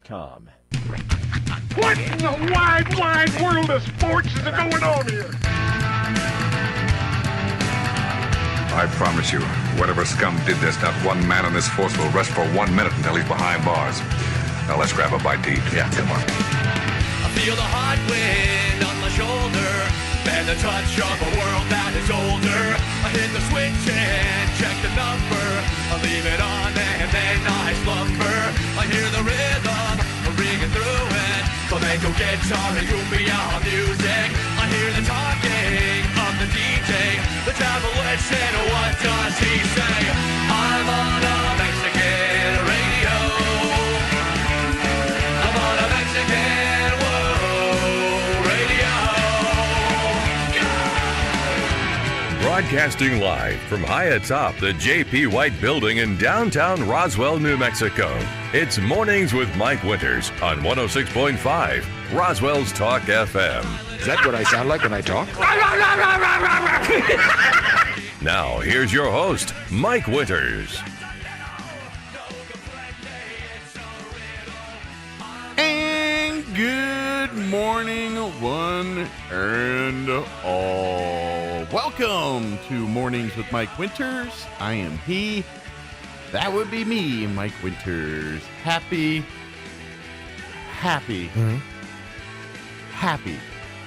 atop.com. What in the wide, wide world of sports is going on here? I promise you, whatever scum did this, not one man on this force will rest for 1 minute until he's behind bars. Now let's grab a bite to eat. Yeah, come on. I feel the hot wind on my shoulder and the touch of a world that is older. I hit the switch and check the number. I leave it on and then I slumber. I hear the rhythm ringing through it. Flamenco guitar and cumbia music. I hear the talking of the DJ. The travel listen, what does he say? I'm on a Mexican radio. I'm on a Mexican radio. Broadcasting live from high atop the J.P. White Building in downtown Roswell, New Mexico. It's Mornings with Mike Winters on 106.5 Roswell's Talk FM. Is that what I sound like when I talk? Now, here's your host, Mike Winters. And good morning, one and all. Welcome to Mornings with Mike Winters. I am he. That would be me, Mike Winters. Happy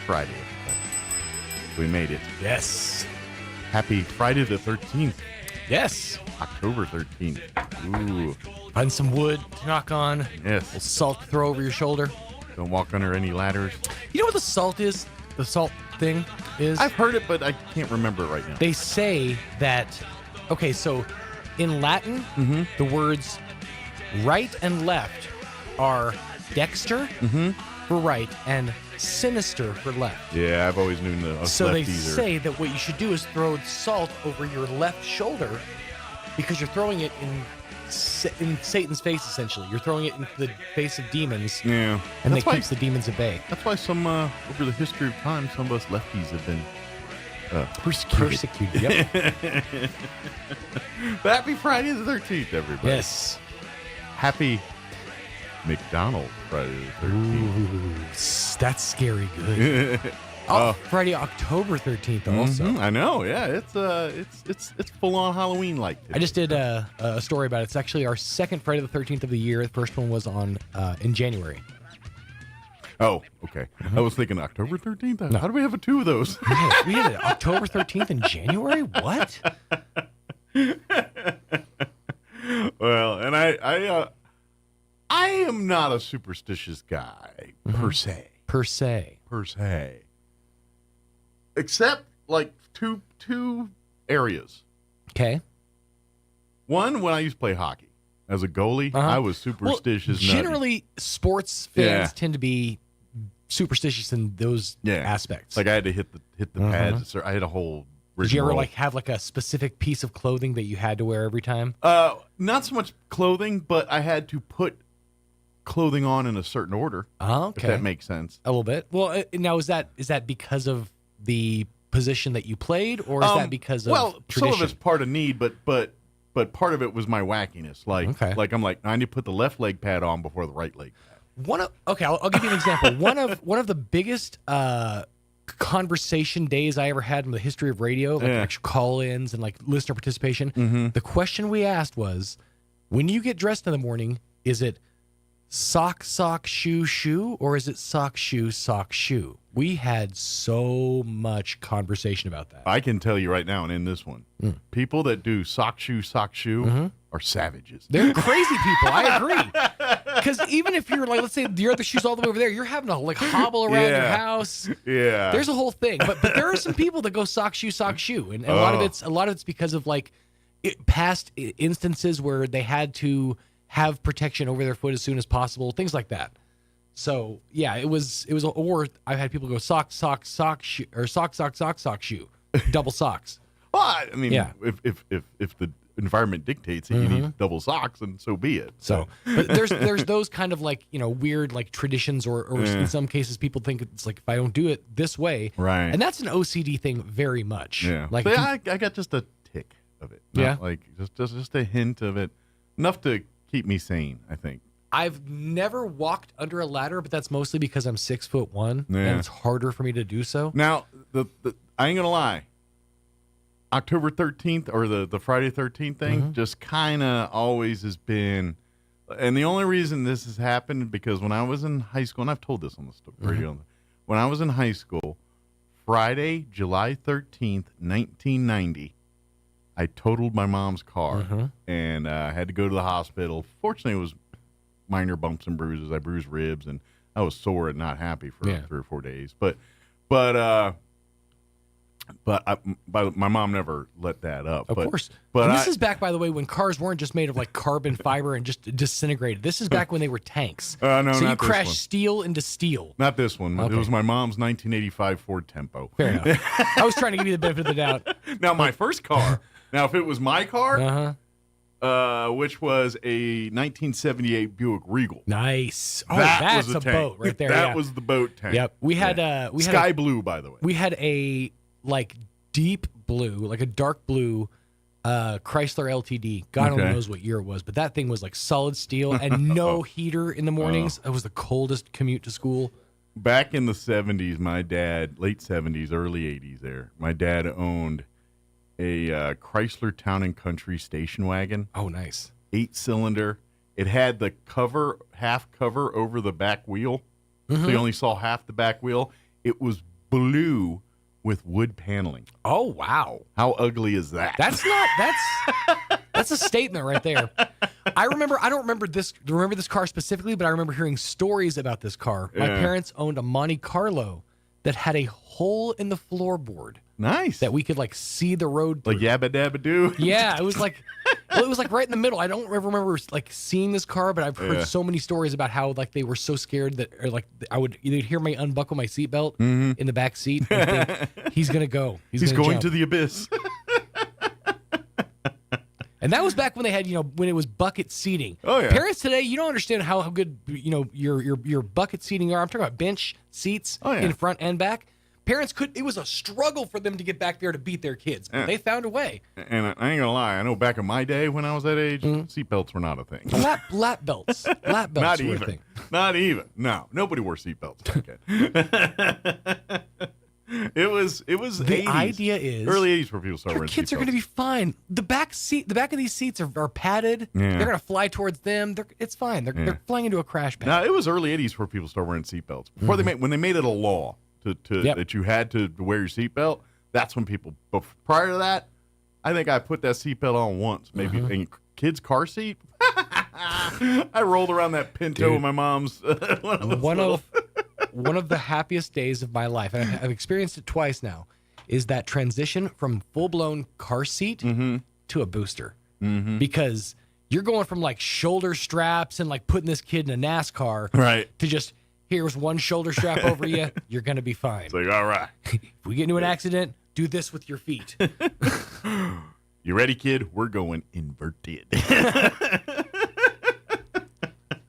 Friday. We made it. Yes. Happy Friday the 13th. Yes. October 13th. Ooh. Find some wood to knock on. Yes. A little salt to throw over your shoulder. Don't walk under any ladders. You know what the salt is? The salt thing is? I've heard it, but I can't remember it right now. They say that, okay, so in Latin, the words right and left are dexter for right and sinister for left. Yeah, I've always known the So they lefties say that what you should do is throw salt over your left shoulder because you're throwing it in Satan's face, essentially. You're throwing it into the face of demons. Yeah. And That's that why- keeps the demons at bay. That's why some, over the history of time, some of us lefties have been Persecuted. Yep. But happy Friday the 13th, everybody. Yes. Happy McDonald's Friday the 13th. Ooh, that's scary good. Friday, October 13th also. I know, yeah. It's full on Halloween like. I just did a story about it. It's actually our second Friday the 13th of the year. The first one was in January. Oh, okay. I was thinking October 13th. How do we have two of those? Yes, we had it October 13th in January? What? Well, and I am not a superstitious guy per se. Per se. Except like two areas. Okay. One, when I used to play hockey as a goalie, I was superstitious. Well, generally, sports fans Yeah. tend to be superstitious in those aspects. Like I had to hit the pads. I had a whole. Did you ever rigmarole. have a specific piece of clothing that you had to wear every time? Not so much clothing, but I had to put clothing on in a certain order. Oh, okay. If that makes sense. A little bit. Well, now is that because of the position that you played, or is that because of tradition? Some of it's part of need, but part of it was my wackiness. Like I'm like, I need to put the left leg pad on before the right leg pad. I'll give you an example. One of the biggest conversation days I ever had in the history of radio, like actual call-ins and like listener participation. The question we asked was, when you get dressed in the morning, is it sock, shoe, or is it sock, shoe? We had so much conversation about that. I can tell you right now, and in this one, people that do sock, shoe are savages. They're crazy people. I agree. Because even if you're like, let's say your other shoe's all the way over there, you're having to like hobble around your house. Yeah. There's a whole thing. But there are some people that go sock, shoe. And a lot of it's because of like past instances where they had to have protection over their foot as soon as possible, things like that. So yeah, it was, or I've had people go sock, shoe, or sock, shoe, double socks. Well, I mean, Yeah. if the environment dictates it, you need double socks, and so be it. So, but there's those kind of like, weird like traditions, or in some cases people think it's like, if I don't do it this way, Right. And that's an OCD thing very much. Yeah. Like, But I got just a of it. Not Yeah. like just a hint of it, enough to keep me sane. I think I've never walked under a ladder, but that's mostly because I'm 6'1", Yeah. and it's harder for me to do so. Now, the I ain't gonna lie. October 13th or the Friday 13th thing just kind of always has been, and the only reason this has happened because when I was in high school, and I've told this on the radio, when I was in high school, Friday, July 13th, 1990, I totaled my mom's car and I had to go to the hospital. Fortunately, it was minor bumps and bruises. I bruised ribs and I was sore and not happy for 3 or 4 days. But my mom never let that up. Of course. But and this is back, by the way, when cars weren't just made of like carbon fiber and just disintegrated. This is back when they were tanks. No, so you not this crashed one. steel into steel. Not this one. Okay. It was my mom's 1985 Ford Tempo. Fair enough. I was trying to give you the benefit of the doubt. Now, my first car. Now, if it was my car, which was a 1978 Buick Regal. Nice. Oh, That that's was a tank. boat right there. That was the boat tank. Yep. We had Sky blue, by the way. We had a like deep blue, like a dark blue Chrysler LTD. God only knows what year it was, but that thing was like solid steel and no heater in the mornings. It was the coldest commute to school. Back in the 70s, my dad, late 70s, early 80s there, my dad owned a Chrysler Town and Country station wagon. Oh, nice. 8-cylinder. It had the cover, half cover over the back wheel. So you only saw half the back wheel. It was blue with wood paneling. Oh, wow. How ugly is that? That's a statement right there. I don't remember this car specifically, but I remember hearing stories about this car. My parents owned a Monte Carlo that had a hole in the floorboard. Nice. That we could like see the road through. Like yabba dabba doo. Yeah, it was like right in the middle. I don't ever remember like seeing this car, but I've heard so many stories about how like they were so scared that, or like they'd hear me unbuckle my seatbelt in the back seat and think, he's gonna go. He's going jump. to the abyss. And that was back when they had, when it was bucket seating. Oh, yeah. Parents today, you don't understand how good, your bucket seating are. I'm talking about bench seats in front and back. Parents it was a struggle for them to get back there to beat their kids. But they found a way. And I ain't gonna lie, I know back in my day when I was that age, seatbelts were not a thing. Lap belts. Lap belts Not were a even. thing. Not even. No, nobody wore seatbelts back then. It was The 80s. idea is early 80s where people started your wearing kids are going to seatbelts. be fine. The back of these seats are padded. Yeah. They're going to fly towards them. It's fine. They're flying into a crash pad. Now, it was early 80s where people started wearing seatbelts. Before when they made it a law that you had to wear your seatbelt, that's when people. But prior to that, I think I put that seatbelt on once, maybe in kids' car seat. I rolled around that Pinto in my mom's. One of the happiest days of my life, and I've experienced it twice now, is that transition from full-blown car seat to a booster. Because you're going from like shoulder straps and like putting this kid in a NASCAR to just, here's one shoulder strap over you, you're going to be fine. It's like, all right. If we get into an accident, do this with your feet. You ready, kid? We're going inverted.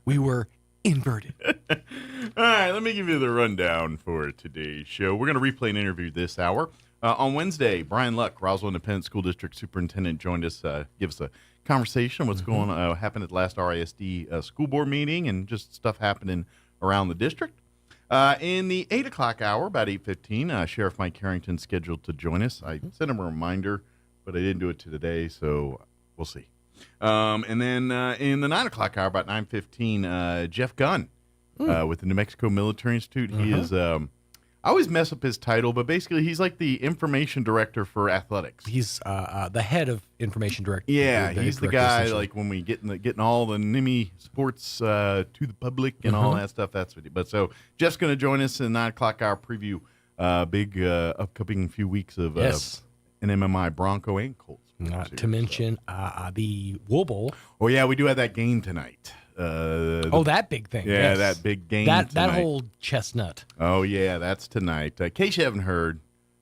We were inverted. All right, let me give you the rundown for today's show. We're going to replay an interview this hour. On Wednesday, Brian Luck, Roswell Independent School District Superintendent, joined us, give us a conversation on what's going on, happened at the last RISD school board meeting and just stuff happening around the district. In the 8 o'clock hour, about 8:15, Sheriff Mike Harrington's scheduled to join us. I sent him a reminder, but I didn't do it today, so we'll see. And then in the 9 o'clock hour, about 9:15, Jeff Gunn with the New Mexico Military Institute. He is, I always mess up his title, but basically he's like the information director for athletics. He's the head of information director. Yeah, he's the guy, like when we getting all the NIMI sports to the public and all that stuff. That's what but so Jeff's going to join us in the 9 o'clock hour preview. Big upcoming few weeks of an MMI Bronco and Colts. Not to mention the Wool Bowl. Oh, yeah, we do have that game tonight. That big thing. Yeah, yes. that big game that tonight. whole chestnut. Oh, yeah, that's tonight. In case you haven't heard,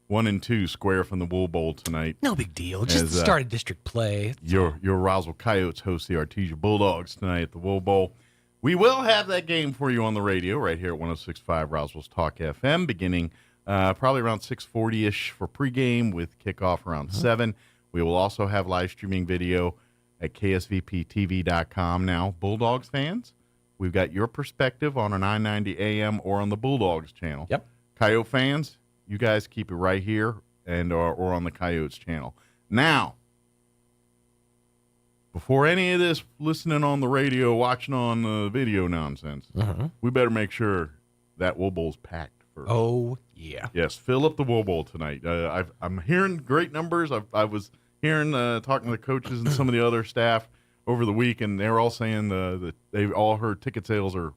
1 and 2 square from the Wool Bowl tonight. No big deal. Just the start of district play. Your Roswell Coyotes host the Artesia Bulldogs tonight at the Wool Bowl. We will have that game for you on the radio right here at 106.5 Roswell's Talk FM, beginning probably around 6:40-ish for pregame with kickoff around 7. We will also have live streaming video at ksvptv.com now. Bulldogs fans, We've got your perspective on our 990 AM or on the Bulldogs channel. Yep. Coyote fans, you guys keep it right here and or on the Coyotes channel. Now, before any of this listening on the radio, watching on the video nonsense, we better make sure that Wool Bowl's packed first. Oh, yeah. Yes, fill up the Wool Bowl tonight. I'm hearing great numbers. I was hearing, talking to the coaches and some of the other staff over the week, and they were all saying that they all heard ticket sales are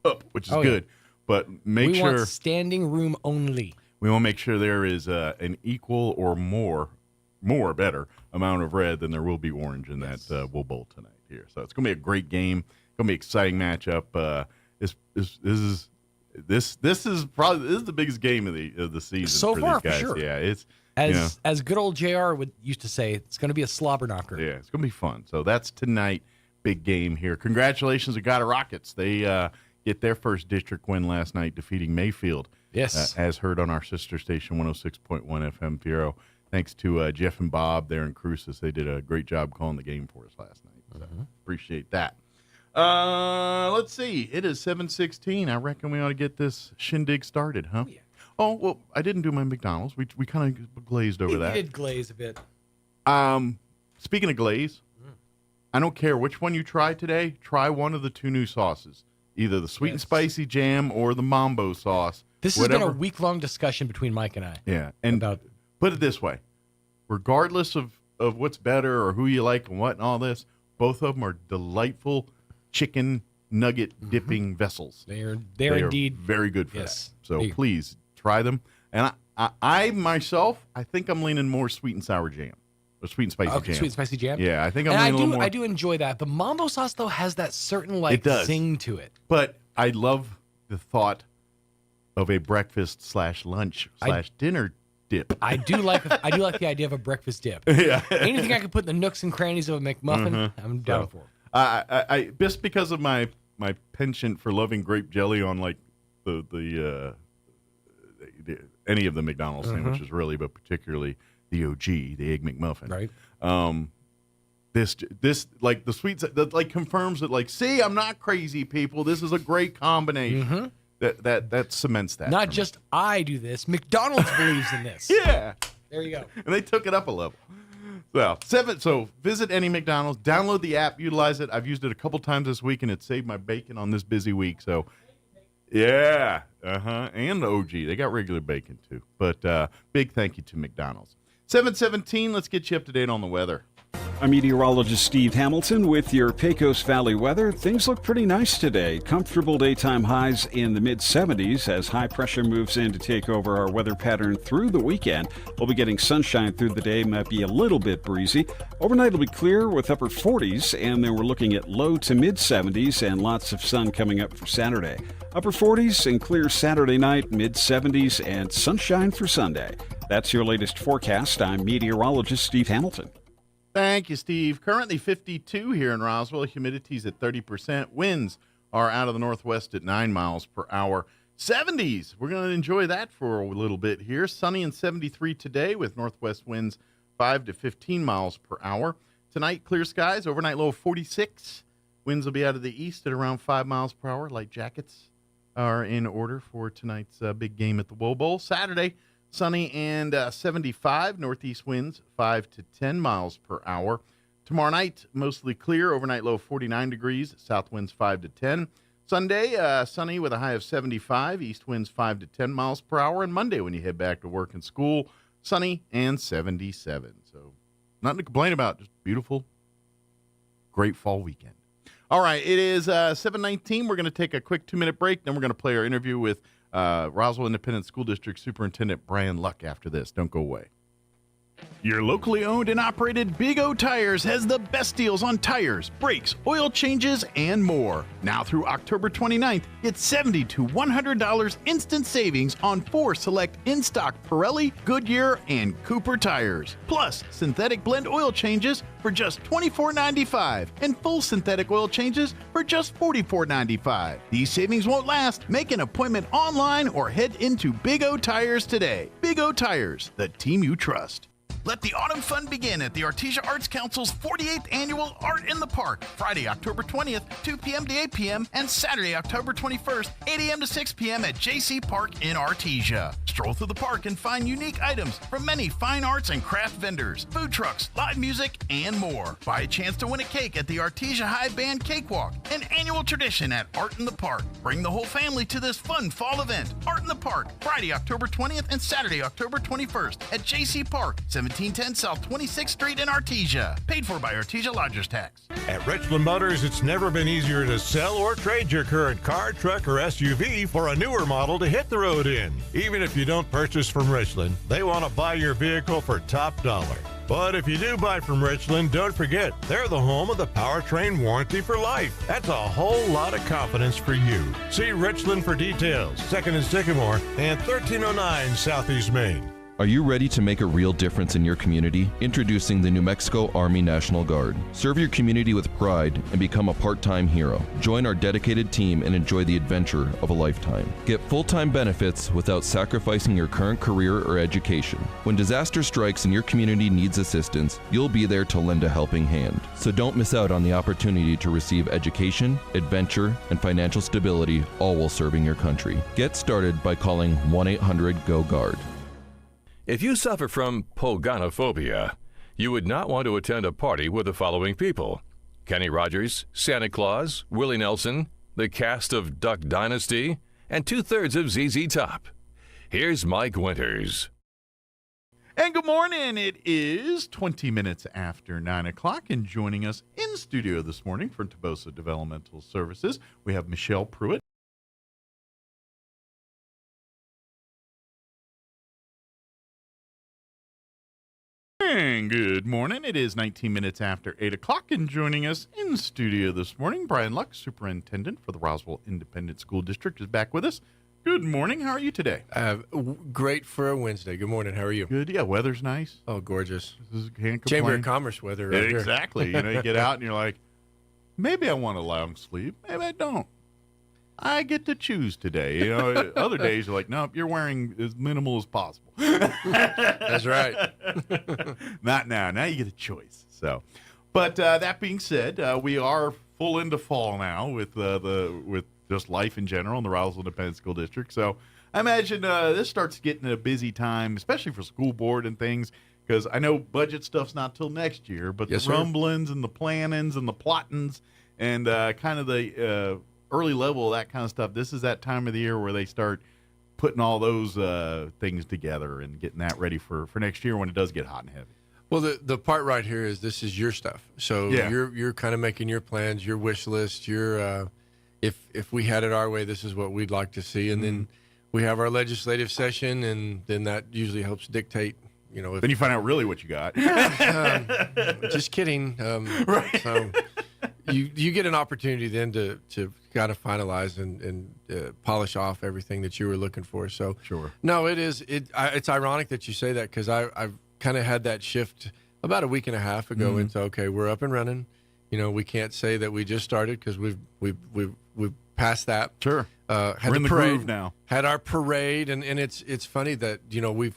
up, which is good. But we want standing room only. We want to make sure there is an equal or more better amount of red than there will be orange in that Wool Bowl tonight here. So it's going to be a great game. It's going to be an exciting matchup. This is probably the biggest game of the season so for far, these guys. for sure. Yeah, it's as good old JR used to say, it's going to be a slobber knocker. Yeah, it's going to be fun. So that's tonight, big game here. Congratulations to Gotta Rockets. They get their first district win last night, defeating Mayfield. Yes, as heard on our sister station 106.1 FM Bureau. Thanks to Jeff and Bob there in Cruces. They did a great job calling the game for us last night. So appreciate that. Let's see. It is 7:16. I reckon we ought to get this shindig started, huh? Yeah. Oh, well, I didn't do my McDonald's. We kind of glazed over that. We did glaze a bit. Speaking of glaze, I don't care which one you try today. Try one of the two new sauces, either the sweet and spicy jam or the Mambo sauce. This has been a week-long discussion between Mike and I. Yeah, and put it this way. Regardless of what's better or who you like and what and all this, both of them are delightful chicken nugget dipping vessels. They're indeed very good for that. So please try them. And I myself, I think I'm leaning more sweet and sour jam. Or sweet and spicy jam. Sweet and spicy jam? Yeah, I think I'm leaning a little more. I do enjoy that. The Mambo sauce, though, has that certain zing to it. But I love the thought of a breakfast / lunch / dinner dip. I do like the idea of a breakfast dip. Yeah. Anything I can put in the nooks and crannies of a McMuffin, I'm down for. I just because of my penchant for loving grape jelly on like the any of the McDonald's sandwiches really, but particularly the OG, the Egg McMuffin. Right. This like the sweets that like confirms that like, see, I'm not crazy, people. This is a great combination. That cements that. Not just I do this. McDonald's believes in this. Yeah. There you go. And they took it up a level. Well, so visit any McDonald's, download the app, utilize it. I've used it a couple times this week, and it saved my bacon on this busy week. So, yeah, and the OG. They got regular bacon, too. But big thank you to McDonald's. 7:17, let's get you up to date on the weather. I'm meteorologist Steve Hamilton with your Pecos Valley weather. Things look pretty nice today. Comfortable daytime highs in the mid-70s as high pressure moves in to take over our weather pattern through the weekend. We'll be getting sunshine through the day, might be a little bit breezy. Overnight will be clear with upper 40s, and then we're looking at low to mid-70s and lots of sun coming up for Saturday. Upper 40s and clear Saturday night, mid-70s, and sunshine for Sunday. That's your latest forecast. I'm meteorologist Steve Hamilton. Thank you, Steve. Currently 52 here in Roswell. Humidity's at 30%. Winds are out of the northwest at 9 miles per hour. 70s. We're going to enjoy that for a little bit here. Sunny and 73 today with northwest winds 5 to 15 miles per hour. Tonight, clear skies. Overnight low of 46. Winds will be out of the east at around 5 miles per hour. Light jackets are in order for tonight's big game at the Wool Bowl. Saturday, sunny and 75, northeast winds 5 to 10 miles per hour. Tomorrow night, mostly clear, overnight low 49 degrees, south winds 5 to 10. Sunday, sunny with a high of 75, east winds 5 to 10 miles per hour. And Monday, when you head back to work and school, sunny and 77. So nothing to complain about, just beautiful, great fall weekend. All right, it is 7:19. We're going to take a quick 2-minute break, then we're going to play our interview with Roswell Independent School District Superintendent Brian Luck after this. Don't go away. Your locally owned and operated Big O Tires has the best deals on tires, brakes, oil changes, and more. Now through October 29th, get $70 to $100 instant savings on 4 select in-stock Pirelli, Goodyear, and Cooper tires. Plus, synthetic blend oil changes for just $24.95 and full synthetic oil changes for just $44.95. These savings won't last. Make an appointment online or head into Big O Tires today. Big O Tires, the team you trust. Let the autumn fun begin at the Artesia Arts Council's 48th Annual Art in the Park, Friday, October 20th, 2 p.m. to 8 p.m., and Saturday, October 21st, 8 a.m. to 6 p.m. at JC Park in Artesia. Stroll through the park and find unique items from many fine arts and craft vendors, food trucks, live music, and more. Buy a chance to win a cake at the Artesia High Band Cakewalk, an annual tradition at Art in the Park. Bring the whole family to this fun fall event. Art in the Park, Friday, October 20th and Saturday, October 21st at JC Park, 1710 South 26th Street in Artesia. Paid for by Artesia Lodgers Tax. At Richland Motors, it's never been easier to sell or trade your current car, truck, or SUV for a newer model to hit the road in. Even if you don't purchase from Richland, they want to buy your vehicle for top dollar. But if you do buy from Richland, don't forget, they're the home of the powertrain warranty for life. That's a whole lot of confidence for you. See Richland for details. 2nd and Sycamore and 1309 Southeast Main. Are you ready to make a real difference in your community? Introducing the New Mexico Army National Guard. Serve your community with pride and become a part-time hero. Join our dedicated team and enjoy the adventure of a lifetime. Get full-time benefits without sacrificing your current career or education. When disaster strikes and your community needs assistance, you'll be there to lend a helping hand. So don't miss out on the opportunity to receive education, adventure, and financial stability, all while serving your country. Get started by calling 1-800-GO-GUARD. If you suffer from poganophobia, you would not want to attend a party with the following people: Kenny Rogers, Santa Claus, Willie Nelson, the cast of Duck Dynasty, and 2/3 of ZZ Top. Here's Mike Winters. And good morning. It is 20 minutes after 9 o'clock, and joining us in studio this morning from Tobosa Developmental Services, we have Michelle Pruitt. And good morning. It is 19 minutes after 8 o'clock, and joining us in studio this morning, Brian Luck, Superintendent for the Roswell Independent School District, is back with us. Good morning. How are you today? Great for a Wednesday. Good morning. How are you? Good. Yeah, weather's nice. Oh, gorgeous. Can't complain. Chamber of Commerce weather right here. Exactly. You get out and you're like, maybe I want a long sleeve. Maybe I don't. I get to choose today. Other days you're like, nope, you're wearing as minimal as possible. That's right. Not now. Now you get a choice. So, but that being said, we are full into fall now with just life in general in the Roswell Independent School District. So I imagine this starts getting a busy time, especially for school board and things, because I know budget stuff's not till next year, but yes, the rumblings and the plannings and the plottings and kind of the early level of that kind of stuff, this is that time of the year where they start putting all those things together and getting that ready for next year when it does get hot and heavy. Well, the part right here is this is your stuff. So Yeah. you're kind of making your plans, your wish list, your if we had it our way, this is what we'd like to see. And then we have our legislative session, and then that usually helps dictate, if Then you find out really what you got. just kidding. Right. So you get an opportunity then to kind of finalize and polish off everything that you were looking for. So Sure. No, it's ironic that you say that, because I've kind of had that shift about a week and a half ago into, okay, we're up and running. We can't say that we just started, because we've passed that. Sure. Had We're in the parade, groove now. Had our parade, and it's funny that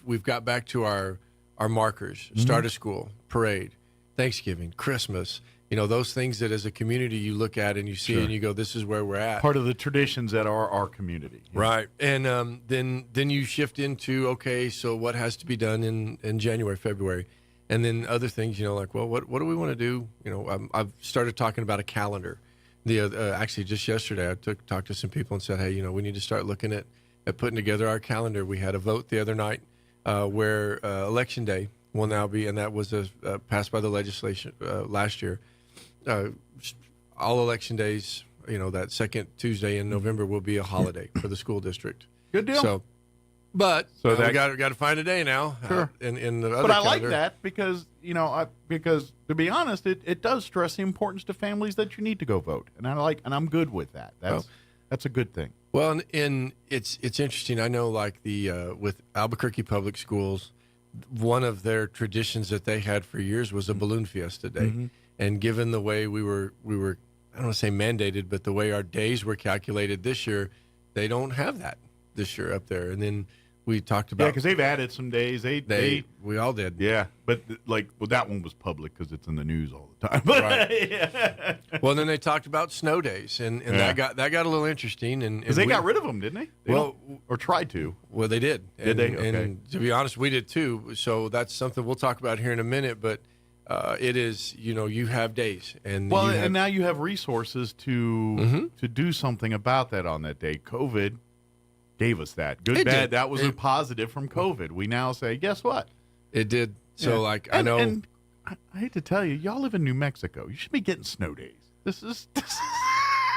we've got back to our markers: start of school, parade, Thanksgiving, Christmas. Those things that as a community you look at and you see and you go, this is where we're at. Part of the traditions that are our community. Right. And then you shift into, okay, so what has to be done in January, February? And then other things, like, well, what do we want to do? I've started talking about a calendar. Actually, just yesterday, I talked to some people and said, hey, we need to start looking at putting together our calendar. We had a vote the other night where Election Day will now be, and that was passed by the legislation last year. All election days, that second Tuesday in November will be a holiday for the school district. Good deal. So we got to find a day now. Sure. In the other But I calendar. like that because because to be honest, it does stress the importance to families that you need to go vote, and I'm good with that. That's a good thing. Well, and it's interesting. I know, like with Albuquerque Public Schools, one of their traditions that they had for years was a balloon fiesta day. And given the way we were, I don't want to say mandated, but the way our days were calculated this year, they don't have that this year up there. And then we talked about. Yeah, because they've added some days. We all did. Yeah, but that one was public because it's in the news all the time. But, Right. yeah. Well, then they talked about snow days, and Yeah. that got a little interesting. And Because they got rid of them, didn't they? Or tried to. Well, they did. Did they? Okay. And to be honest, we did too. So that's something we'll talk about here in a minute. But it is, you have days, and and now you have resources to do something about that on that day. COVID gave us that. Good, It bad. did. That was a positive from COVID. We now say, guess what? It did. So, Yeah. I know. And I hate to tell you, y'all live in New Mexico. You should be getting snow days. This is.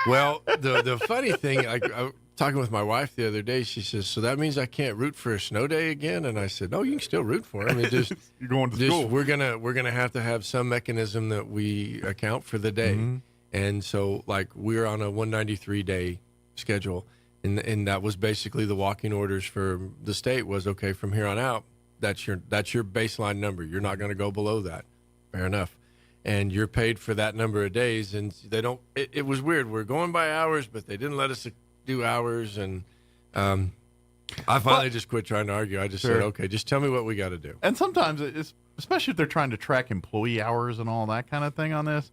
Well, the funny thing, I was talking with my wife the other day. She says, "So that means I can't root for a snow day again?" And I said, "No, you can still root for it. I mean, just You're going to school. we're gonna have to have some mechanism that we account for the day." Mm-hmm. And so, we're on a 193 day schedule, and that was basically the walking orders for the state was, okay, from here on out, that's your baseline number. You're not going to go below that. Fair enough. And you're paid for that number of days, and they don't. It was weird. We're going by hours, but they didn't let us do hours, and I finally just quit trying to argue. I just said, okay, just tell me what we got to do. And sometimes, especially if they're trying to track employee hours and all that kind of thing on this,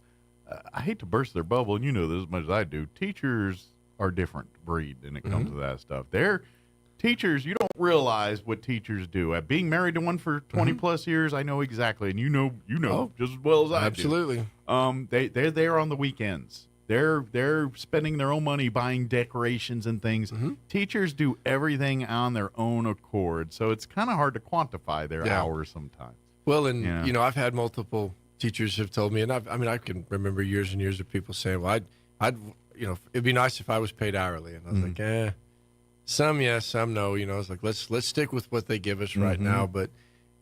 I hate to burst their bubble, and you know this as much as I do. Teachers are a different breed when it comes to that stuff. They're teachers. You don't realize what teachers do. Being married to one for 20 plus years, I know exactly, and you know just as well as I Absolutely. do. They're there on the weekends. They're spending their own money buying decorations and things. Teachers do everything on their own accord, so it's kind of hard to quantify their hours sometimes. Well, and I've had multiple teachers have told me, and I can remember years and years of people saying, "Well, I'd it'd be nice if I was paid hourly," and I was like, some yes, some no. It's like let's stick with what they give us right now. But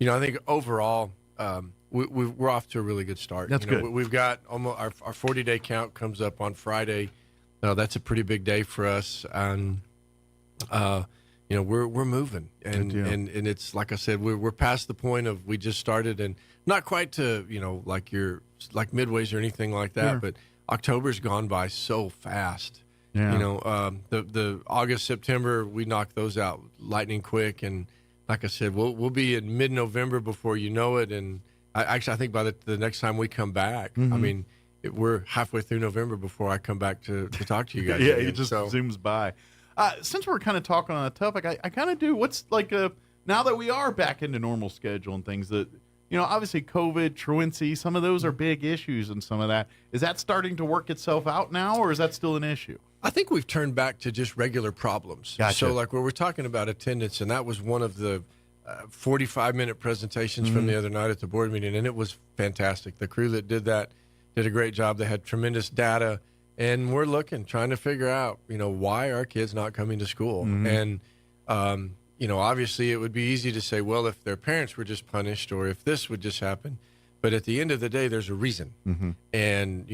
I think overall, we're off to a really good start. That's good. We've got almost our 40-day count comes up on Friday. That's a pretty big day for us, and we're moving, and it's like I said, we're past the point of we just started, and not quite to like midways or anything like that, Sure. but October's gone by so fast. Yeah. The August, September, we knocked those out lightning quick, and like I said, we'll be in mid-November before you know it, and I think by the next time we come back, I mean, we're halfway through November before I come back to talk to you guys. Yeah, again. it just So- zooms by. Since we're kind of talking on that topic, I kind of do. What's now that we are back into normal schedule and things that, obviously COVID, truancy, some of those are big issues, and some of that is that starting to work itself out now, or is that still an issue? I think we've turned back to just regular problems. Gotcha. So, where we're talking about attendance, and that was one of the 45-minute presentations from the other night at the board meeting, and it was fantastic. The crew that did that did a great job. They had tremendous data, and we're trying to figure out, why are kids not coming to school? And, obviously it would be easy to say, well, if their parents were just punished or if this would just happen. But at the end of the day, there's a reason. And,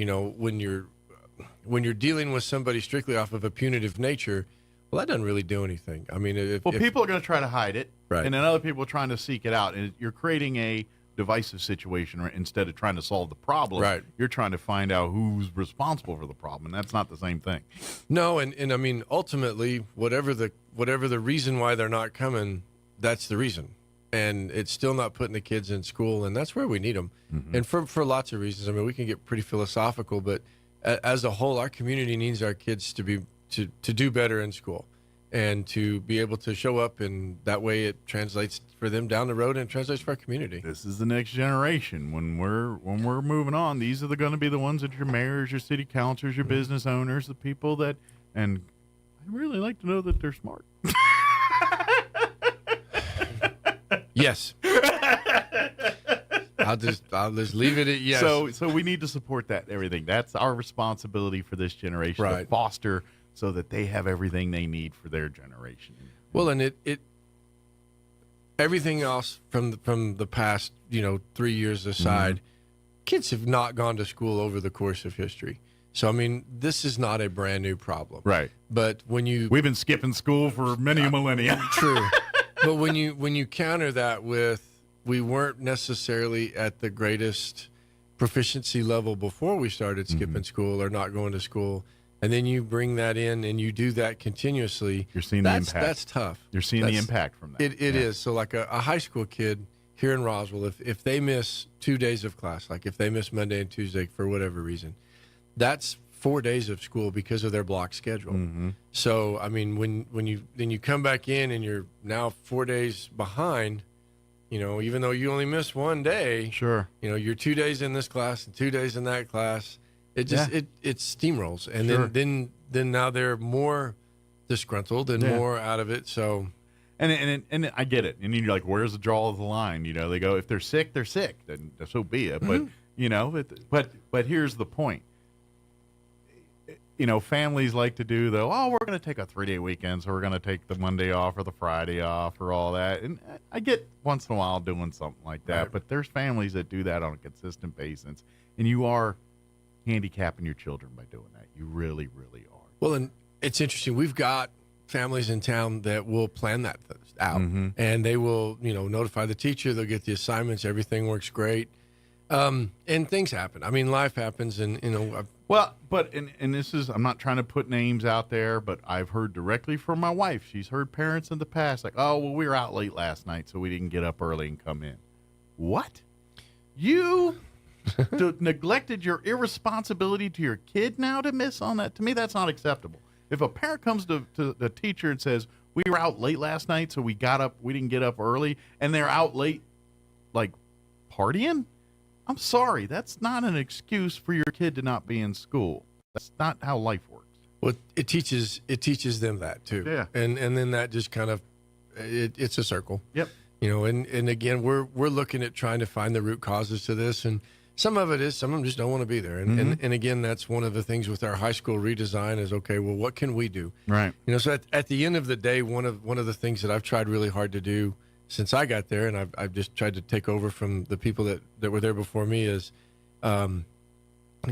when you're dealing with somebody strictly off of a punitive nature, well, that doesn't really do anything. I mean, if People are going to try to hide it, Right. and then other people are trying to seek it out, and you're creating a divisive situation, right? Instead of trying to solve the problem. Right. You're trying to find out who's responsible for the problem, and that's not the same thing. No, and I mean, ultimately, whatever the reason why they're not coming, that's the reason. And it's still not putting the kids in school, and that's where we need them. And for lots of reasons. I mean, we can get pretty philosophical, but as a whole, our community needs our kids to do better in school and to be able to show up, and that way it translates for them down the road and translates for our community. This is the next generation. When we're moving on, these are going to be the ones that your mayors, your city councilors, your business owners, the people that, and I really like to know that they're smart. Yes. I'll just leave it at yes. So we need to support that and everything. That's our responsibility for this generation, to Right. foster so that they have everything they need for their generation. Well, and it everything else from the past, 3 years aside, kids have not gone to school over the course of history. So I mean, this is not a brand new problem. Right. But we've been skipping school for many millennia. True. But when you counter that with, we weren't necessarily at the greatest proficiency level before we started skipping school or not going to school. and then you bring that in and you do that continuously. You're seeing the impact. That's tough. You're seeing the impact from that. It is. So like a high school kid here in Roswell, if they miss 2 days of class, like if they miss Monday and Tuesday for whatever reason, that's 4 days of school because of their block schedule. Mm-hmm. So I mean, when you come back in and you're now 4 days behind, even though you only miss 1 day, sure, you're 2 days in this class and 2 days in that class. It just it steamrolls, and sure. then now they're more disgruntled and more out of it. So, and I get it. And you're like, where's the draw of the line? They go, if they're sick, they're sick. Then so be it. But but here's the point. Families like to do we're going to take a 3-day weekend, so we're going to take the Monday off or the Friday off or all that. And I get once in a while doing something like that, right. But there's families that do that on a consistent basis, and you are handicapping your children by doing that. You really, really are. Well, and it's interesting. We've got families in town that will plan that out, mm-hmm. and they will, notify the teacher. They'll get the assignments. Everything works great. And things happen. I mean, life happens, and and this is, I'm not trying to put names out there, but I've heard directly from my wife. She's heard parents in the past like, "Oh, well, we were out late last night, so we didn't get up early and come in." What? You neglected your irresponsibility to your kid now to miss on that? To me, that's not acceptable. If a parent comes to the teacher and says, "We were out late last night, so we didn't get up early," and they're out late, like partying. I'm sorry, that's not an excuse for your kid to not be in school. That's not how life works. Well, it teaches them that too. Yeah. And then that just kind of it's a circle. Yep. And again, we're looking at trying to find the root causes to this, and some of them just don't want to be there. And, mm-hmm. and again, that's one of the things with our high school redesign is, okay, well, what can we do? Right. So at the end of the day, one of the things that I've tried really hard to do since I got there, and I've just tried to take over from the people that were there before me, is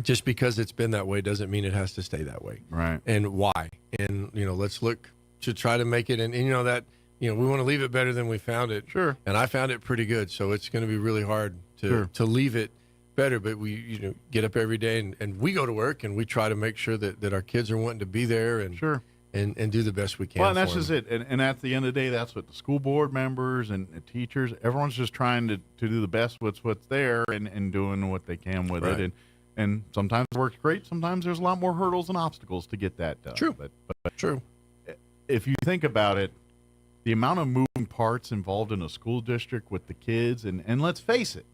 just because it's been that way doesn't mean it has to stay that way. Right. And why? And, let's look to try to make it, and we want to leave it better than we found it. Sure. And I found it pretty good, so it's going to be really hard to leave it better. But we get up every day and we go to work and we try to make sure that our kids are wanting to be there and sure. And do the best we can. Well, and that's for just them. it. And at the end of the day, that's what the school board members and the teachers, everyone's just trying to do the best with what's there and doing what they can with Right. it. And sometimes it works great. Sometimes there's a lot more hurdles and obstacles to get that done. True. But True. if you think about it, the amount of moving parts involved in a school district with the kids, and let's face it,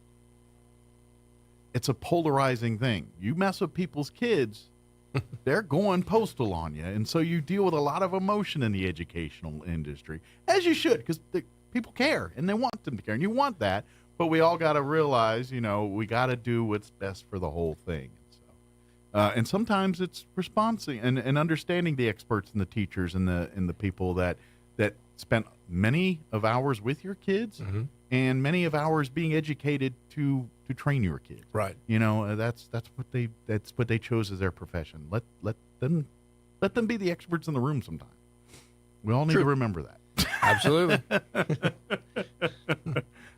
it's a polarizing thing. You mess with people's kids, they're going postal on you. And so you deal with a lot of emotion in the educational industry, as you should, because people care and they want them to care, and you want that. But we all got to realize, we got to do what's best for the whole thing. And sometimes it's responding and understanding the experts and the teachers and the people that spent many of hours with your kids Mm-hmm. and many of hours being educated to train your kids. Right. That's what they chose as their profession. Let them be the experts in the room sometime. We all need to remember that. Absolutely.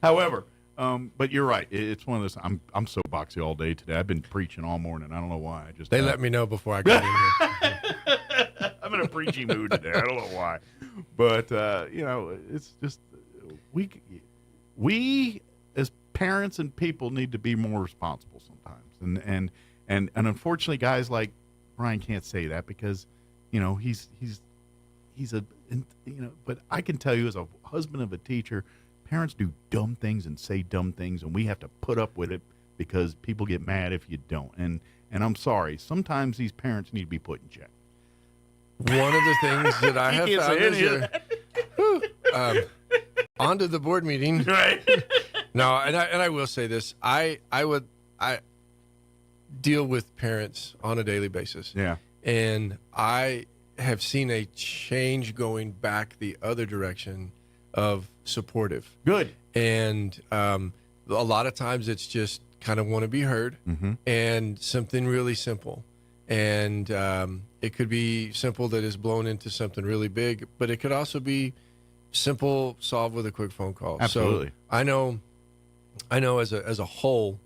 However, but you're right. It's one of those. I'm so boxy all day today. I've been preaching all morning. I don't know why. They let me know before I got in here. I'm in a preachy mood today. I don't know why, but it's just we as parents and people need to be more responsible sometimes. And unfortunately, guys like Brian can't say that because he's a But I can tell you, as a husband of a teacher, parents do dumb things and say dumb things, and we have to put up with it because people get mad if you don't. And I'm sorry. Sometimes these parents need to be put in check. One of the things that I have found is onto the board meeting. Right. No, and I will say this. I deal with parents on a daily basis. Yeah. And I have seen a change going back the other direction of supportive. Good. And a lot of times it's just kind of want to be heard mm-hmm. and something really simple. And it could be simple that is blown into something really big, but it could also be simple, solved with a quick phone call. Absolutely. So I know as a whole,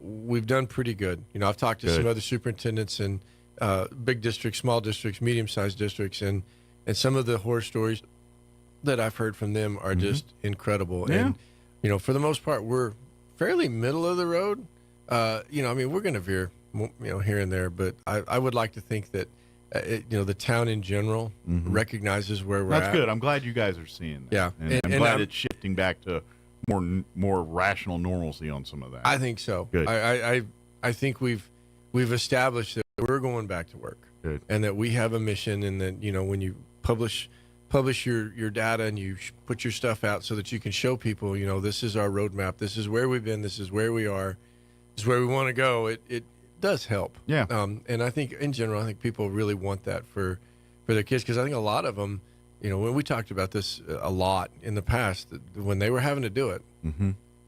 we've done pretty good. I've talked to some other superintendents, and big districts, small districts, medium-sized districts, and some of the horror stories that I've heard from them are just incredible. Yeah. And for the most part, we're fairly middle of the road. I mean, we're going to veer, here and there, but I would like to think that the town in general recognizes where we're at. That's good. I'm glad you guys are seeing that. Yeah. And I'm glad it's shifting back to more rational normalcy on some of that. I think so. Good. I think we've established that we're going back to work. Good. And that we have a mission, and that when you publish your data and you put your stuff out so that you can show people, this is our roadmap, this is where we've been, this is where we are, this is where we want to go. It does help. Yeah. And I think in general, I think people really want that for their kids, because I think a lot of them, when we talked about this a lot in the past, when they were having to do it,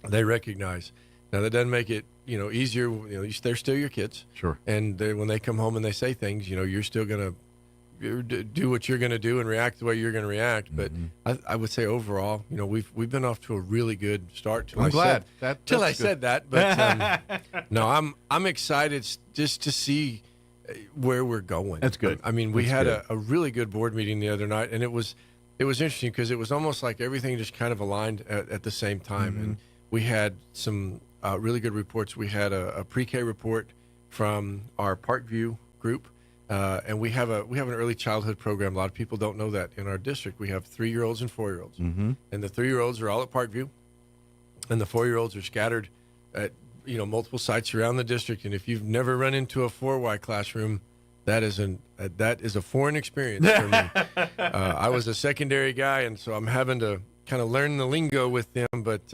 they recognize. Now that doesn't make it easier. They're still your kids. Sure. And when they come home and they say things, you're still gonna do what you're gonna do and react the way you're gonna react. But I would say overall, we've been off to a really good start. Till I said that. But no, I'm excited just to see where we're going. That's good. I mean, we had a really good board meeting the other night, and it was interesting because it was almost like everything just kind of aligned at the same time. And we had some really good reports. We had a pre-K report from our Parkview group, and we have an early childhood program. A lot of people don't know that in our district. We have 3-year-olds and 4-year-olds, and the 3-year-olds are all at Parkview, and the 4-year-olds are scattered at multiple sites around the district. And if you've never run into a 4Y classroom, that is a foreign experience for me. I was a secondary guy, and so I'm having to kind of learn the lingo with them. But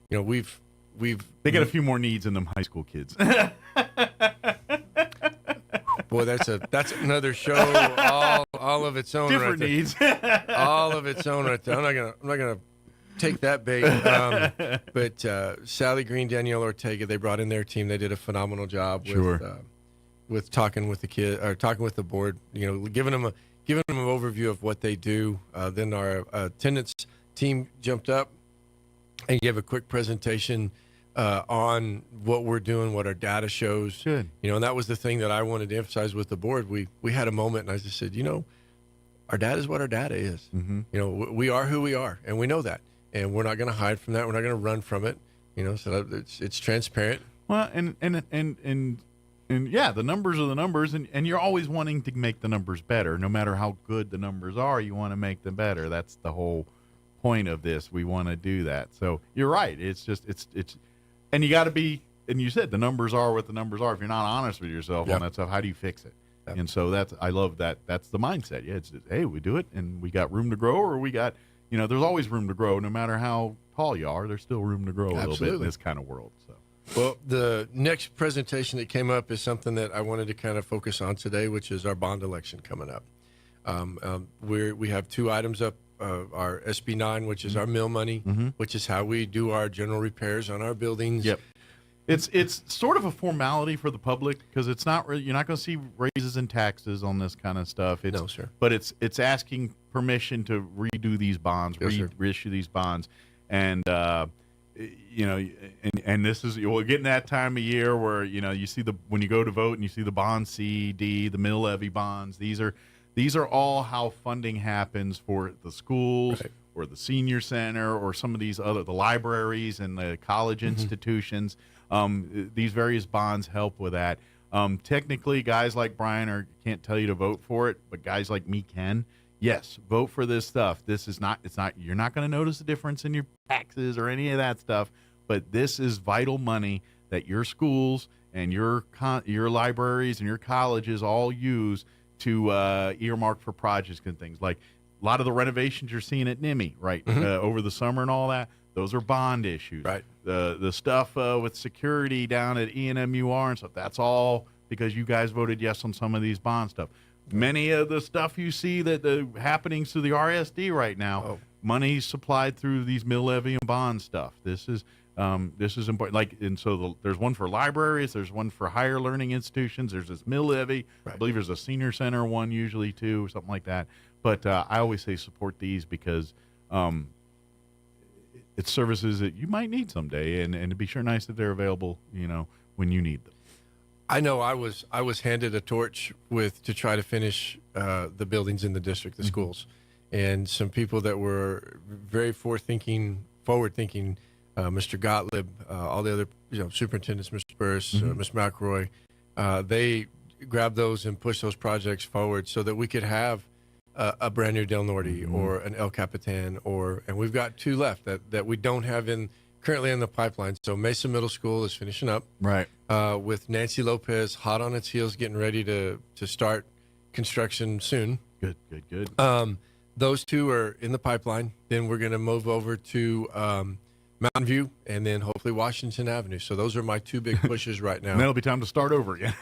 they got a few more needs than them high school kids. Boy, that's another show all of its own. Different needs. All of its own right there. I'm not gonna take that bait. But Sally Green, Danielle Ortega, they brought in their team. They did a phenomenal job with talking with the kid, or talking with the board. Giving them an overview of what they do. Then our attendance team jumped up and gave a quick presentation on what we're doing, what our data shows. Good. And that was the thing that I wanted to emphasize with the board. We had a moment, and I just said, our data is what our data is. We are who we are, and we know that, and we're not going to hide from that. We're not going to run from it. So it's transparent. Well, and yeah, the numbers are the numbers, and you're always wanting to make the numbers better. No matter how good the numbers are, you want to make them better. That's the whole point of this. We want to do that. So you're right. It's and you got to be, and you said the numbers are what the numbers are. If you're not honest with yourself on that stuff, how do you fix it? And so I love that. That's the mindset. Yeah. Hey, we do it, and we got room to grow, or we got, there's always room to grow. No matter how tall you are, there's still room to grow a little bit in this kind of world. So. Well, the next presentation that came up is something that I wanted to kind of focus on today, which is our bond election coming up. We have 2 items up, our SB 9, which is our mill money, which is how we do our general repairs on our buildings. Yep. It's sort of a formality for the public, because it's not really, you're not going to see raises in taxes on this kind of stuff. No, sir. But it's asking permission to redo these bonds, reissue these bonds, and and this is, we're getting that time of year where you see when you go to vote and you see the bond C, D, the mill levy bonds. These are all how funding happens for the schools, or the senior center, or some of these the libraries and the college institutions. These various bonds help with that. Technically, guys like Brian can't tell you to vote for it, but guys like me can. Yes, vote for this stuff. It's not, you're not going to notice a difference in your taxes or any of that stuff, but this is vital money that your schools and your libraries and your colleges all use to earmark for projects and things. Like a lot of the renovations you're seeing at NIMI, over the summer and all that, those are bond issues. Right. The stuff with security down at ENMUR and stuff, that's all because you guys voted yes on some of these bond stuff. Many of the stuff you see that the happenings through the RSD right now, money supplied through these mill levy and bond stuff. This is important. And so there's one for libraries, there's one for higher learning institutions, there's this mill levy. I believe there's a senior center one usually too, or something like that. But I always say support these because it's services that you might need someday, and it'd be sure nice that they're available, when you need them. I know I was handed a torch to try to finish the buildings in the district, the schools, and some people that were very forward-thinking, Mr. Gottlieb, all the other superintendents, Mr. Burris, Ms. McElroy, they grabbed those and pushed those projects forward so that we could have a brand new Del Norte or an El Capitan, and we've got 2 left that we don't have currently in the pipeline. So Mesa Middle School is finishing up, right? With Nancy Lopez hot on its heels, getting ready to start construction soon. Good. Those 2 are in the pipeline. Then we're going to move over to Mountain View, and then hopefully Washington Avenue. So those are my 2 big pushes right now. And then it'll be time to start over again.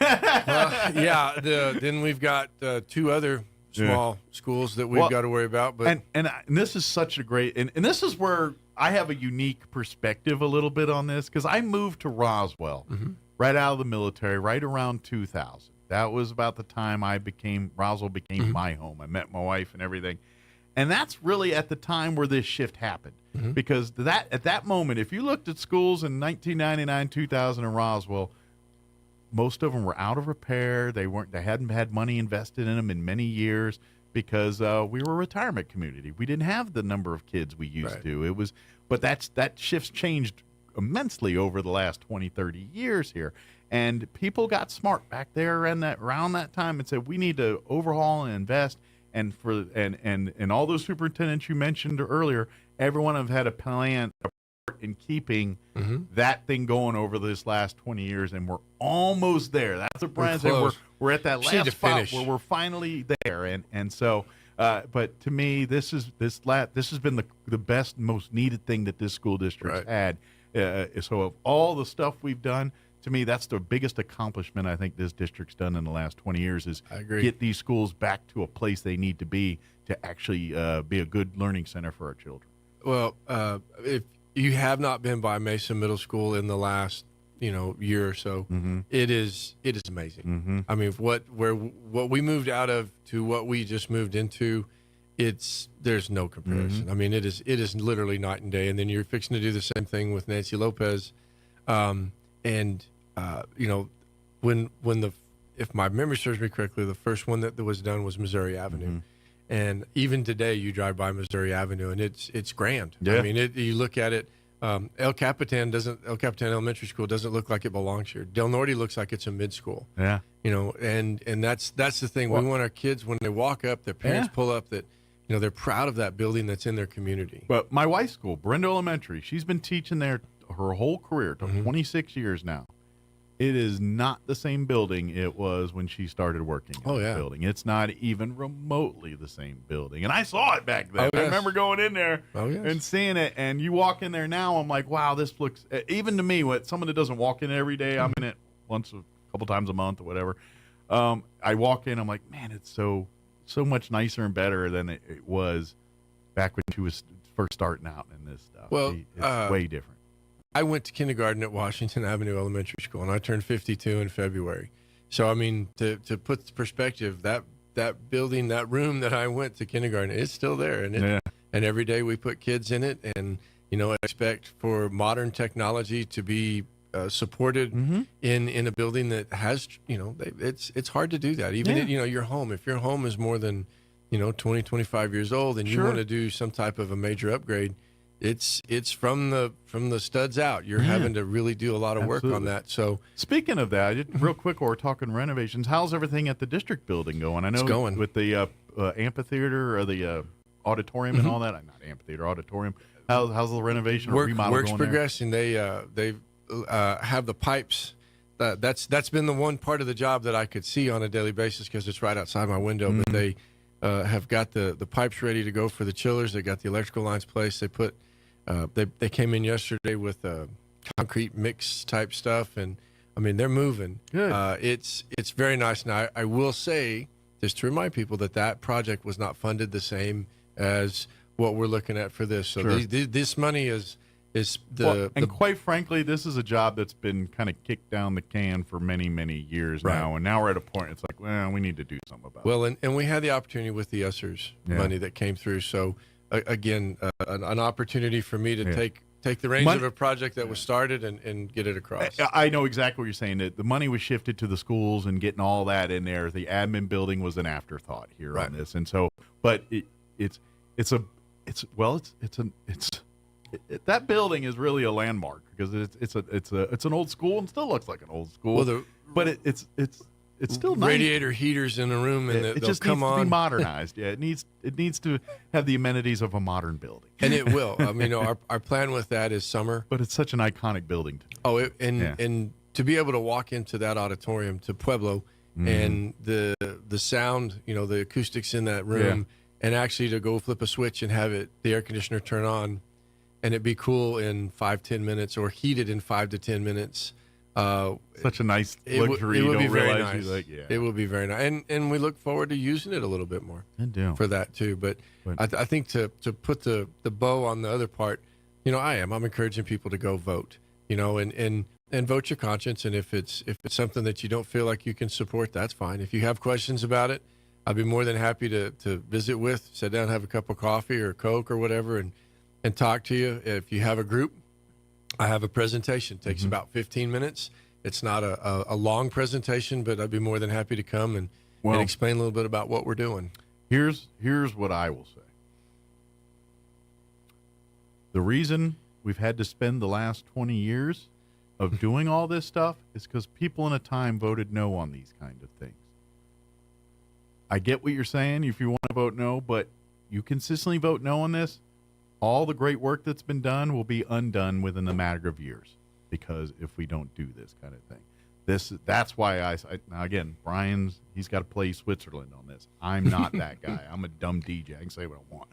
Then we've got 2 other small schools that we've got to worry about. But and this is such a great, and this is where I have a unique perspective a little bit on this, because I moved to Roswell right out of the military, right around 2000. That was about the time Roswell became my home. I met my wife and everything. And that's really at the time where this shift happened, because at that moment, if you looked at schools in 1999, 2000 in Roswell, most of them were out of repair. They hadn't had money invested in them in many years, because we were a retirement community. We didn't have the number of kids we used to. But that shift's changed immensely over the last 20, 30 years here. And people got smart back there around that time and said, we need to overhaul and invest. And all those superintendents you mentioned earlier, everyone have had a plan in keeping that thing going over this last 20 years, and we're almost there. That's what Brian said. We're at that last spot where we're finally there, and so. But to me, this has been the best, most needed thing that this school district had. So of all the stuff we've done, to me, that's the biggest accomplishment I think this district's done in the last 20 years is get these schools back to a place they need to be to actually be a good learning center for our children. Well, if you have not been by Mesa Middle School in the last year or so, it is amazing. I mean, what we moved out of to what we just moved into, there's no comparison. I mean, it is literally night and day. And then you're fixing to do the same thing with Nancy Lopez, if my memory serves me correctly, the first one that was done was Missouri Avenue. And even today, you drive by Missouri Avenue, and it's grand. Yeah. I mean, you look at it. El Capitan Elementary School doesn't look like it belongs here. Del Norte looks like it's a mid school. Yeah. And that's the thing. We want our kids, when they walk up, their parents pull up, that they're proud of that building that's in their community. But my wife's school, Brenda Elementary, she's been teaching there her whole career, 26 years now. It is not the same building it was when she started working in the building. It's not even remotely the same building. And I saw it back then. I remember going in there and seeing it. And you walk in there now, I'm like, wow, this looks, even to me, someone that doesn't walk in every day, I'm in it a couple times a month or whatever. I walk in, I'm like, man, it's so much nicer and better than it was back when she was first starting out in this stuff. Well, it's way different. I went to kindergarten at Washington Avenue Elementary School, and I turned 52 in February. So, I mean, to put the perspective, that building, that room that I went to kindergarten, it's still there. And every day we put kids in it, and, I expect for modern technology to be supported in a building that has, it's hard to do that. Even, your home, if your home is more than, 20, 25 years old, and you want to do some type of a major upgrade, it's from the studs out. You're having to really do a lot of work on that. So speaking of that, real quick, while we're talking renovations, how's everything at the district building going? I know it's going with the amphitheater or the auditorium and all that. Not amphitheater, auditorium. How's the renovation or remodel work's going progressing. There? They have the pipes. That's been the one part of the job that I could see on a daily basis because it's right outside my window. But they have got the pipes ready to go for the chillers. They got the electrical lines placed. They put they came in yesterday with concrete mix type stuff, and I mean they're moving. Good. It's very nice. Now I will say, just to remind people, that project was not funded the same as what we're looking at for this. So this money is and quite frankly, this is a job that's been kind of kicked down the can for many, many years now, and now we're at a point it's like, well, we need to do something about it. Well, and we had the opportunity with the USERS money that came through. So again, an opportunity for me to take the reins of a project that was started and get it across. I know exactly what you're saying. That the money was shifted to the schools and getting all that in there. The admin building was an afterthought here on this, and so, but that building is really a landmark because it's an old school and still looks like an old school. Well, but it's still nice. Radiator heaters in the room, and it just needs to be modernized. Yeah, it needs to have the amenities of a modern building, and it will. I mean, our plan with that is summer. But it's such an iconic building. And to be able to walk into that auditorium to Pueblo, and the sound, the acoustics in that room, and actually to go flip a switch and have the air conditioner turn on, and it be cool in 5-10 minutes or heated in 5 to 10 minutes. Such a nice luxury. It would be very nice. It would be very nice, and we look forward to using it a little bit more. I do for that too. But I think to put the bow on the other part, I'm encouraging people to go vote. And vote your conscience. And if it's something that you don't feel like you can support, that's fine. If you have questions about it, I'd be more than happy to visit with, sit down, have a cup of coffee or Coke or whatever, and talk to you. If you have a group, I have a presentation. It takes about 15 minutes. It's not a long presentation, but I'd be more than happy to come and explain a little bit about what we're doing. Here's what I will say. The reason we've had to spend the last 20 years of doing all this stuff is because people in a time voted no on these kind of things. I get what you're saying if you want to vote no, but you consistently vote no on this, all the great work that's been done will be undone within the matter of years, because if we don't do this kind of thing, that's why now again, he's got to play Switzerland on this. I'm not that guy. I'm a dumb DJ. I can say what I want,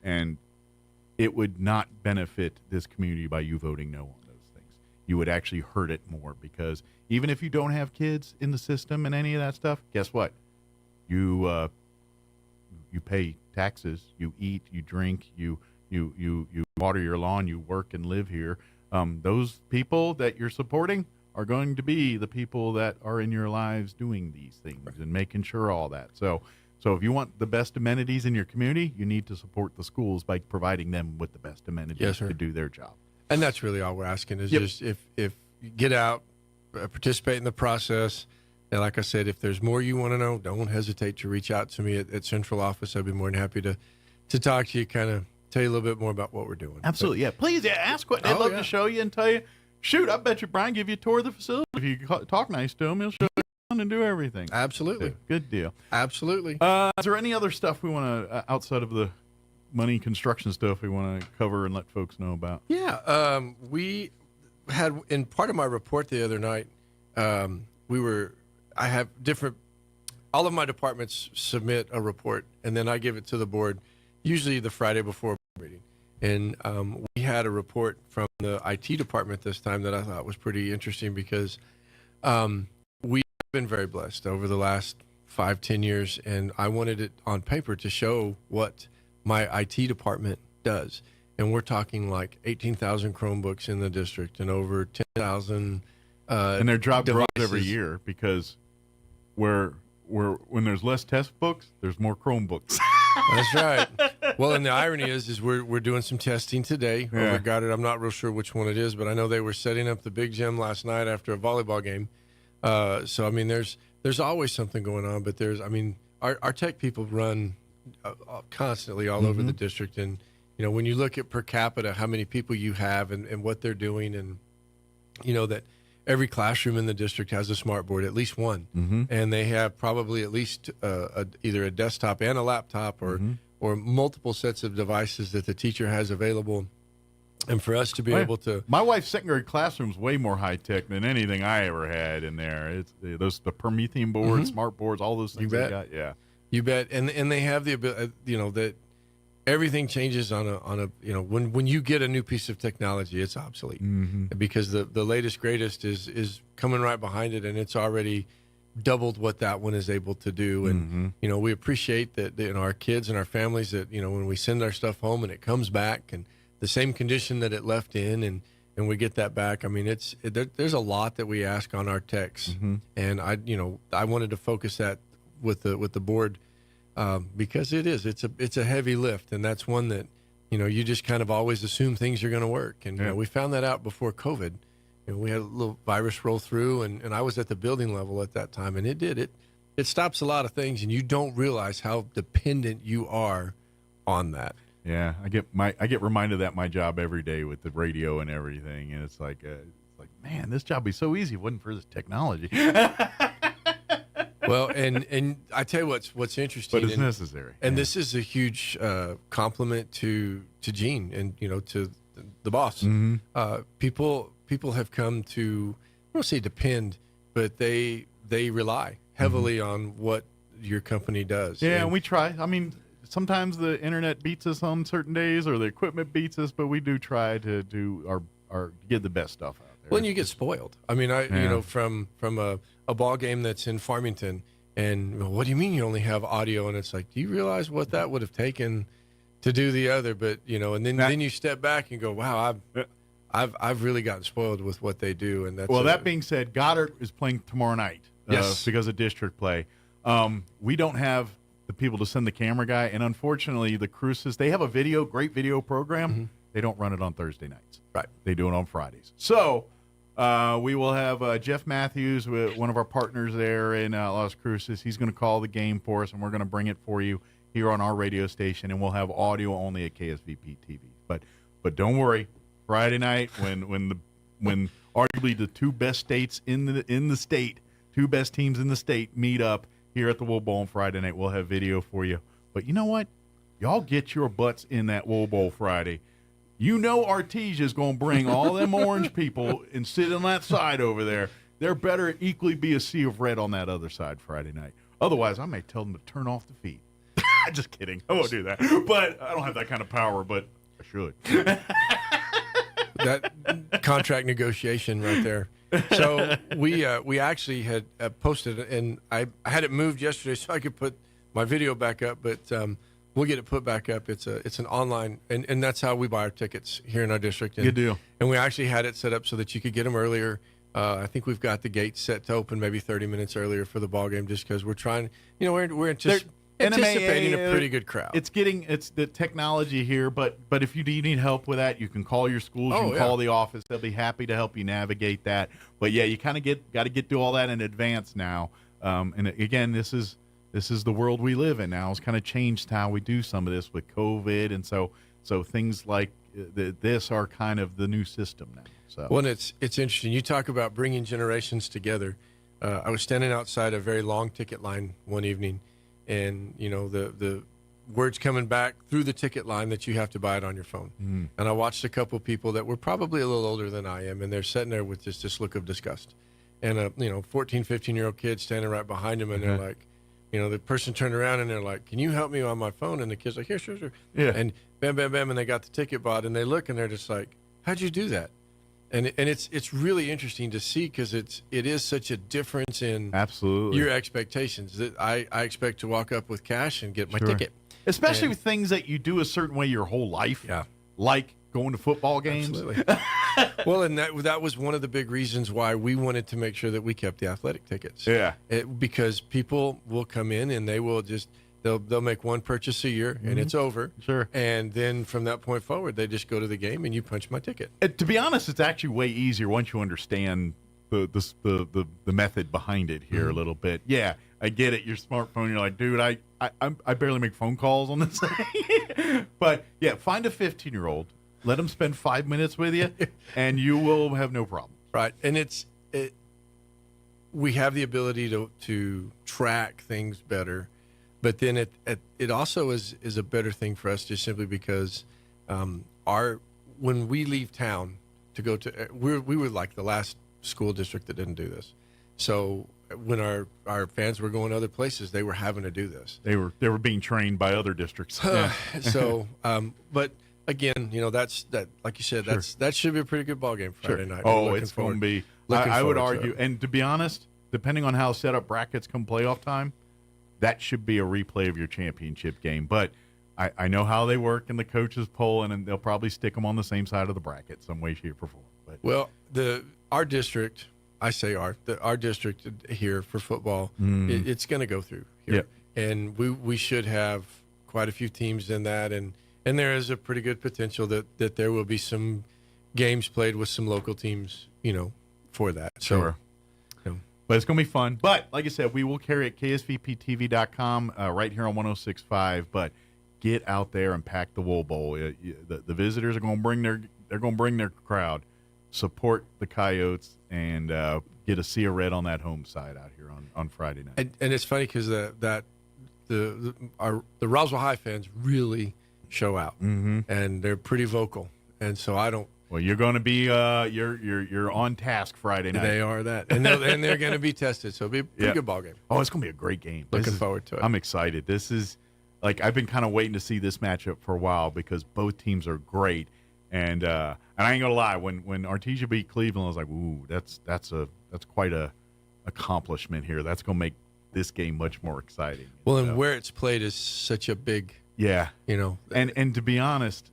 and it would not benefit this community by you voting no on those things. You would actually hurt it more, because even if you don't have kids in the system and any of that stuff, guess what? You pay taxes, you eat, you drink, you water your lawn, you work and live here. Those people that you're supporting are going to be the people that are in your lives doing these things and making sure all that. So if you want the best amenities in your community, you need to support the schools by providing them with the best amenities to do their job. And that's really all we're asking is just if you get out, participate in the process. And like I said, if there's more you want to know, don't hesitate to reach out to me at Central Office. I'd be more than happy to talk to you, kind of tell you a little bit more about what we're doing. Absolutely, Please, ask what they'd love to show you and tell you. Shoot, I bet you Brian give you a tour of the facility. If you talk nice to him, he'll show you around and do everything. Absolutely. Good deal. Absolutely. Is there any other stuff we want to, outside of the money construction stuff, we want to cover and let folks know about? Yeah. We had, in part of my report the other night, I have all of my departments submit a report, and then I give it to the board, usually the Friday before board meeting. And we had a report from the IT department this time that I thought was pretty interesting, because we've been very blessed over the last 5-10 years, and I wanted it on paper to show what my IT department does. And we're talking like 18,000 Chromebooks in the district and over 10,000 and their job grows devices. every year, because when there's less test books, there's more Chromebooks. That's right. Well, and the irony is we're doing some testing today. I'm not real sure which one it is, but I know they were setting up the big gym last night after a volleyball game. So I mean, there's always something going on. But our tech people run constantly all over the district, and when you look at per capita, how many people you have and what they're doing, and that every classroom in the district has a smart board, at least one, and they have probably at least either a desktop and a laptop, or multiple sets of devices that the teacher has available. And for us to be able to, my wife's second grade classroom's way more high tech than anything I ever had in there. It's the Promethean boards, smart boards, all those things they got. Yeah, you bet. And they have the ability, that everything changes on a when you get a new piece of technology, it's obsolete, because the latest greatest is coming right behind it, and it's already doubled what that one is able to do. And we appreciate that our kids and our families, that when we send our stuff home and it comes back and the same condition that it left in, and we get that back. I mean, there's a lot that we ask on our techs, and I wanted to focus that with the board. Because it's a heavy lift, and that's one that you just kind of always assume things are going to work. And we found that out before COVID. We had a little virus roll through, and I was at the building level at that time, and it stops a lot of things, and you don't realize how dependent you are on that. Yeah, I get reminded of that my job every day with the radio and everything, and it's like man, this job would be so easy if it wasn't for this technology. Well, and I tell you what's interesting, but it's necessary. And this is a huge compliment to Gene and to the boss. Mm-hmm. People have come to, I don't say depend, but they rely heavily on what your company does. Yeah, and we try. I mean, sometimes the internet beats us on certain days, or the equipment beats us, but we do try to do our get the best stuff out there. Well, and you get spoiled. I mean, from a ball game that's in Farmington, and what do you mean you only have audio? And it's like, do you realize what that would have taken to do the other? But and then you step back and go, wow, I've really gotten spoiled with what they do. And that's that being said, Goddard is playing tomorrow night. Yes, because of district play. We don't have the people to send the camera guy, and unfortunately, the Cruces, they have a great video program. Mm-hmm. They don't run it on Thursday nights. Right. They do it on Fridays. So we will have Jeff Matthews, one of our partners there in Las Cruces. He's going to call the game for us, and we're going to bring it for you here on our radio station, and we'll have audio only at KSVP TV. But don't worry, Friday night when arguably the two best states in the state, two best teams in the state meet up here at the Wool Bowl on Friday night, we'll have video for you. But you know what? Y'all get your butts in that Wool Bowl Friday. Artesia's going to bring all them orange people and sit on that side over there. There better equally be a sea of red on that other side Friday night. Otherwise, I may tell them to turn off the feed. Just kidding. I won't do that. But I don't have that kind of power, but I should. That contract negotiation right there. So we actually had posted, and I had it moved yesterday so I could put my video back up, but we'll get it put back up. It's an online, and that's how we buy our tickets here in our district. And, good deal. And we actually had it set up so that you could get them earlier. I think we've got the gates set to open maybe 30 minutes earlier for the ball game, just because we're trying. We're anticipating a pretty good crowd. It's the technology here, but if you do need help with that, you can call your schools, you can call the office. They'll be happy to help you navigate that. But yeah, you kind of got to get through all that in advance now. And again, this is the world we live in now. It's kind of changed how we do some of this with COVID, and so things like this are kind of the new system now. So well, it's interesting. You talk about bringing generations together. I was standing outside a very long ticket line one evening, and the words coming back through the ticket line that you have to buy it on your phone. Mm. And I watched a couple of people that were probably a little older than I am, and they're sitting there with just this look of disgust. And a 14, 15-year-old kid standing right behind them, and they're like, the person turned around and they're like, "Can you help me on my phone?" And the kid's like, "Yeah, sure." Yeah. And bam, bam, bam, and they got the ticket bought, and they look and they're just like, "How'd you do that?" And it's really interesting to see, because it is such a difference in absolutely your expectations. That I expect to walk up with cash and get my ticket, especially with things that you do a certain way your whole life. Yeah, like going to football games. Absolutely. Well, and that was one of the big reasons why we wanted to make sure that we kept the athletic tickets. Yeah, because people will come in and they will just. They'll make one purchase a year, and it's over. Sure. And then from that point forward, they just go to the game and you punch my ticket. To be honest, it's actually way easier once you understand the method behind it here a little bit. Yeah, I get it. Your smartphone, you're like, dude, I barely make phone calls on this thing. But yeah, find a 15-year-old, let them spend 5 minutes with you, and you will have no problem. Right. And we have the ability to track things better. But then it also is a better thing for us, just simply because when we leave town to go to we were like the last school district that didn't do this. So when our fans were going other places, they were having to do this. They were being trained by other districts. So but again, that's that, like you said, that should be a pretty good ball game Friday night. Oh, it's going to be. I would argue, and to be honest, depending on how set up brackets come playoff time, that should be a replay of your championship game. But I know how they work, and the coaches poll, and they'll probably stick them on the same side of the bracket some way, shape, or form. But well, our district, our district here for football, it's going to go through here. Yep. And we should have quite a few teams in that, and And there is a pretty good potential that there will be some games played with some local teams, for that. Sure. But it's going to be fun. But like I said, we will carry it ksvptv.com right here on 106.5. But get out there and pack the Wool Bowl. The visitors are going to bring their crowd. Support the Coyotes and get a sea of red on that home side out here on Friday night. And it's funny because the Roswell High fans really show out, and they're pretty vocal. And so I don't. Well, you're going to be you're on task Friday night. They are that, and they're going to be tested. So it'll be a pretty good ball game. Oh, it's going to be a great game. Looking forward to it. I'm excited. This is I've been kind of waiting to see this matchup for a while because both teams are great, and I ain't gonna lie. When Artesia beat Cleveland, I was like, ooh, that's quite a accomplishment here. That's going to make this game much more exciting. Well, and where it's played is such a big and to be honest,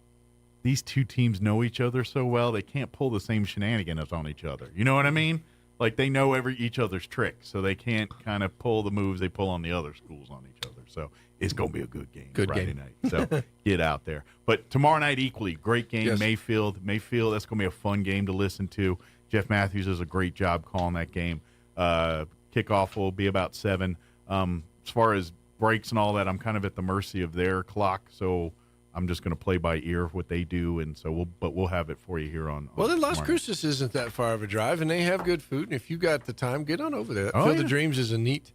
these two teams know each other so well they can't pull the same shenanigans on each other. You know what I mean? Like they know each other's tricks, so they can't kind of pull the moves they pull on the other schools on each other. So it's going to be a good game Friday night. So get out there. But tomorrow night equally great game. Yes. Mayfield. That's going to be a fun game to listen to. Jeff Matthews does a great job calling that game. Kickoff will be about 7. As far as breaks and all that, I'm kind of at the mercy of their clock, so I'm just going to play by ear what they do, and so we'll have it for you here on. Well, then Las Cruces isn't that far of a drive, and they have good food. And if you got the time, get on over there. Field of Dreams is a neat.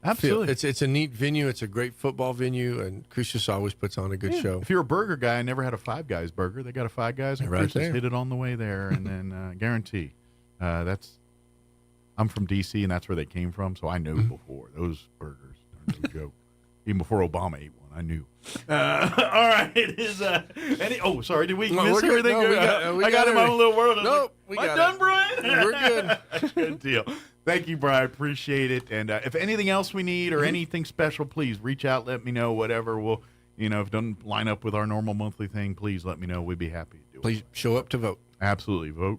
Absolutely, it's a neat venue. It's a great football venue, and Cruces always puts on a good show. If you're a burger guy, I never had a Five Guys burger. They got a Five Guys, and Cruces hit it on the way there, and then guarantee. I'm from D.C., and that's where they came from, so I know before. Those burgers are no joke. Even before Obama ate one, I knew. All right, it is. Sorry, did we miss everything? No, I got in my own little world. Nope, we got done, Brian? We're good. Good deal. Thank you, Brian. Appreciate it. And if anything else we need or anything special, please reach out. Let me know. Whatever. We'll, if it doesn't line up with our normal monthly thing, please let me know. We'd be happy to do it. Please show up to vote. Absolutely. Vote.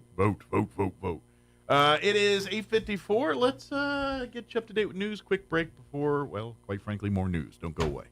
It is 8:54. Let's get you up to date with news. Quick break before, quite frankly, more news. Don't go away.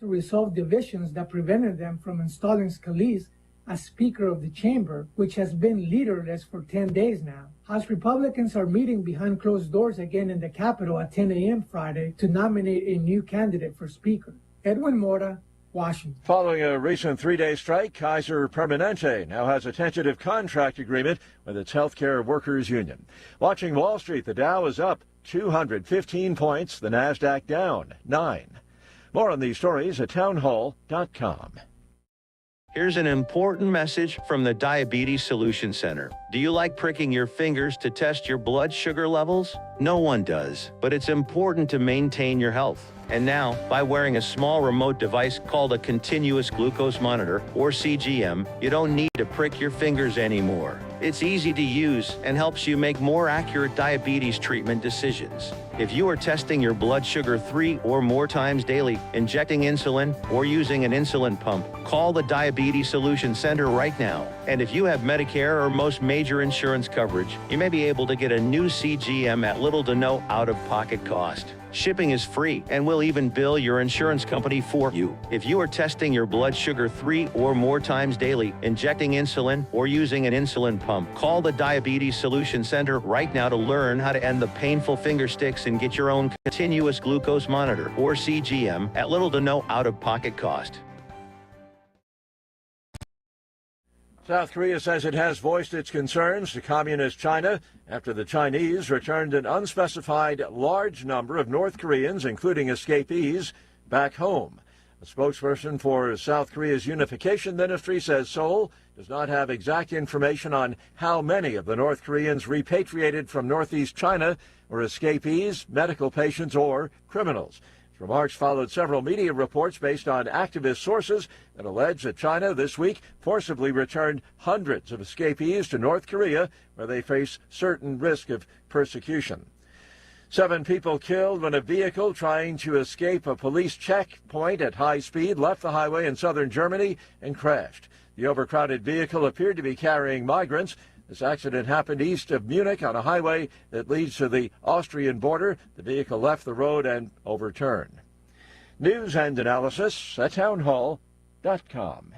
to resolve divisions that prevented them from installing Scalise as Speaker of the Chamber, which has been leaderless for 10 days now. House Republicans are meeting behind closed doors again in the Capitol at 10 a.m. Friday to nominate a new candidate for Speaker. Edwin Mora, Washington. Following a recent three-day strike, Kaiser Permanente now has a tentative contract agreement with its healthcare workers union. Watching Wall Street, the Dow is up 215 points, the NASDAQ down 9. More on these stories at townhall.com. Here's an important message from the Diabetes Solution Center. Do you like pricking your fingers to test your blood sugar levels? No one does, but it's important to maintain your health. And now, by wearing a small remote device called a continuous glucose monitor, or CGM, you don't need to prick your fingers anymore. It's easy to use and helps you make more accurate diabetes treatment decisions. If you are testing your blood sugar 3 or more times daily, injecting insulin, or using an insulin pump, call the Diabetes Solution Center right now. And if you have Medicare or most major insurance coverage, you may be able to get a new CGM at little to no out-of-pocket cost. Shipping is free, and we'll even bill your insurance company for you. If you are testing your blood sugar 3 or more times daily, injecting insulin, or using an insulin pump, call the Diabetes Solution Center right now to learn how to end the painful finger sticks and get your own continuous glucose monitor, or CGM, at little to no out-of-pocket cost. South Korea says it has voiced its concerns to Communist China after the Chinese returned an unspecified large number of North Koreans, including escapees, back home. A spokesperson for South Korea's Unification Ministry says Seoul does not have exact information on how many of the North Koreans repatriated from northeast China were escapees, medical patients, or criminals. Remarks followed several media reports based on activist sources that allege that China this week forcibly returned hundreds of escapees to North Korea, where they face certain risk of persecution. 7 people killed when a vehicle trying to escape a police checkpoint at high speed left the highway in southern Germany and crashed. The overcrowded vehicle appeared to be carrying migrants. This accident happened east of Munich on a highway that leads to the Austrian border. The vehicle left the road and overturned. News and analysis at townhall.com.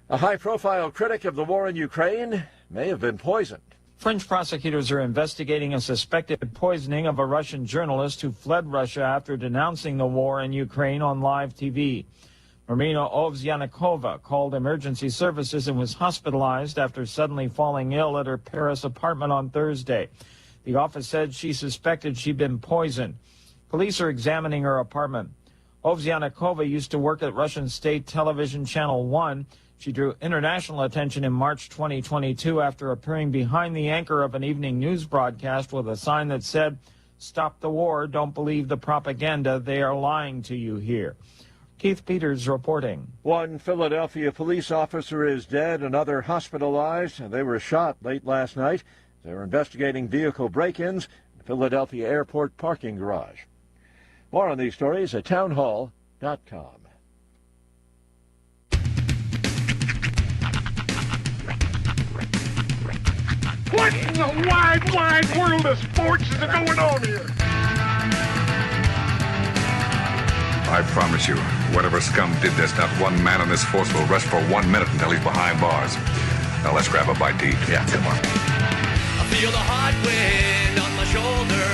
A high-profile critic of the war in Ukraine may have been poisoned. French prosecutors are investigating a suspected poisoning of a Russian journalist who fled Russia after denouncing the war in Ukraine on live TV. Marina Ovsyannikova called emergency services and was hospitalized after suddenly falling ill at her Paris apartment on Thursday. The office said she suspected she'd been poisoned. Police are examining her apartment. Ovsyannikova used to work at Russian state television Channel 1. She drew international attention in March 2022 after appearing behind the anchor of an evening news broadcast with a sign that said, "Stop the war, don't believe the propaganda, they are lying to you here." Keith Peters reporting. 1 Philadelphia police officer is dead, another hospitalized. They were shot late last night. They're investigating vehicle break-ins in the Philadelphia airport parking garage. More on these stories at townhall.com. What in the wide, wide world of sports is going on here? I promise you, whatever scum did this, not one man in this force will rest for 1 minute until he's behind bars. Now let's grab a bite to eat. Yeah, come on. I feel the hot wind on my shoulder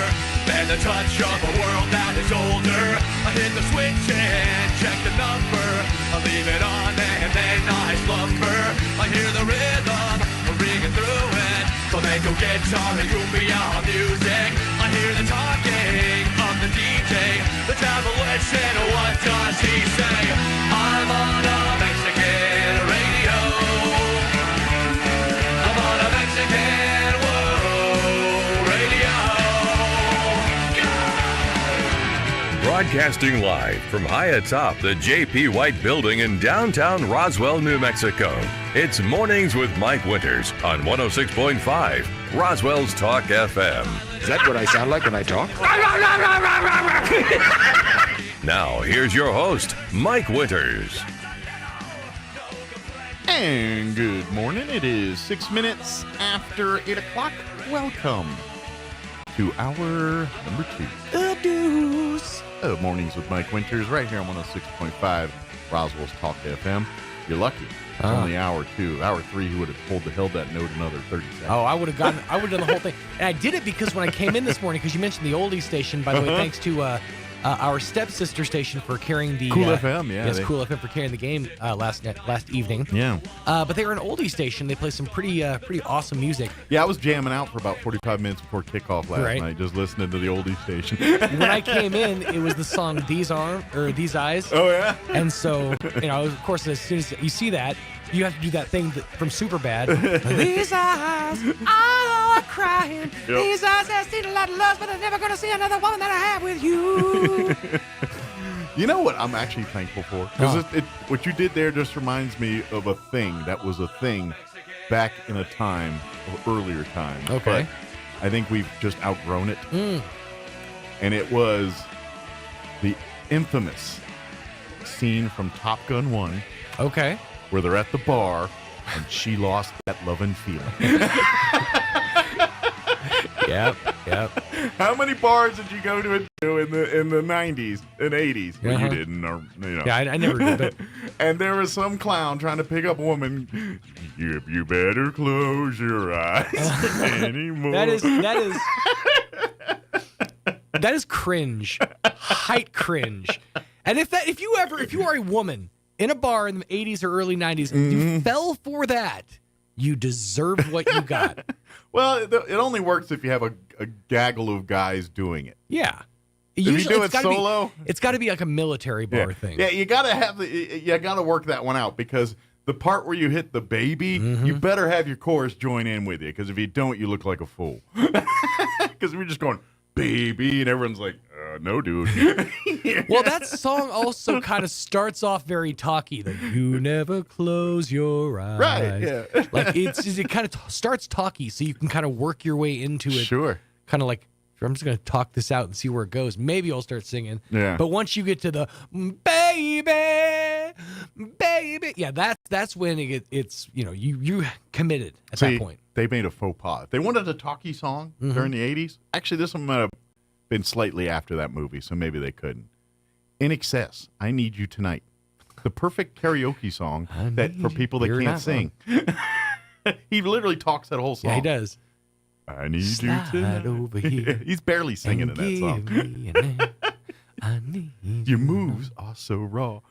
and the touch of a world that is older. I hit the switch and check the number. I leave it on and then I slumber. I hear the rhythm ringing through it. Flamenco guitar and cumbia music. I hear the talking of the DJ. The traveler said, what does he say? I'm on a Mexican radio. I'm on a Mexican radio. Broadcasting live from high atop the J.P. White Building in downtown Roswell, New Mexico. It's Mornings with Mike Winters on 106.5 Roswell's Talk FM. Is that what I sound like when I talk? Now, here's your host, Mike Winters. And good morning. It is 6 minutes after 8 o'clock. Welcome to hour number 2. The Deuce. Mornings with Mike Winters right here on 106.5 Roswell's Talk FM. You're lucky. It's only hour 2. Hour 3, he would have pulled that note another 30 seconds. Oh, I would have done the whole thing. And I did it because when I came in this morning, because you mentioned the oldie station, by the way, thanks to our stepsister station for carrying the... Cool FM, yeah. Yes, Cool FM for carrying the game last evening. Yeah. But they were an oldie station. They play some pretty awesome music. Yeah, I was jamming out for about 45 minutes before kickoff last night, just listening to the oldie station. When I came in, it was the song These Eyes. Oh, yeah? And so, of course, as soon as you see that, you have to do that thing from Superbad. These eyes are crying. Yep. These eyes have seen a lot of love, but they're never going to see another woman that I have with you. You know what I'm actually thankful for? Because what you did there just reminds me of a thing that was a thing back in a time, earlier time. Okay. But I think we've just outgrown it. And it was the infamous scene from Top Gun 1. Okay. Where they're at the bar and she lost that loving feeling. Yep. How many bars did you go to in the 90s and 80s? Well, you didn't, or Yeah, I never did. But... And there was some clown trying to pick up a woman. You better close your eyes anymore. That is cringe, height cringe. And if you are a woman in a bar in the 80s or early 90s, and you fell for that, you deserve what you got. Well, it only works if you have a gaggle of guys doing it. Yeah. If you do it solo, it's got to be like a military bar thing. Yeah, you got to work that one out, because the part where you hit the baby, you better have your chorus join in with you, because if you don't, you look like a fool. Because we're just going, baby, and everyone's like, no, dude. Well, that song also kind of starts off very talky. Like, you never close your eyes. Right, yeah. Like, it kind of starts talky, so you can kind of work your way into it. Sure. Kind of like, I'm just going to talk this out and see where it goes. Maybe I'll start singing. Yeah. But once you get to the baby, yeah, that's when it's you committed at that point. They made a faux pas. If they wanted a talky song during the 80s, actually this one might have been slightly after that movie, so maybe they couldn't. In Excess, I Need You Tonight. The perfect karaoke song for people that can't sing. He literally talks that whole song. Yeah, he does. I need you tonight. Over here. He's barely singing in that song. I need Your moves are so raw.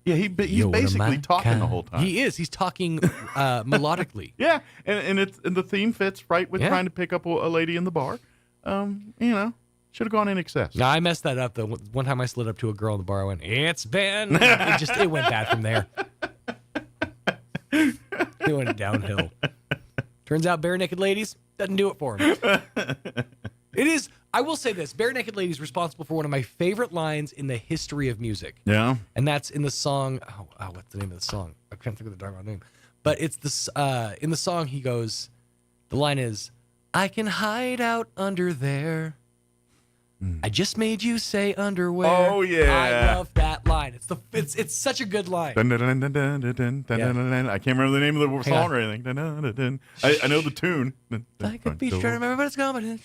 He's basically talking the whole time. He is. He's talking melodically. Yeah, and the theme fits right with trying to pick up a lady in the bar. Should have gone In Excess. No, I messed that up. The one time I slid up to a girl in the bar, I went, "It's been." It went bad from there. It went downhill. Turns out, Bare Naked Ladies doesn't do it for him. It is. I will say this: Bare Naked Ladies responsible for one of my favorite lines in the history of music. Yeah, and that's in the song. Oh, what's the name of the song? I can't think of the darn name. But it's this. In the song, he goes. The line is, "I can hide out under there. I just made you say underwear." Oh yeah, I love that line. It's such a good line. Dun, dun, dun, dun, dun, dun, dun, Yeah. dun, dun. I can't remember the name of the song or anything. Dun, dun, dun, dun. I know the tune. I could be trying to remember, but it's gone.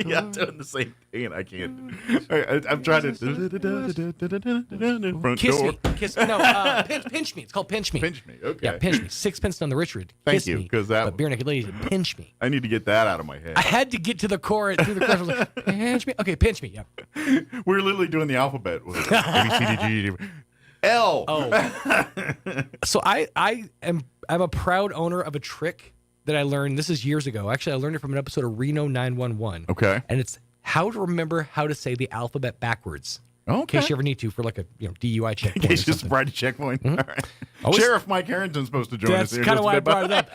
Yeah, I'm doing the same thing, and I can't. I'm trying to. Front Kiss door. me. Pinch me. It's called Pinch Me. Pinch me. Okay. Yeah, Pinch Me. Sixpence on the Richard. Thank Kiss you, me. because that. But Bare Naked Ladies, Pinch Me. I need to get that out of my head. I had to get to the chorus. Through the chorus, I was like, Pinch Me. Okay, Pinch Me. Yep. We're literally doing the alphabet. A, B, C, D, G, D, L. Oh. So I'm a proud owner of a trick that I learned. This is years ago. Actually, I learned it from an episode of Reno 911. Okay. And it's how to remember how to say the alphabet backwards. Okay. In case you ever need to for like a DUI checkpoint. In case you sobriety checkpoint. All right. Sheriff Mike Harrington's supposed to join us here. That's kind of why I brought it up.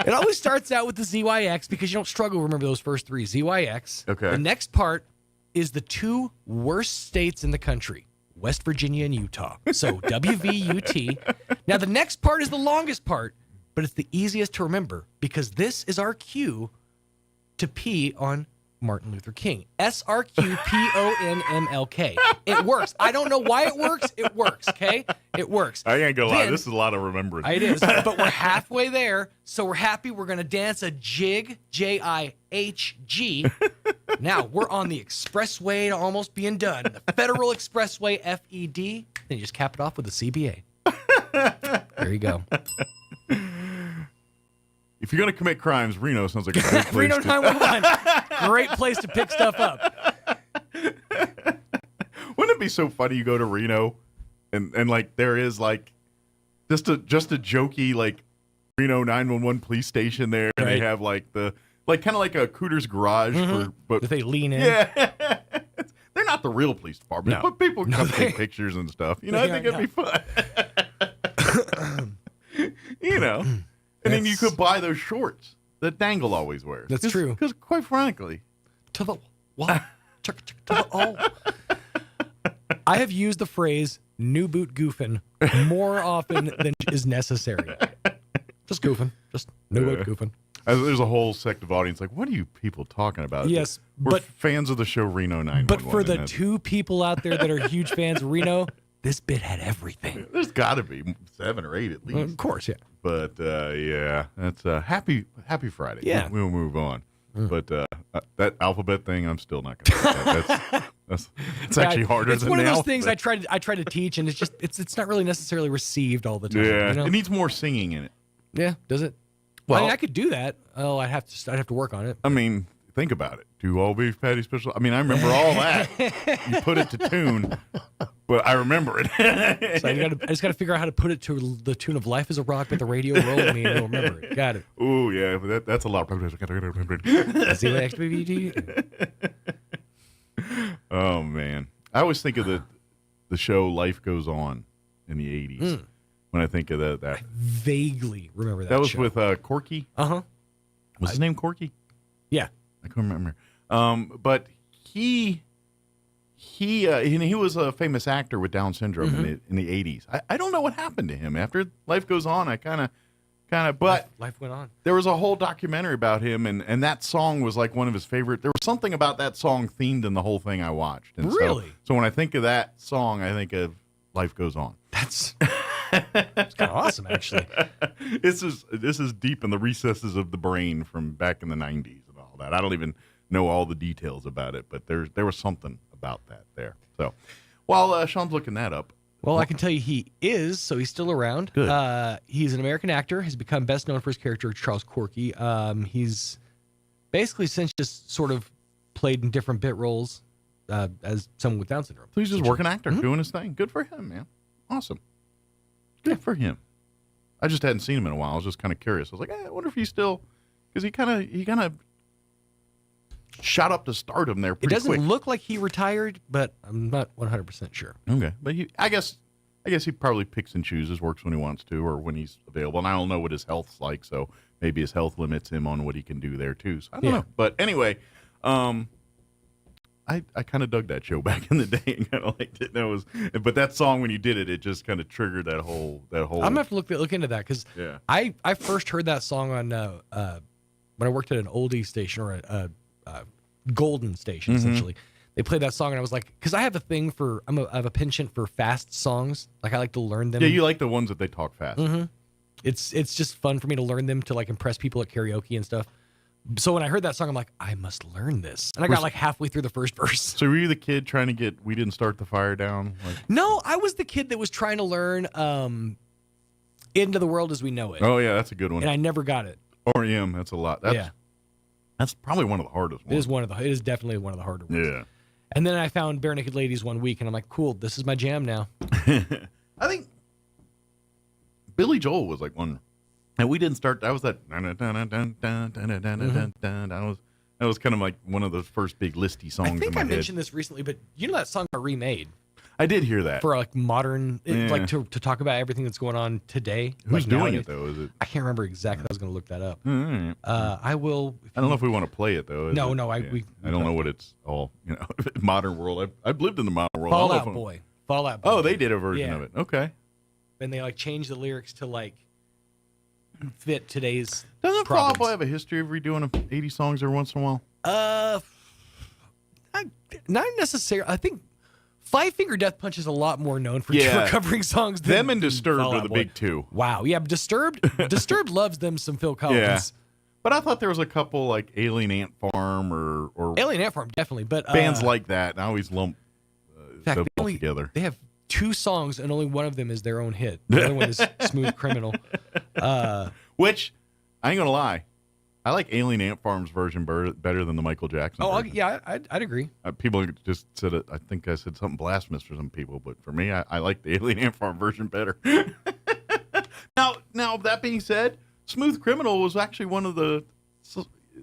It always starts out with the ZYX because you don't struggle to remember those first three. ZYX. Okay. The next part is the two worst states in the country. West Virginia and Utah. So WVUT. Now the next part is the longest part, but it's the easiest to remember because this is our cue to pee on Martin Luther King. SRQPONMLK. It works. I don't know why it works. It works, okay? It works. I ain't gonna lie. This is a lot of remembering. It is, but we're halfway there, so we're happy. We're going to dance a jig, Jihg. Now we're on the expressway to almost being done. The Federal Expressway, FED. Then you just cap it off with the CBA. There you go. If you're going to commit crimes, Reno sounds like a great place. Reno 911. Great place to pick stuff up. Wouldn't it be so funny? You go to Reno, and like there is like just a jokey like Reno 911 police station there, and they have like the kind of like a Cooter's garage but if they lean in. Yeah. They're not the real police department, but people come take pictures and stuff. You know, I think it'd be fun. You know, and then you could buy those shorts that Dangle always wears. That's true. Because quite frankly, to the what? To the oh. I have used the phrase "new boot goofing" more often than is necessary. Just goofing, just new boot goofing. There's a whole sect of audience like, what are you people talking about? Yes, we're fans of the show Reno 911. But for the two people out there that are huge fans of Reno, this bit had everything. There's got to be 7 or 8 at least. Of course, yeah. But yeah, that's happy Friday. Yeah, we'll move on. But that alphabet thing, I'm still not going to. That's actually harder than the alphabet. It's one of those things I try to teach, and it's not really necessarily received all the time. Yeah, you know? It needs more singing in it. Yeah, does it? Well, I mean, I could do that. Oh, I'd have to work on it. I mean, think about it. 2 all beef patty special. I mean, I remember all that. You put it to tune, but I remember it. So I just got to figure out how to put it to the tune of "Life Is a Rock" with the radio rolling me, and you'll remember it. Got it. Oh yeah, but that's a lot of. Oh man, I always think of the show "Life Goes On" in the '80s. When I think of that, I vaguely remember that. That was show. with Corky. Was his name Corky? Yeah, I couldn't remember. But he was a famous actor with Down syndrome in the '80s. I don't know what happened to him after Life Goes On. I kind of. But life went on. There was a whole documentary about him, and that song was like one of his favorite. There was something about that song themed in the whole thing I watched. And really? So when I think of that song, I think of Life Goes On. That's kind of awesome, actually. This is deep in the recesses of the brain from back in the '90s and all that. I don't even know all the details about it, but there was something about that there. So while Sean's looking that up. Well, I can tell you he's still around. Good. He's an American actor. Has become best known for his character Charles Corky. He's basically since just sort of played in different bit roles as someone with Down syndrome. So he's just a working actor, doing his thing. Good for him, man. Awesome. Good for him. I just hadn't seen him in a while. I was just kind of curious. I was like, I wonder if he's still, because he kind of shot up to stardom there pretty quick. It doesn't look like he retired, but I'm not 100% sure. Okay, but I guess he probably picks and chooses, works when he wants to or when he's available. And I don't know what his health's like, so maybe his health limits him on what he can do there too. So I don't know. But anyway, I kind of dug that show back in the day and kind of liked it. But that song when you did it, it just kind of triggered that whole. I'm gonna have to look into that because I first heard that song on when I worked at an oldie station or a golden station essentially. They played that song and I was like, because I have a thing for I have a penchant for fast songs. Like I like to learn them. Yeah, you like the ones that they talk fast. It's just fun for me to learn them to like impress people at karaoke and stuff. So when I heard that song, I'm like, I must learn this. And I got like halfway through the first verse. So were you the kid trying to get We Didn't Start the Fire Down? No, I was the kid that was trying to learn Into the World as We Know It. Oh, yeah, that's a good one. And I never got it. R.E.M., that's a lot. That's probably one of the hardest ones. It is definitely one of the harder ones. Yeah. And then I found Bare Naked Ladies one week, and I'm like, cool, this is my jam now. I think Billy Joel was like one. And we didn't start. That was that. That was kind of like one of the first big listy songs in my head. I think I mentioned this recently, but you know that song got remade. I did hear that for like modern, like to talk about everything that's going on today. Who's like doing it though? Is it? I can't remember exactly. I was going to look that up. I will. I don't know if we want to play it though. No. I don't know what it's all. Modern world. I've lived in the modern world. Fallout Boy. Oh, they did a version of it. Okay. And they like changed the lyrics to like fit today's. Doesn't Fall Out Boy have a history of redoing 80 songs every once in a while? Not necessarily. I think Five Finger Death Punch is a lot more known for covering songs than them and Disturbed are the big two. Wow. Yeah, Disturbed loves them some Phil Collins. But I thought there was a couple like Alien Ant Farm or Alien Ant Farm, definitely. But bands like that. I always lump them all together. They have 2 songs, and only one of them is their own hit. The other one is Smooth Criminal. Which, I ain't going to lie, I like Alien Ant Farm's version better than the Michael Jackson version. Yeah, I'd agree. People just said it. I think I said something blasphemous for some people, but for me, I like the Alien Ant Farm version better. Now, that being said, Smooth Criminal was actually one of the,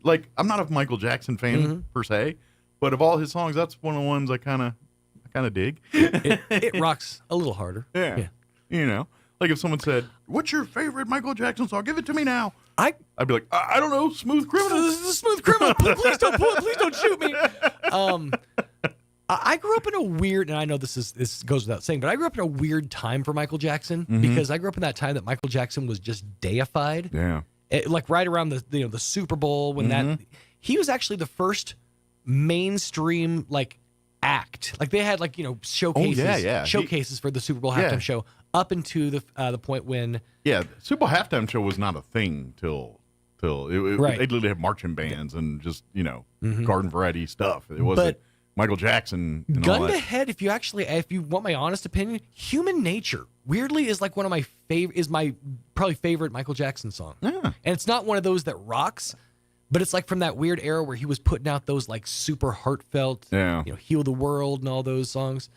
like, I'm not a Michael Jackson fan per se, but of all his songs, that's one of the ones I kind of dig. It rocks a little harder. Yeah. You know, like if someone said, "What's your favorite Michael Jackson song? Give it to me now." I'd be like, I don't know, Smooth Criminal. This is a Smooth Criminal. Please don't shoot me. I grew up in a weird, and I know this goes without saying, but I grew up in a weird time for Michael Jackson because I grew up in that time that Michael Jackson was just deified. Yeah. Like right around the Super Bowl when he was actually the first mainstream like act. Like they had like showcases, showcases for the Super Bowl halftime show up into the point when Super Bowl halftime show was not a thing till right. They literally have marching bands and just garden variety stuff. It wasn't Michael Jackson. And gun all to that. head, if you want my honest opinion, Human Nature weirdly is like one of my my probably favorite Michael Jackson song. Yeah. And it's not one of those that rocks, but it's like from that weird era where he was putting out those like super heartfelt, Heal the World and all those songs.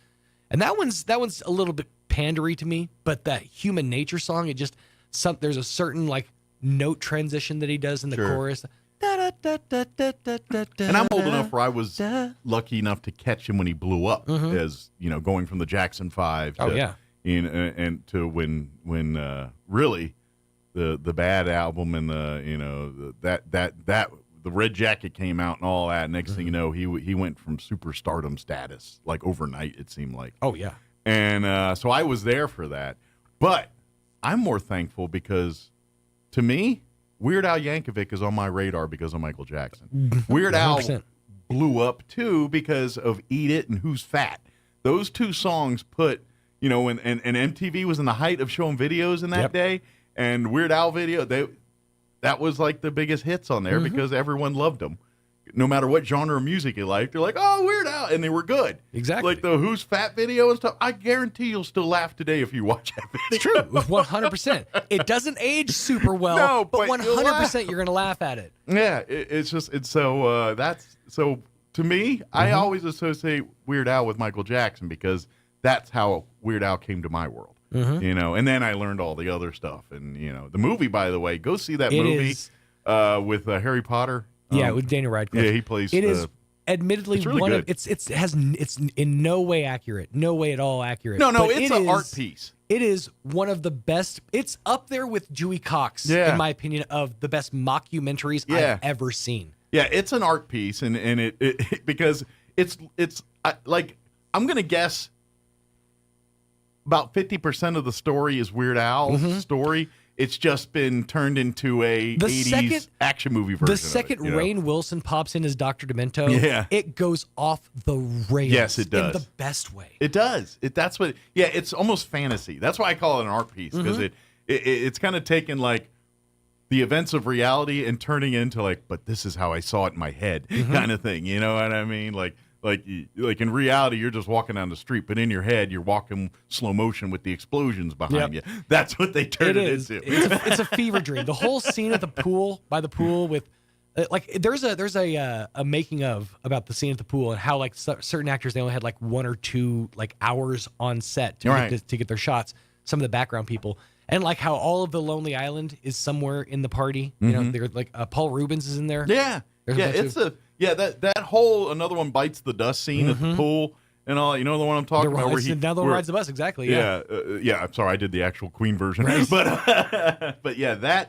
And that one's a little bit pandery to me, but that Human Nature song, there's a certain like note transition that he does in the chorus. And I'm old enough where I was lucky enough to catch him when he blew up, as going from the Jackson 5 to, and to when really the Bad album and the Red Jacket came out and all that. Next thing you know, he went from superstardom status like overnight. It seemed like. Oh yeah. And so I was there for that, but I'm more thankful because to me, Weird Al Yankovic is on my radar because of Michael Jackson. Weird Al 100%. blew up too because of Eat It and Who's Fat. Those 2 songs put, and MTV was in the height of showing videos in that day, and Weird Al video, that was like the biggest hits on there because everyone loved them. No matter what genre of music you liked, they're like, oh, Weird Al, and they were good. Exactly. Like the Who's Fat video and stuff. I guarantee you'll still laugh today if you watch that video. It's true, 100%. It doesn't age super well, but 100% you're going to laugh at it. Yeah, so to me, I always associate Weird Al with Michael Jackson because that's how Weird Al came to my world. And then I learned all the other stuff. And, the movie, by the way, go see that movie with Harry Potter. With Daniel Radcliffe. Yeah, he plays. It is admittedly it's really one good. of it's in no way accurate, no way at all accurate. No, but it's an art piece. It is one of the best. It's up there with Dewey Cox, in my opinion, of the best mockumentaries I've ever seen. Yeah, it's an art piece, and it because it's like I'm gonna guess about 50% of the story is Weird Al's story. It's just been turned into a 80s action movie version. The second of it, Rainn Wilson pops in as Dr. Demento, it goes off the rails. Yes, it does. In the best way. It does. It's almost fantasy. That's why I call it an art piece, because it's kind of taken like the events of reality and turning into like, but this is how I saw it in my head kind of thing. You know what I mean? Like in reality, you're just walking down the street, but in your head, you're walking slow motion with the explosions behind you. That's what they turned it into. It's a fever dream. The whole scene at the pool, by the pool, with there's a making of about the scene at the pool and how like certain actors, they only had like 1 or 2 like hours on set to get their shots. Some of the background people, and like how all of the Lonely Island is somewhere in the party. You know, they're like Paul Rubens is in there. Yeah, that whole Another One Bites the Dust scene at the pool and all. You know the one I'm talking about? Another One Rides the Bus, exactly. Yeah. I'm sorry, I did the actual Queen version, but yeah,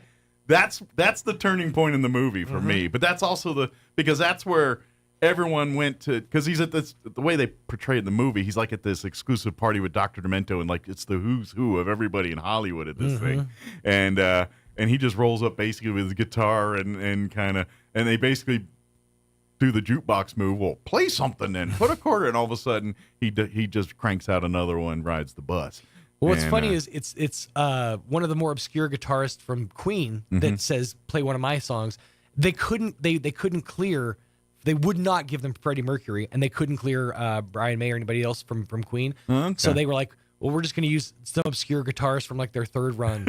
that's the turning point in the movie for me. But that's also because that's where everyone went to, because he's at this, the way they portray it in the movie, he's like at this exclusive party with Dr. Demento, and like it's the who's who of everybody in Hollywood at this thing, and he just rolls up basically with his guitar and they basically do the jukebox move. Well, play something then, put a quarter, and all of a sudden he just cranks out Another One Rides the Bus. Well, what's funny is it's one of the more obscure guitarists from Queen that says play one of my songs. They couldn't clear. They would not give them Freddie Mercury, and they couldn't clear Brian May or anybody else from Queen. Okay. So they were like, well, we're just going to use some obscure guitarist from like their third run.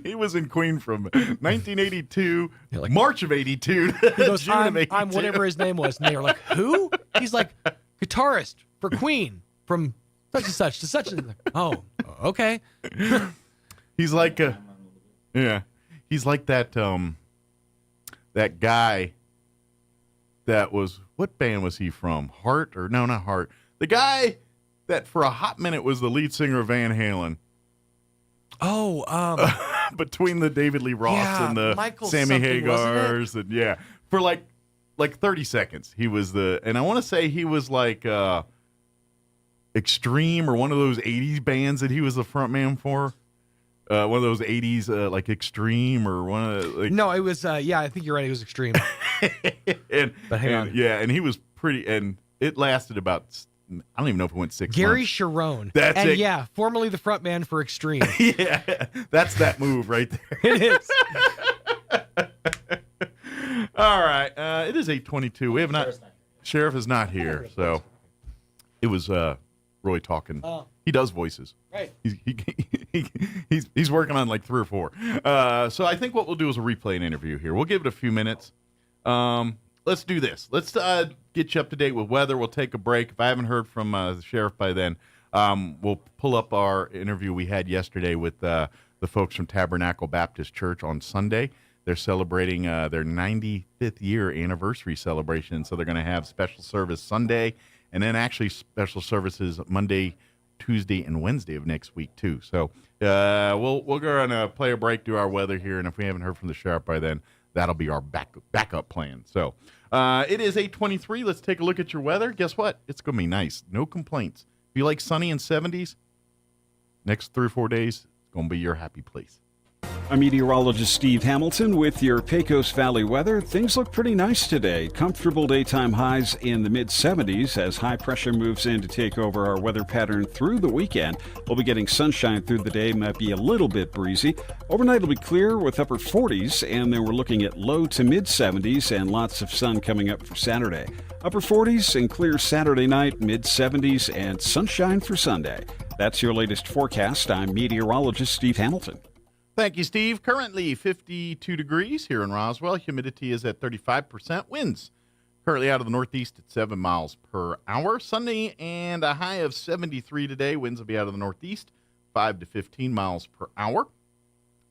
He was in Queen from 1982, March of 82 He goes, June of 82. I'm whatever his name was. And they were like, who? He's like, guitarist for Queen from such and such to such and oh, okay. He's like he's like that that guy that was, what band was he from? Heart or no, not Heart. The guy that for a hot minute was the lead singer of Van Halen. Oh, between the David Lee Roths and the Michael Sammy something, Hagars and for like 30 seconds he was and I want to say he was like Extreme or one of those 80s bands that he was the front man for. One of those 80s like Extreme or one of the, no, it was I think you're right, it was Extreme. But hang on. Yeah, and he was pretty, and it lasted about, I don't even know if it went 6 Gary months. Sharon. That's and it. yeah, formerly the front man for Extreme. Yeah, that's that move right there. It is. All right, it is 8:22. We have not. Sheriff is not here, so it was Roy talking. Oh. He does voices. Right. He's working on like 3 or 4. So I think what we'll do is a replay an interview here. We'll give it a few minutes. Let's do this. Let's get you up to date with weather. We'll take a break. If I haven't heard from the sheriff by then, we'll pull up our interview we had yesterday with the folks from Tabernacle Baptist Church on Sunday. They're celebrating their 95th year anniversary celebration, so they're going to have special service Sunday, and then actually special services Monday, Tuesday, and Wednesday of next week too. So we'll go and play a break, do our weather here, and if we haven't heard from the sheriff by then, that'll be our backup plan. So it is 8:23. Let's take a look at your weather. Guess what? It's going to be nice. No complaints. If you like sunny and 70s, next 3 or 4 days, it's going to be your happy place. I'm meteorologist Steve Hamilton with your Pecos Valley weather. Things look pretty nice today. Comfortable daytime highs in the mid-70s as high pressure moves in to take over our weather pattern through the weekend. We'll be getting sunshine through the day, might be a little bit breezy. Overnight will be clear with upper 40s, and then we're looking at low to mid-70s and lots of sun coming up for Saturday. Upper 40s and clear Saturday night, mid-70s, and sunshine for Sunday. That's your latest forecast. I'm meteorologist Steve Hamilton. Thank you, Steve. Currently 52 degrees here in Roswell. Humidity is at 35%. Winds currently out of the northeast at 7 miles per hour. Sunday and a high of 73 today. Winds will be out of the northeast, 5 to 15 miles per hour.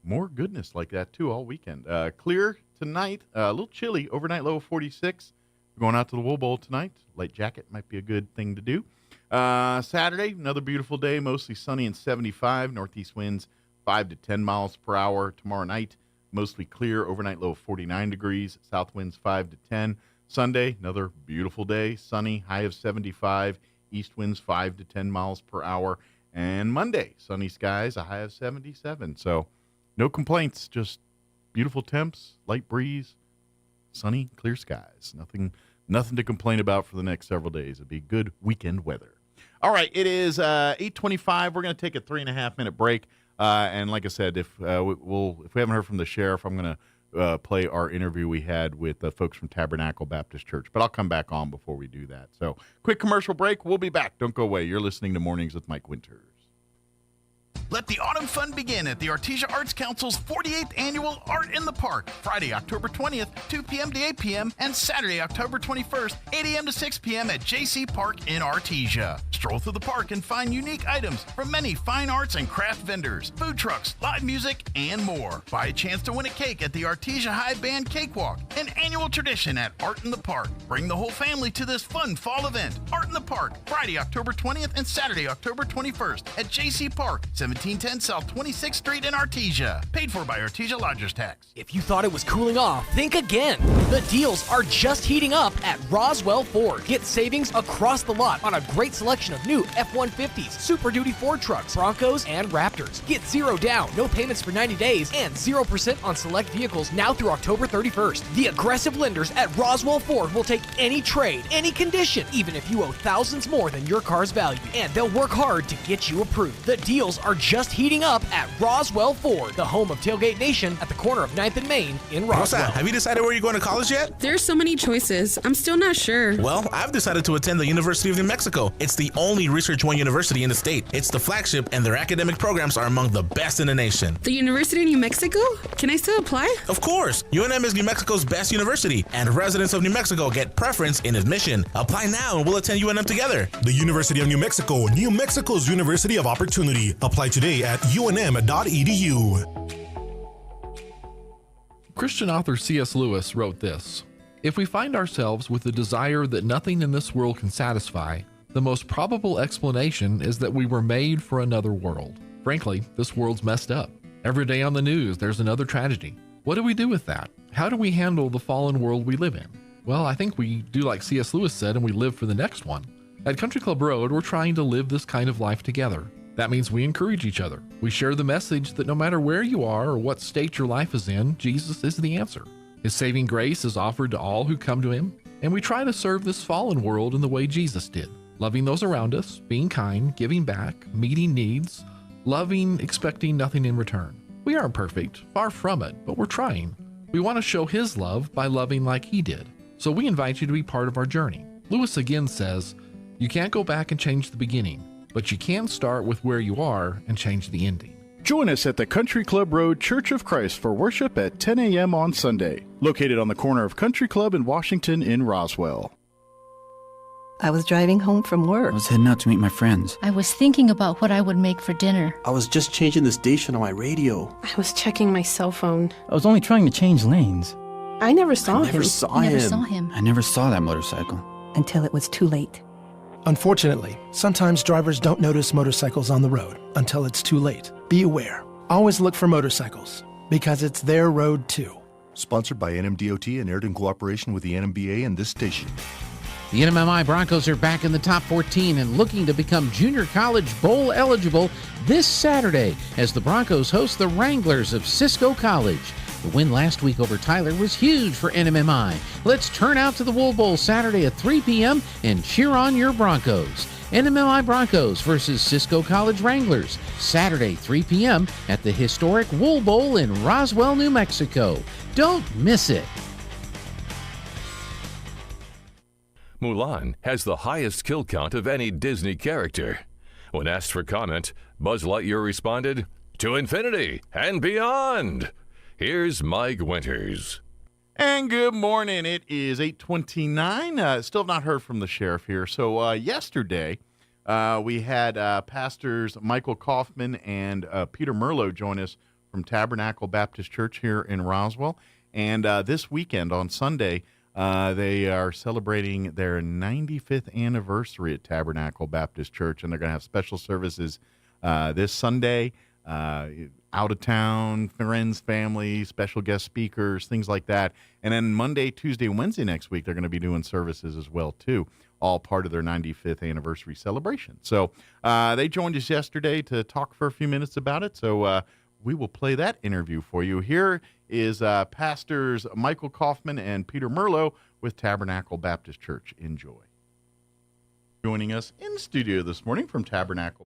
More goodness like that, too, all weekend. Clear tonight. A little chilly. Overnight low of 46. We're going out to the Wool Bowl tonight. Light jacket might be a good thing to do. Saturday, another beautiful day. Mostly sunny and 75. Northeast winds 5 to 10 miles per hour. Tomorrow night, mostly clear. Overnight low of 49 degrees. South winds 5 to 10. Sunday, another beautiful day. Sunny, high of 75. East winds 5 to 10 miles per hour. And Monday, sunny skies, a high of 77. So no complaints, just beautiful temps, light breeze, sunny, clear skies. Nothing to complain about for the next several days. It'll be good weekend weather. All right, it is 8:25. We're going to take a 3.5-minute break. And like I said, if we haven't heard from the sheriff, I'm going to play our interview we had with the folks from Tabernacle Baptist Church. But I'll come back on before we do that. So quick commercial break. We'll be back. Don't go away. You're listening to Mornings with Mike Winters. Let the autumn fun begin at the Artesia Arts Council's 48th Annual Art in the Park, Friday, October 20th, 2 p.m. to 8 p.m., and Saturday, October 21st, 8 a.m. to 6 p.m. at JC Park in Artesia. Stroll through the park and find unique items from many fine arts and craft vendors, food trucks, live music, and more. Buy a chance to win a cake at the Artesia High Band Cakewalk, an annual tradition at Art in the Park. Bring the whole family to this fun fall event. Art in the Park, Friday, October 20th, and Saturday, October 21st at JC Park, 1710 South 26th Street in Artesia. Paid for by Artesia Lodgers Tax. If you thought it was cooling off, think again. The deals are just heating up at Roswell Ford. Get savings across the lot on a great selection selection of new F-150s, Super Duty Ford trucks, Broncos, and Raptors. Get 0 down, no payments for 90 days, and 0% on select vehicles now through October 31st. The aggressive lenders at Roswell Ford will take any trade, any condition, even if you owe thousands more than your car's value. And they'll work hard to get you approved. The deals are just heating up at Roswell Ford, the home of Tailgate Nation at the corner of 9th and Main in Roswell. What's that? Have you decided where you're going to college yet? There's so many choices. I'm still not sure. Well, I've decided to attend the University of New Mexico. It's the only Research One university in the state. It's the flagship, and their academic programs are among the best in the nation. The University of New Mexico? Can I still apply? Of course. UNM is New Mexico's best university, and residents of New Mexico get preference in admission. Apply now, and we'll attend UNM together. The University of New Mexico, New Mexico's University of Opportunity. Apply today at unm.edu. Christian author C.S. Lewis wrote this: "If we find ourselves with the desire that nothing in this world can satisfy, the most probable explanation is that we were made for another world. Frankly, this world's messed up. Every day on the news, there's another tragedy. What do we do with that? How do we handle the fallen world we live in? Well, I think we do like C.S. Lewis said, and we live for the next one. At Country Club Road, we're trying to live this kind of life together. That means we encourage each other. We share the message that no matter where you are or what state your life is in, Jesus is the answer. His saving grace is offered to all who come to him, and we try to serve this fallen world in the way Jesus did, loving those around us, being kind, giving back, meeting needs, loving, expecting nothing in return. We aren't perfect, far from it, but we're trying. We want to show his love by loving like he did. So we invite you to be part of our journey." Lewis again says, "You can't go back and change the beginning, but you can start with where you are and change the ending." Join us at the Country Club Road Church of Christ for worship at 10 a.m. on Sunday, located on the corner of Country Club and Washington in Roswell. I was driving home from work. I was heading out to meet my friends. I was thinking about what I would make for dinner. I was just changing the station on my radio. I was checking my cell phone. I was only trying to change lanes. I never saw him. I never saw him. I never saw that motorcycle. Until it was too late. Unfortunately, sometimes drivers don't notice motorcycles on the road until it's too late. Be aware. Always look for motorcycles, because it's their road too. Sponsored by NMDOT and aired in cooperation with the NMBA and this station. The NMMI Broncos are back in the top 14 and looking to become Junior College Bowl eligible this Saturday as the Broncos host the Wranglers of Cisco College. The win last week over Tyler was huge for NMMI. Let's turn out to the Wool Bowl Saturday at 3 p.m. and cheer on your Broncos. NMMI Broncos versus Cisco College Wranglers, Saturday 3 p.m. at the historic Wool Bowl in Roswell, New Mexico. Don't miss it. Mulan has the highest kill count of any Disney character. When asked for comment, Buzz Lightyear responded, "To infinity and beyond." Here's Mike Winters. And good morning. It is 8:29. Still have not heard from the sheriff here. So yesterday, we had pastors Michael Kaufman and Peter Merlot join us from Tabernacle Baptist Church here in Roswell. And this weekend on Sunday, they are celebrating their 95th anniversary at Tabernacle Baptist Church, and they're going to have special services this Sunday, out of town, friends, family, special guest speakers, things like that. And then Monday, Tuesday, Wednesday next week, they're going to be doing services as well, too, all part of their 95th anniversary celebration. So they joined us yesterday to talk for a few minutes about it, so we will play that interview for you. Here is pastors Michael Kaufman and Peter Merlot with Tabernacle Baptist Church. Enjoy. Joining us in studio this morning from Tabernacle.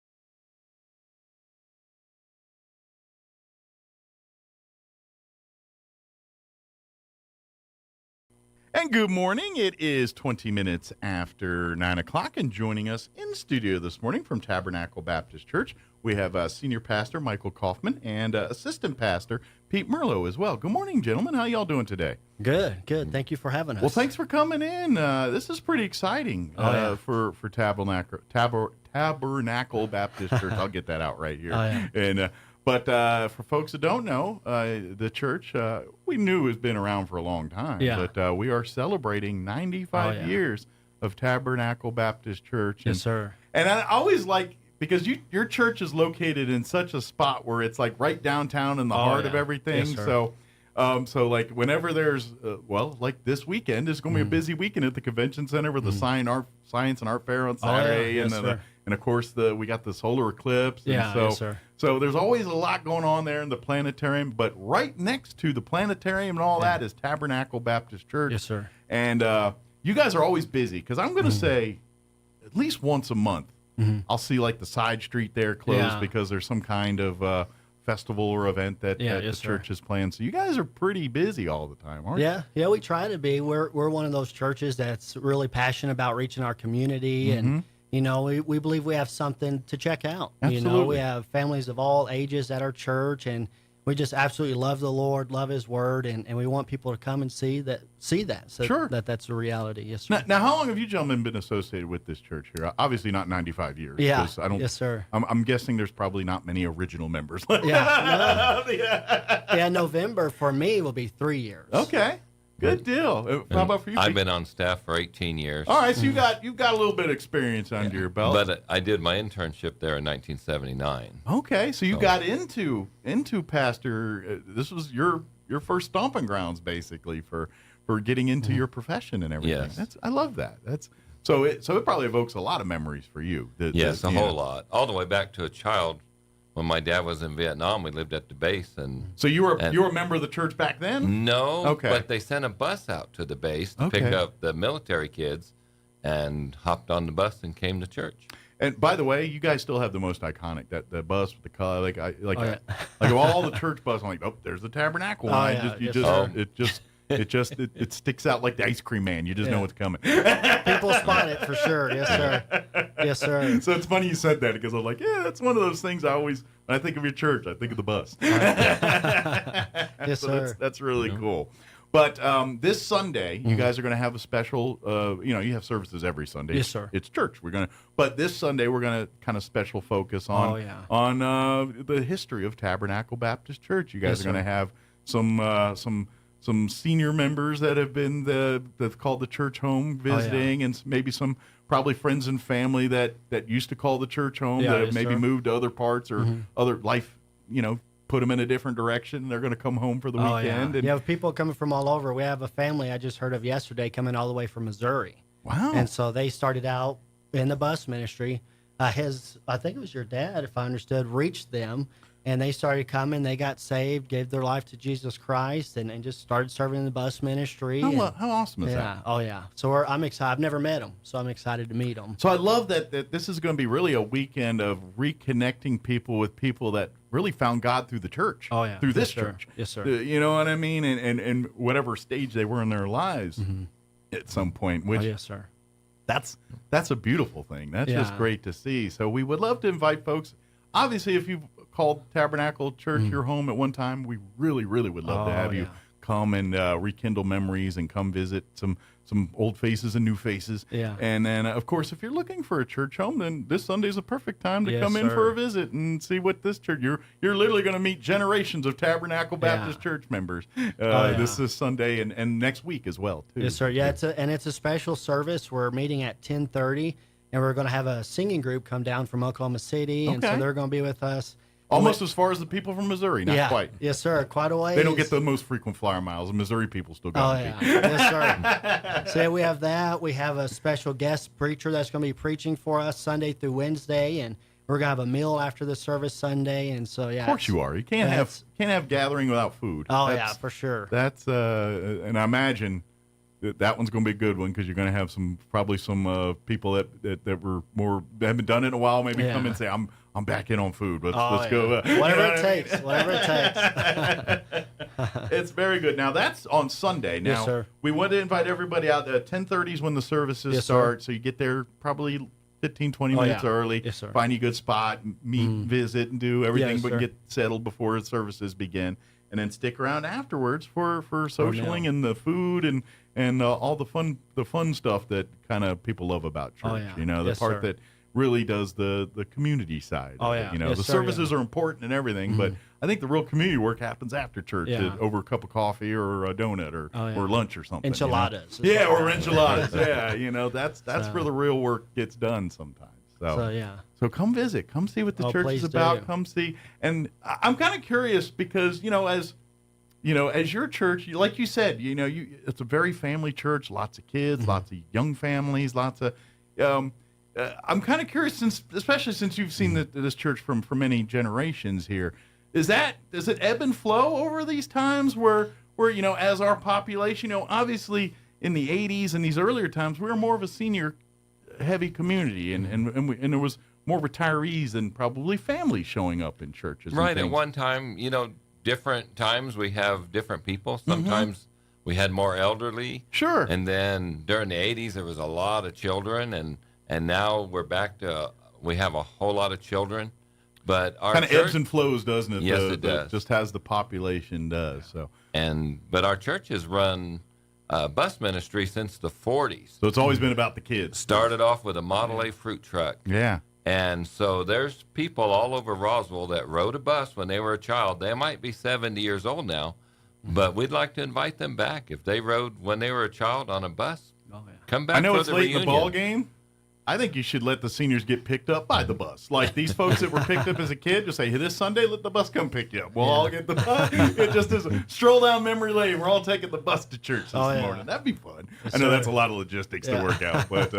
And good morning. It is 20 minutes after 9 o'clock, and joining us in studio this morning from Tabernacle Baptist Church, we have Senior Pastor Michael Kaufman and Assistant Pastor Pete Merlot as well. Good morning, gentlemen. How y'all doing today? Good. Thank you for having us. Well, thanks for coming in. This is pretty exciting for Tabernacle Baptist Church. I'll get that out right here. And But for folks that don't know, the church, we knew has been around for a long time. Yeah. But we are celebrating 95 years of Tabernacle Baptist Church. Yes, sir. And I always like, because your church is located in such a spot where it's like right downtown in the heart of everything. Yes, sir. So like whenever there's, like this weekend is going to be a busy weekend at the convention center with the Science and Art Fair on Saturday, and of course we got the solar eclipse. And yes, sir. So there's always a lot going on there in the planetarium, but right next to the planetarium and all that is Tabernacle Baptist Church. Yes, sir. And you guys are always busy, because I'm going to say at least once a month I'll see like the side street there closed because there's some kind of festival or event that the church is playing. So you guys are pretty busy all the time, aren't you? Yeah, we try to be. We're one of those churches that's really passionate about reaching our community, and we believe we have something to check out. Absolutely. We have families of all ages at our church, and we just absolutely love the Lord, love His Word, and we want people to come and see that. So Sure. that's a reality. Yes, sir. Now, how long have you gentlemen been associated with this church here? Obviously not 95 years. Yeah. 'Cause I don't, yes, sir. I'm guessing there's probably not many original members. Yeah, November for me will be 3 years. Okay. Good deal. How about for you? I've been on staff for 18 years. All right, so you've got a little bit of experience under your belt. But I did my internship there in 1979. Okay, so you got into pastor. This was your first stomping grounds, basically, for getting into your profession and everything. Yes. I love that. So it probably evokes a lot of memories for you. Yes, a whole lot. All the way back to a child. When my dad was in Vietnam, we lived at the base, and so you were a member of the church back then? No, okay. But they sent a bus out to the base to pick up the military kids, and hopped on the bus and came to church. And by the way, you guys still have the most iconic the bus with the color, like of all the church buses. I'm like, oh, there's the Tabernacle one. It sticks out like the ice cream man. You just know what's coming. People spot it for sure. Yes, sir. Yes, sir. So it's funny you said that, because I'm like, that's one of those things I always, when I think of your church, I think of the bus. Yes, so sir. That's really cool. But this Sunday, you guys are going to have a special, you have services every Sunday. Yes, sir. It's church. But this Sunday, we're going to kind of special focus on the history of Tabernacle Baptist Church. You guys are going to have some senior members that have been that's called the church home visiting, and maybe some probably friends and family that used to call the church home that have maybe moved to other parts or other life, put them in a different direction. They're going to come home for the weekend. And people coming from all over. We have a family I just heard of yesterday coming all the way from Missouri. Wow. And so they started out in the bus ministry. I think it was your dad, if I understood, reached them. And they started coming. They got saved, gave their life to Jesus Christ, and just started serving in the bus ministry. How awesome is that? Oh, yeah. So I'm excited. I've never met them, so I'm excited to meet them. So I love that this is going to be really a weekend of reconnecting people with people that really found God through the church. Oh, yeah. Through this church. Yes, sir. You know what I mean? And whatever stage they were in their lives at some point. Which, yes, sir. That's a beautiful thing. That's just great to see. So we would love to invite folks. Obviously, if you've called Tabernacle Church your home at one time, we really, really would love to have you come and rekindle memories and come visit some old faces and new faces. Yeah. And then, of course, if you're looking for a church home, then this Sunday's a perfect time to come in for a visit and see what this church. You're literally going to meet generations of Tabernacle Baptist Church members. This is Sunday and next week as well, too. Yes, sir. Yeah, it's a special service. We're meeting at 10:30. And we're going to have a singing group come down from Oklahoma City, and so they're going to be with us. Almost as far as the people from Missouri, not quite. Yes, sir. Quite a ways. They don't get the most frequent flyer miles. The Missouri people still got Yes, sir. So we have that. We have a special guest preacher that's going to be preaching for us Sunday through Wednesday, and we're going to have a meal after the service Sunday. And so, Of course you are. You can't have gathering without food. Oh, for sure. That's and I imagine that one's going to be a good one, because you're going to have probably some people that haven't done it in a while, maybe come and say, I'm back in on food. Let's go. Whatever it takes. It's very good. Now that's on Sunday. Now yes, sir. We want to invite everybody out. 10:30 is when the services start, so you get there probably 15, 20 minutes early. Yes, sir. Find you a good spot, meet, visit, and do everything, but get settled before the services begin. And then stick around afterwards for socialing and the food and all the fun stuff that kind of people love about church. The part that really does the community side. The services are important and everything, but I think the real community work happens after church over a cup of coffee or a donut or lunch or something. Enchiladas. Or enchiladas. That's where the real work gets done sometimes. So come visit, come see what the church is about. Come see, and I'm kind of curious because as your church, like you said, it's a very family church. Lots of kids, lots of young families, lots of. I'm kind of curious, especially since you've seen this church for many generations here. Does it ebb and flow over these times where as our population, obviously in the 80s and these earlier times, we were more of a senior heavy community, and there was more retirees than probably families showing up in churches. Right. At one time, different times we have different people. Sometimes we had more elderly. Sure. And then during the 80s, there was a lot of children, and now we're back to, we have a whole lot of children. But our kind of ebbs and flows, doesn't it? Yes, it does. Just as the population does. So. But our church has run bus ministry since the 40s. So it's always been about the kids. Started off with a Model A fruit truck. Yeah. And so there's people all over Roswell that rode a bus when they were a child. They might be 70 years old now, but we'd like to invite them back. If they rode when they were a child on a bus, come back. I know for it's the late reunion. in the ball game. I think you should let the seniors get picked up by the bus. Like these folks that were picked up as a kid, just say, hey, this Sunday, let the bus come pick you up. We'll all get the bus. It just is a stroll down memory lane. We're all taking the bus to church this morning. That'd be fun. Yes, I know sir. that's a lot of logistics to work out, but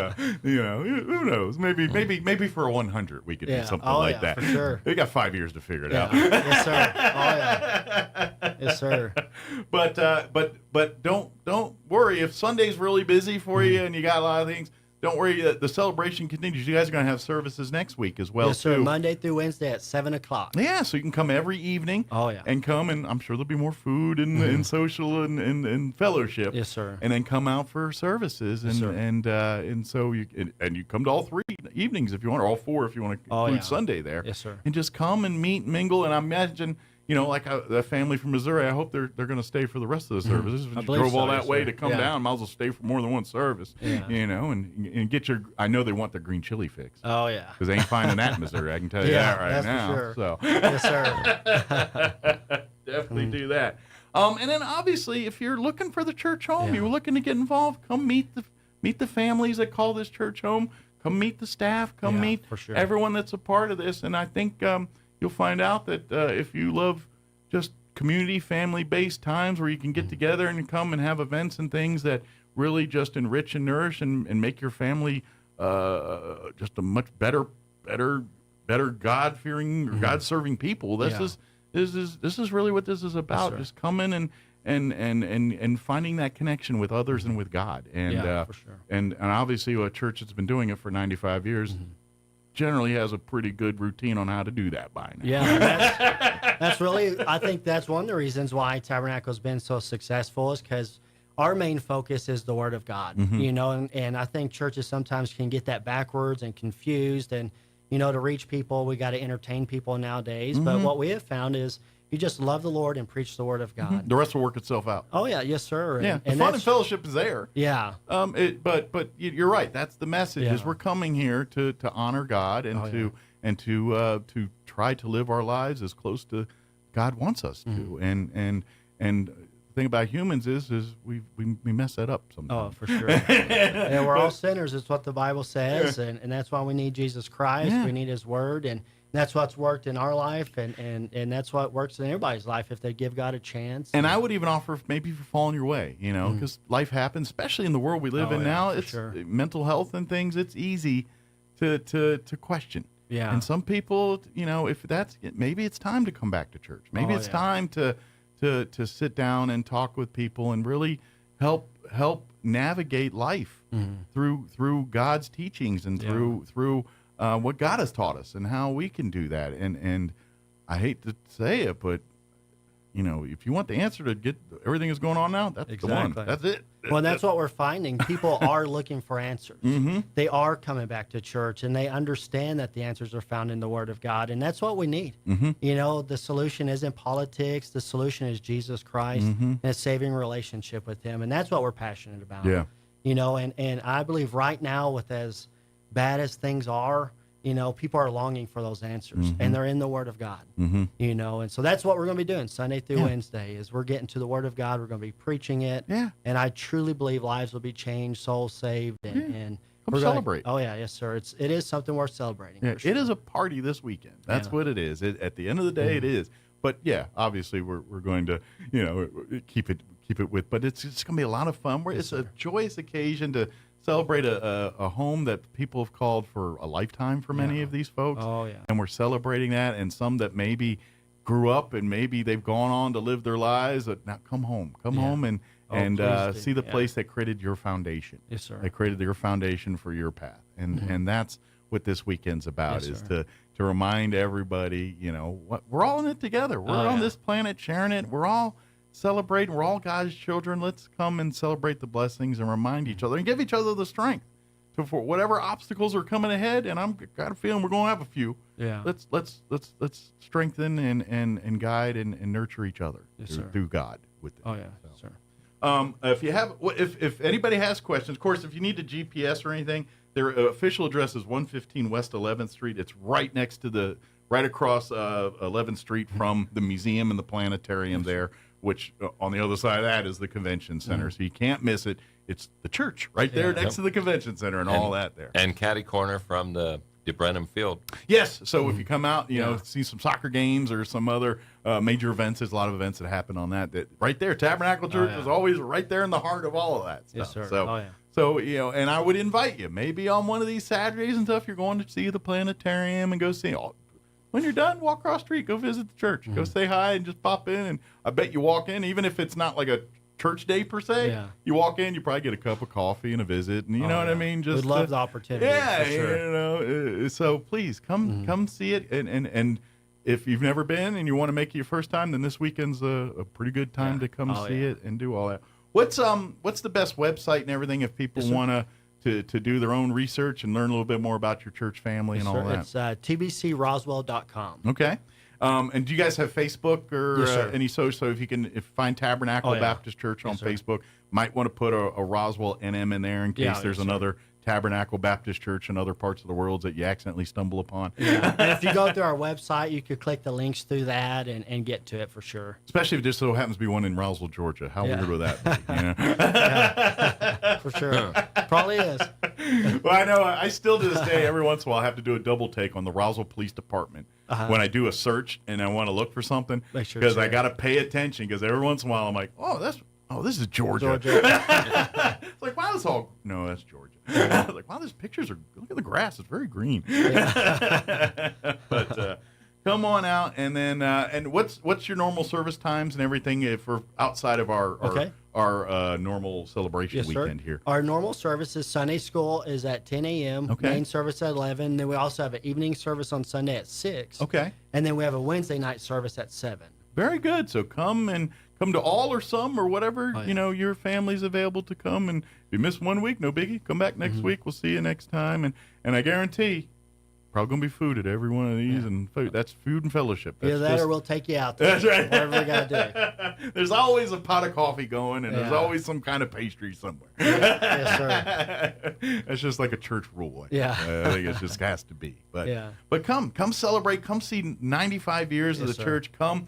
who knows? Maybe for a 100 we could do something like that. For sure. We got 5 years to figure it out. Yes, sir. Oh yeah. Yes, sir. But don't worry if Sunday's really busy for you and you got a lot of things. Don't worry, the celebration continues. You guys are going to have services next week as well, yes, sir. too. Monday through Wednesday at 7 o'clock. Yeah, so you can come every evening. Oh, yeah. And come, and I'm sure there'll be more food and social and fellowship. Yes, sir. And then come out for services, Yes, sir. and so you come to all 3 evenings if you want, or all 4 if you want to include Sunday there. Yes, sir. And just come and meet and mingle. And I imagine, like the family from Missouri, I hope they're going to stay for the rest of the services. I You believe drove so, all that yes, way sir. to come down, might as well stay for more than one service. Yeah. And get your. I know they want the green chili fix. Oh yeah. Because they ain't finding that in Missouri. I can tell you that right that's now. for sure. So Yes, sir. definitely do that. And then obviously, if you're looking for the church home, you're looking to get involved. Come meet the families that call this church home. Come meet the staff. Come meet for sure. everyone that's a part of this. And I think you'll find out that if you love just community, family-based times where you can get together and come and have events and things that really just enrich and nourish and make your family just a much better God-fearing, God-serving people. This is really what this is about. Yes, just coming and finding that connection with others and with God. And for sure. and obviously a church that's been doing it for 95 years generally has a pretty good routine on how to do that by now. Yeah, that's really, I think that's one of the reasons why Tabernacle's been so successful is because our main focus is the Word of God, and I think churches sometimes can get that backwards and confused, and, to reach people, we got to entertain people nowadays. But what we have found is you just love the Lord and preach the Word of God. The rest will work itself out. Oh, yeah, yes, sir. Yeah, and the fun and fellowship is there. Yeah. But you're right. That's the message. Is Yeah. we're coming here to honor God and to try to live our lives as close to God wants us to. And the thing about humans is we mess that up sometimes. Oh, for sure. And we're all sinners. It's what the Bible says, and that's why we need Jesus Christ. Yeah. We need His Word, and that's what's worked in our life, and that's what works in everybody's life if they give God a chance. And I would even offer maybe if you're falling your way, because life happens, especially in the world we live in now. It's mental health and things. It's easy to question. Yeah. And some people, if that's maybe it's time to come back to church. Maybe it's time to sit down and talk with people and really help navigate life through God's teachings and through what God has taught us and how we can do that. And I hate to say it, but if you want the answer to get everything that's going on now, that's the one. That's it. Well, that's what we're finding. People are looking for answers. They are coming back to church, and they understand that the answers are found in the Word of God, and that's what we need. The solution isn't politics. The solution is Jesus Christ and a saving relationship with Him, and that's what we're passionate about. Yeah. And I believe right now, with as bad as things are, people are longing for those answers, and they're in the Word of God. And so that's what we're going to be doing Sunday through Wednesday is we're getting to the Word of God. We're going to be preaching it. Yeah. And I truly believe lives will be changed, souls saved, and Come celebrate. Oh yeah, yes sir. It is something worth celebrating. Yeah, for sure. it is a party this weekend. That's what it is. At the end of the day, it is. But yeah, obviously we're going to keep it with. But it's going to be a lot of fun. It's a joyous occasion to celebrate a home that people have called for a lifetime for many of these folks. Oh, yeah. And we're celebrating that, and some that maybe grew up and maybe they've gone on to live their lives. But now come home and see the place that created your foundation. Yes, sir. They created your foundation for your path, and that's what this weekend's about, Yes, is sir. to remind everybody, what we're all in it together. We're on this planet sharing it. We're all celebrating. We're all God's children. Let's come and celebrate the blessings and remind each other and give each other the strength for whatever obstacles are coming ahead. And I've got a feeling we're going to have a few. Yeah. Let's strengthen and guide and nurture each other through God with it. Oh yeah, sir. If anybody has questions, of course, if you need a GPS or anything, their official address is 115 West 11th Street. It's right across 11th Street from the museum and the planetarium there, which on the other side of that is the convention center. So you can't miss it. It's the church right there next to the convention center and all that there. And catty corner from the Brenham Field. Yes. So if you come out, see some soccer games or some other major events, there's a lot of events that happen on that right there. Tabernacle Church is always right there in the heart of all of that stuff. Yes, sir. So, So, and I would invite you, maybe on one of these Saturdays and stuff, you're going to see the planetarium and go see. When you're done, walk across the street, go visit the church, go say hi and just pop in. And I bet you walk in, even if it's not like a church day per se, you walk in, you probably get a cup of coffee and a visit. And you know what I mean? Just we'd love the opportunity. Yeah, for sure. So please come see it. And if you've never been and you want to make it your first time, then this weekend's a pretty good time to come see it and do all that. What's the best website and everything if people want to do their own research and learn a little bit more about your church family and all that? It's tbcroswell.com. Okay. And do you guys have Facebook or any social? So if you find Tabernacle Baptist Church on Facebook, might want to put a Roswell NM in there in case there's another Tabernacle Baptist Church in other parts of the world that you accidentally stumble upon. Yeah. And if you go through our website, you could click the links through that and get to it for sure. Especially if it just so happens to be one in Roswell, Georgia. How weird would that be? For sure. Probably is. Well, I know I still to this day, every once in a while, I have to do a double take on the Roswell Police Department when I do a search and I want to look for something because I got to pay attention because every once in a while I'm like, this is Georgia. It's like, wow, no, that's Georgia. Like, wow, these pictures look at the grass. It's very green. But come on out. And then, and what's your normal service times and everything for outside of our normal celebration weekend here? Our normal service is Sunday school is at 10 a.m. Okay. Main service at 11. Then we also have an evening service on Sunday at 6. Okay. And then we have a Wednesday night service at 7. Very good. So come to all or some or whatever, your family's available to come. And if you miss 1 week, no biggie. Come back next week. We'll see you next time. And I guarantee probably going to be food at every one of these. And food. That's food and fellowship. That's or we'll take you out there. That's right. Whatever we got to do. There's always a pot of coffee going, and there's always some kind of pastry somewhere. Yes, sir. That's just like a church rule. Yeah. I think it just has to be. But come celebrate. Come see 95 years of the church. Come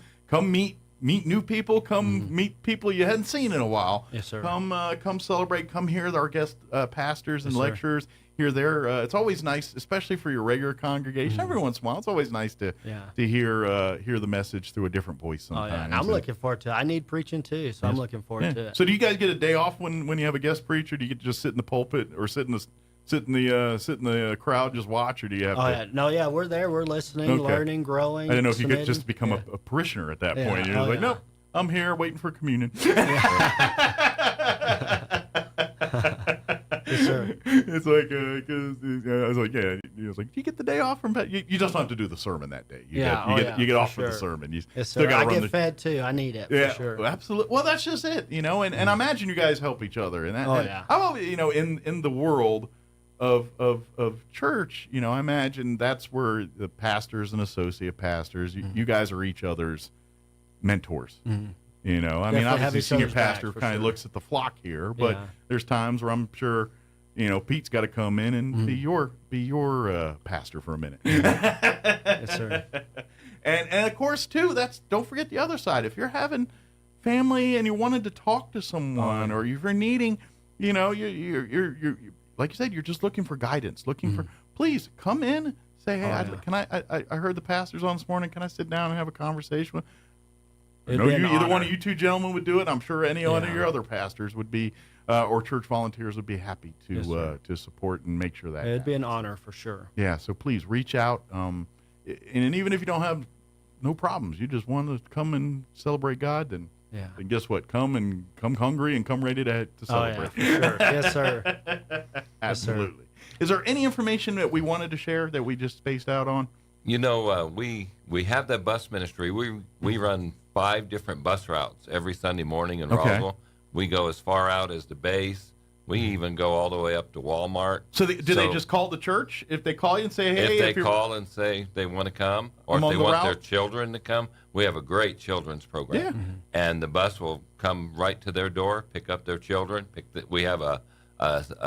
meet new people. Come meet people you hadn't seen in a while. Yes, sir. Come celebrate. Come hear our guest pastors and lecturers. Hear their. It's always nice, especially for your regular congregation. Every once in a while, it's always nice to hear the message through a different voice. Sometimes. And I'm looking forward to it. I need preaching too, so I'm looking forward to it. So do you guys get a day off when you have a guest preacher? Do you get to just sit in the pulpit or sit in the crowd, just watch, or do you have to? No, we're there. We're listening, learning, growing. I don't know if you could just become a parishioner at that point. You're like, nope, I'm here waiting for communion. Yes, sir. It's like, I was like, he was like, do you get the day off from? You just don't have to do the sermon that day. You get off for the sermon. You still got to get fed too. I need it. For sure. Absolutely. Well, that's just it, and I imagine you guys help each other, and that. I'm in the world of church, I imagine that's where the pastors and associate pastors, you guys are each other's mentors. I mean, obviously senior pastor kind of looks at the flock here, but there's times where I'm sure, Pete's got to come in and be your pastor for a minute. Yes, sir. And of course too, don't forget the other side. If you're having family and you wanted to talk to someone, or if you're needing, you're like you said, you're just looking for guidance, please come in, say, hey, I heard the pastor's on this morning. Can I sit down and have a conversation with? I know either one of you two gentlemen would do it. I'm sure any one of your other pastors would be, or church volunteers would be happy to support and make sure that it'd be an honor for sure. Yeah, so please reach out. And even if you don't have no problems, you just want to come and celebrate God, then guess what? Come hungry and come ready to celebrate. Oh, yeah, for sure. Yes, sir. Absolutely. Yes, sir. Is there any information that we wanted to share that we just spaced out on? You know, we have that bus ministry. We run 5 different bus routes every Sunday morning in Roswell. We go as far out as the base. We even go all the way up to Walmart. So they just call the church? If they call you and say, hey, if they call and say they want to come, or if they want their children to come, we have a great children's program. Yeah. And the bus will come right to their door, pick up their children. We have a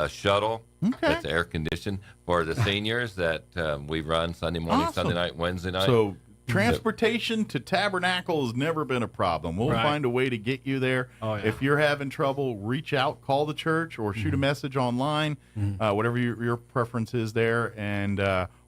shuttle that's air conditioned for the seniors that we run Sunday morning, Sunday night, Wednesday night. So transportation to Tabernacle has never been a problem. We'll find a way to get you there. Oh, yeah. If you're having trouble, reach out, call the church, or shoot a message online, whatever your preference is there, and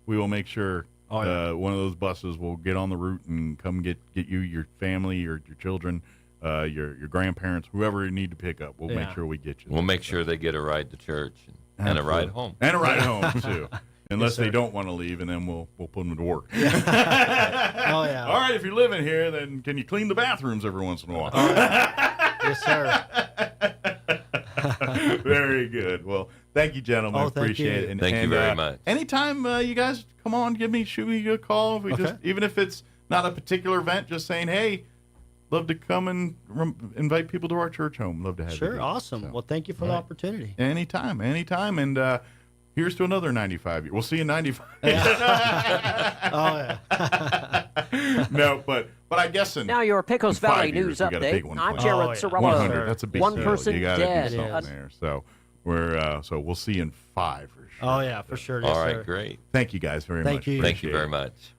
we will make sure one of those buses will get on the route and come get you, your family, your children, your grandparents, whoever you need to pick up. We'll make sure we get you. We'll make sure they get a ride to church and a ride home. And a ride home, too. Unless they don't want to leave, and then we'll put them to work. Oh, yeah. All right, if you're living here, then can you clean the bathrooms every once in a while? Yes, sir. Very good. Well, thank you, gentlemen. Oh, thank Appreciate you. it. Thank you very much. Anytime you guys come on, shoot me a call. Even if it's not a particular event, just saying, hey, love to come and invite people to our church home. Love to have you. Sure, awesome. So, well, thank you for the opportunity. Anytime. And here's to another 95 years. We'll see you in 95. No, but I guess now your Pecos Valley News update. I'm Jared Sorello. 100. That's a big one person you gotta dead. do something there. So we'll see you in 5 for sure. Oh yeah, for sure. Yes, all right, sir. great. Thank you guys very much. Thank you very much.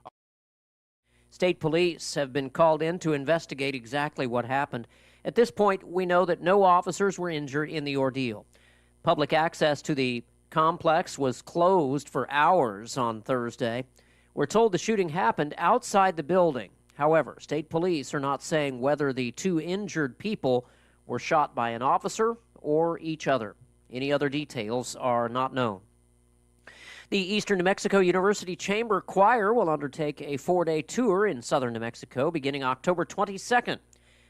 State police have been called in to investigate exactly what happened. At this point, we know that no officers were injured in the ordeal. Public access to the complex was closed for hours on Thursday. We're told the shooting happened outside the building. However, state police are not saying whether the 2 injured people were shot by an officer or each other. Any other details are not known. The Eastern New Mexico University Chamber Choir will undertake a 4-day tour in southern New Mexico beginning October 22nd.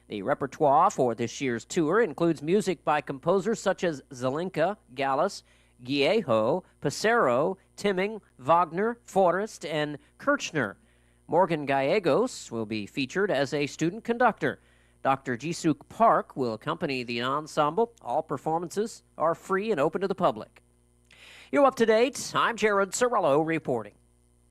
The repertoire for this year's tour includes music by composers such as Zelenka, Gallus, Guillejo, Pissarro, Timming, Wagner, Forrest, and Kirchner. Morgan Gallegos will be featured as a student conductor. Dr. Jisuk Park will accompany the ensemble. All performances are free and open to the public. You're up to date. I'm Jared Sorello reporting.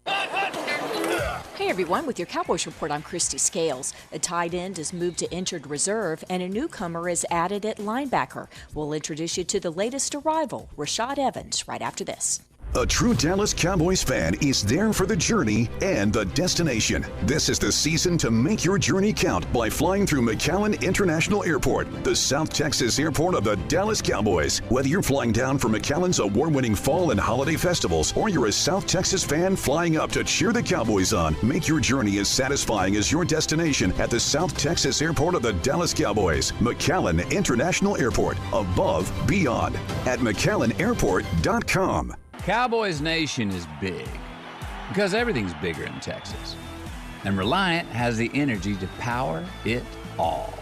Hey everyone, with your Cowboys report, I'm Christy Scales. A tight end is moved to injured reserve and a newcomer is added at linebacker. We'll introduce you to the latest arrival, Rashad Evans, right after this. A true Dallas Cowboys fan is there for the journey and the destination. This is the season to make your journey count by flying through McAllen International Airport, the South Texas airport of the Dallas Cowboys. Whether you're flying down for McAllen's award-winning fall and holiday festivals, or you're a South Texas fan flying up to cheer the Cowboys on, make your journey as satisfying as your destination at the South Texas airport of the Dallas Cowboys. McAllen International Airport, above, beyond, at McAllenAirport.com. Cowboys Nation is big because everything's bigger in Texas. And Reliant has the energy to power it all.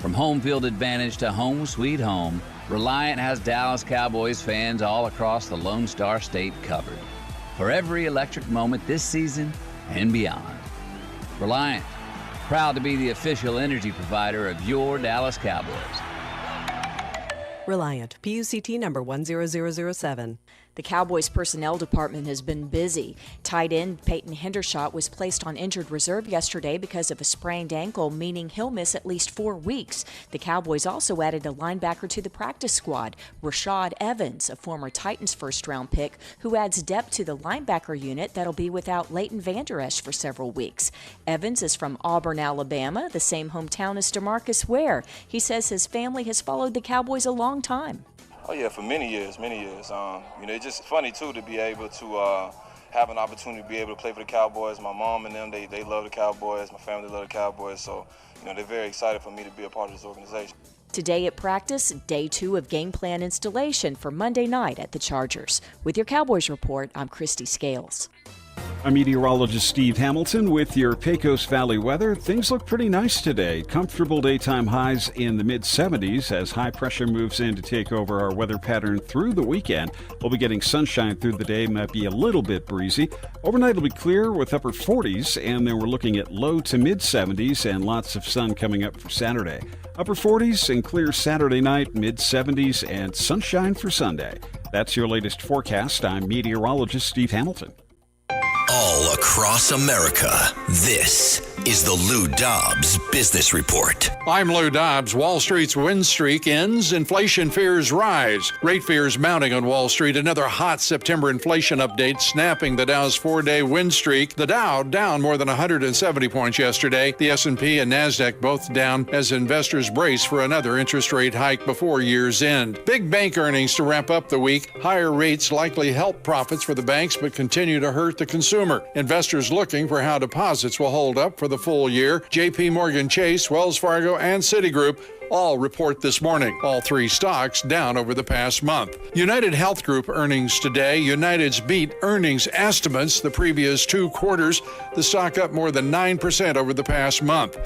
From home field advantage to home sweet home, Reliant has Dallas Cowboys fans all across the Lone Star State covered for every electric moment this season and beyond. Reliant, proud to be the official energy provider of your Dallas Cowboys. Reliant, PUCT number 10007. The Cowboys personnel department has been busy. Tight end Peyton Hendershot was placed on injured reserve yesterday because of a sprained ankle, meaning he'll miss at least 4 weeks. The Cowboys also added a linebacker to the practice squad, Rashad Evans, a former Titans first-round pick, who adds depth to the linebacker unit that'll be without Leighton Vander Esch for several weeks. Evans is from Auburn, Alabama, the same hometown as DeMarcus Ware. He says his family has followed the Cowboys a long time. Oh yeah, for many years. It's just funny too to be able to have an opportunity to be able to play for the Cowboys. My mom and them, they love the Cowboys. My family love the Cowboys. So, they're very excited for me to be a part of this organization. Today at practice, day 2 of game plan installation for Monday night at the Chargers. With your Cowboys report, I'm Christy Scales. I'm meteorologist Steve Hamilton with your Pecos Valley weather. Things look pretty nice today. Comfortable daytime highs in the mid-70s as high pressure moves in to take over our weather pattern through the weekend. We'll be getting sunshine through the day, might be a little bit breezy. Overnight will be clear with upper 40s, and then we're looking at low to mid-70s and lots of sun coming up for Saturday. Upper 40s and clear Saturday night, mid-70s, and sunshine for Sunday. That's your latest forecast. I'm meteorologist Steve Hamilton. All across America, this is the Lou Dobbs Business Report. I'm Lou Dobbs. Wall Street's win streak ends. Inflation fears rise. Rate fears mounting on Wall Street. Another hot September inflation update snapping the Dow's 4-day win streak. The Dow down more than 170 points yesterday. The S&P and NASDAQ both down as investors brace for another interest rate hike before year's end. Big bank earnings to wrap up the week. Higher rates likely help profits for the banks but continue to hurt the consumer. Investors looking for how deposits will hold up for the full year. J.P. Morgan Chase, Wells Fargo, and Citigroup all report this morning. All three stocks down over the past month. United Health Group earnings today. United's beat earnings estimates the previous 2 quarters. The stock up more than 9% over the past month.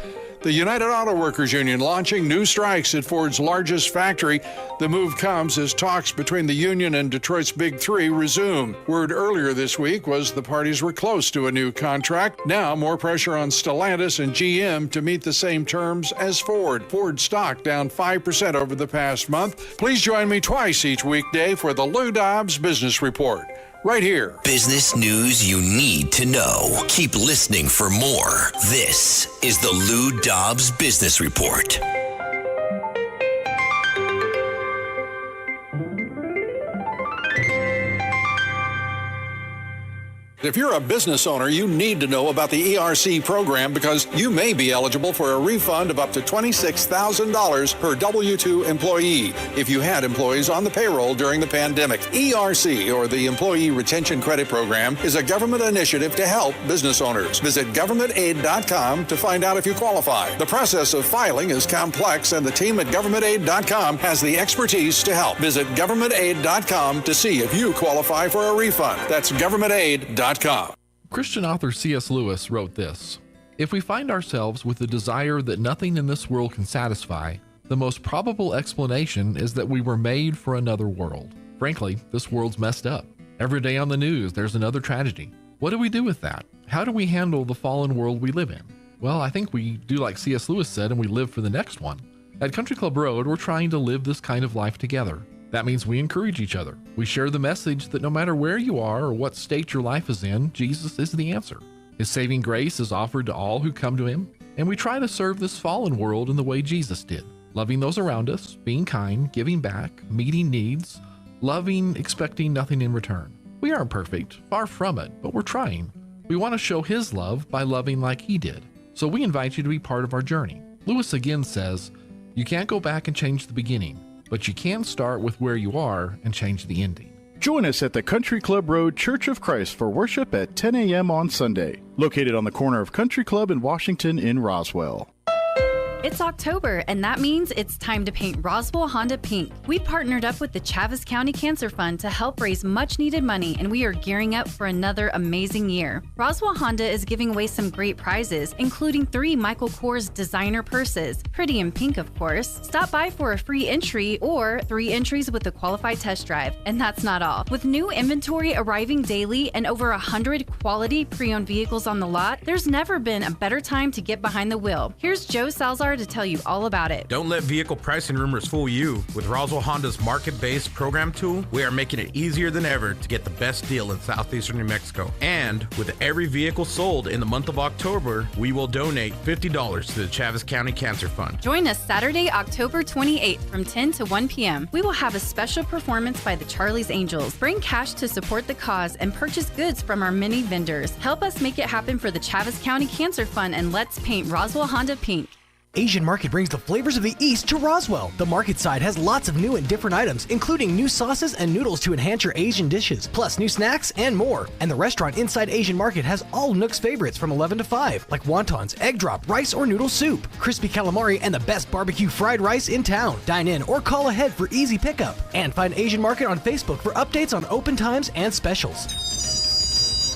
The United Auto Workers Union launching new strikes at Ford's largest factory. The move comes as talks between the union and Detroit's Big Three resume. Word earlier this week was the parties were close to a new contract. Now more pressure on Stellantis and GM to meet the same terms as Ford. Ford stock down 5% over the past month. Please join me twice each weekday for the Lou Dobbs Business Report. Right here. Business news you need to know. Keep listening for more. This is the Lou Dobbs Business Report. If you're a business owner, you need to know about the ERC program because you may be eligible for a refund of up to $26,000 per W-2 employee if you had employees on the payroll during the pandemic. ERC, or the Employee Retention Credit Program, is a government initiative to help business owners. Visit governmentaid.com to find out if you qualify. The process of filing is complex, and the team at governmentaid.com has the expertise to help. Visit governmentaid.com to see if you qualify for a refund. That's governmentaid.com. Christian author C.S. Lewis wrote this: "If we find ourselves with the desire that nothing in this world can satisfy, the most probable explanation is that we were made for another world. Frankly, this world's messed up. Every day on the news, there's another tragedy. What do we do with that? How do we handle the fallen world we live in? Well, I think we do like C.S. Lewis said, and we live for the next one. At Country Club Road, we're trying to live this kind of life together. That means we encourage each other. We share the message that no matter where you are or what state your life is in, Jesus is the answer. His saving grace is offered to all who come to him, and we try to serve this fallen world in the way Jesus did, loving those around us, being kind, giving back, meeting needs, loving, expecting nothing in return. We aren't perfect, far from it, but we're trying. We want to show his love by loving like he did. So we invite you to be part of our journey." Lewis again says, "You can't go back and change the beginning, but you can start with where you are and change the ending." Join us at the Country Club Road Church of Christ for worship at 10 a.m. on Sunday, located on the corner of Country Club and Washington in Roswell. It's October, and that means it's time to paint Roswell Honda pink. We partnered up with the Chaves County Cancer Fund to help raise much-needed money, and we are gearing up for another amazing year. Roswell Honda is giving away some great prizes, including 3 Michael Kors designer purses, pretty in pink, of course. Stop by for a free entry or 3 entries with a qualified test drive. And that's not all. With new inventory arriving daily and over 100 quality pre-owned vehicles on the lot, there's never been a better time to get behind the wheel. Here's Joe Salzar to tell you all about it. Don't let vehicle pricing rumors fool you. With Roswell Honda's market-based program tool, we are making it easier than ever to get the best deal in southeastern New Mexico. And with every vehicle sold in the month of October, we will donate $50 to the Chaves County Cancer Fund. Join us Saturday, October 28th from 10 to 1 p.m. We will have a special performance by the Charlie's Angels. Bring cash to support the cause and purchase goods from our many vendors. Help us make it happen for the Chaves County Cancer Fund, and let's paint Roswell Honda pink. Asian Market brings the flavors of the East to Roswell. The market side has lots of new and different items, including new sauces and noodles to enhance your Asian dishes, plus new snacks and more. And the restaurant inside Asian Market has all Nook's favorites from 11 to 5, like wontons, egg drop, rice or noodle soup, crispy calamari, and the best barbecue fried rice in town. Dine in or call ahead for easy pickup. And find Asian Market on Facebook for updates on open times and specials.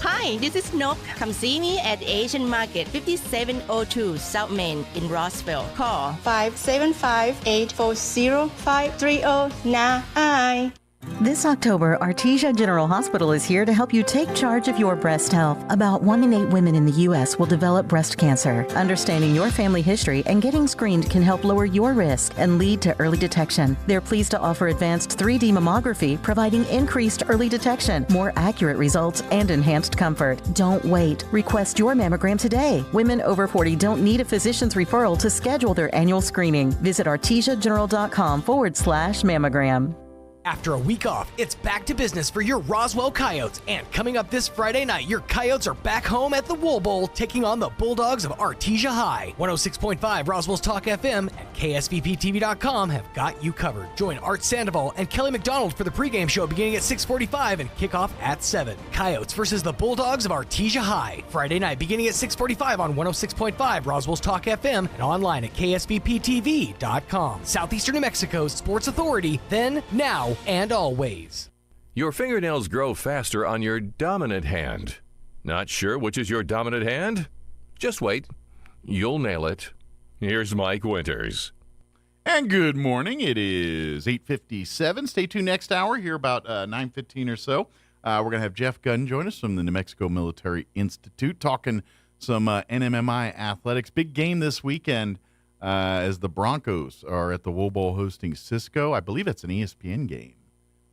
Hi, this is Nook. Come see me at Asian Market, 5702 South Main in Roswell. Call 575-840-5309. This October, Artesia General Hospital is here to help you take charge of your breast health. About 1 in 8 women in the U.S. will develop breast cancer. Understanding your family history and getting screened can help lower your risk and lead to early detection. They're pleased to offer advanced 3D mammography, providing increased early detection, more accurate results, and enhanced comfort. Don't wait. Request your mammogram today. Women over 40 don't need a physician's referral to schedule their annual screening. Visit artesiageneral.com/mammogram. After a week off, it's back to business for your Roswell Coyotes. And coming up this Friday night, your Coyotes are back home at the Wool Bowl, taking on the Bulldogs of Artesia High. 106.5 Roswell's Talk FM and KSVPTV.com have got you covered. Join Art Sandoval and Kelly McDonald for the pregame show beginning at 6:45 and kickoff at 7. Coyotes versus the Bulldogs of Artesia High. Friday night beginning at 6:45 on 106.5 Roswell's Talk FM and online at KSVPTV.com. Southeastern New Mexico's sports authority, then, now, and always. Your fingernails grow faster on your dominant hand. Not sure which is your dominant hand? Just wait. You'll nail it. Here's Mike Winters. And good morning. It is 8:57. Stay tuned next hour, here about 9:15 or so. We're going to have Jeff Gunn join us from the New Mexico Military Institute, talking some NMMI athletics. Big game this weekend. As the Broncos are at the Wool Bowl hosting Cisco. I believe it's an ESPN game.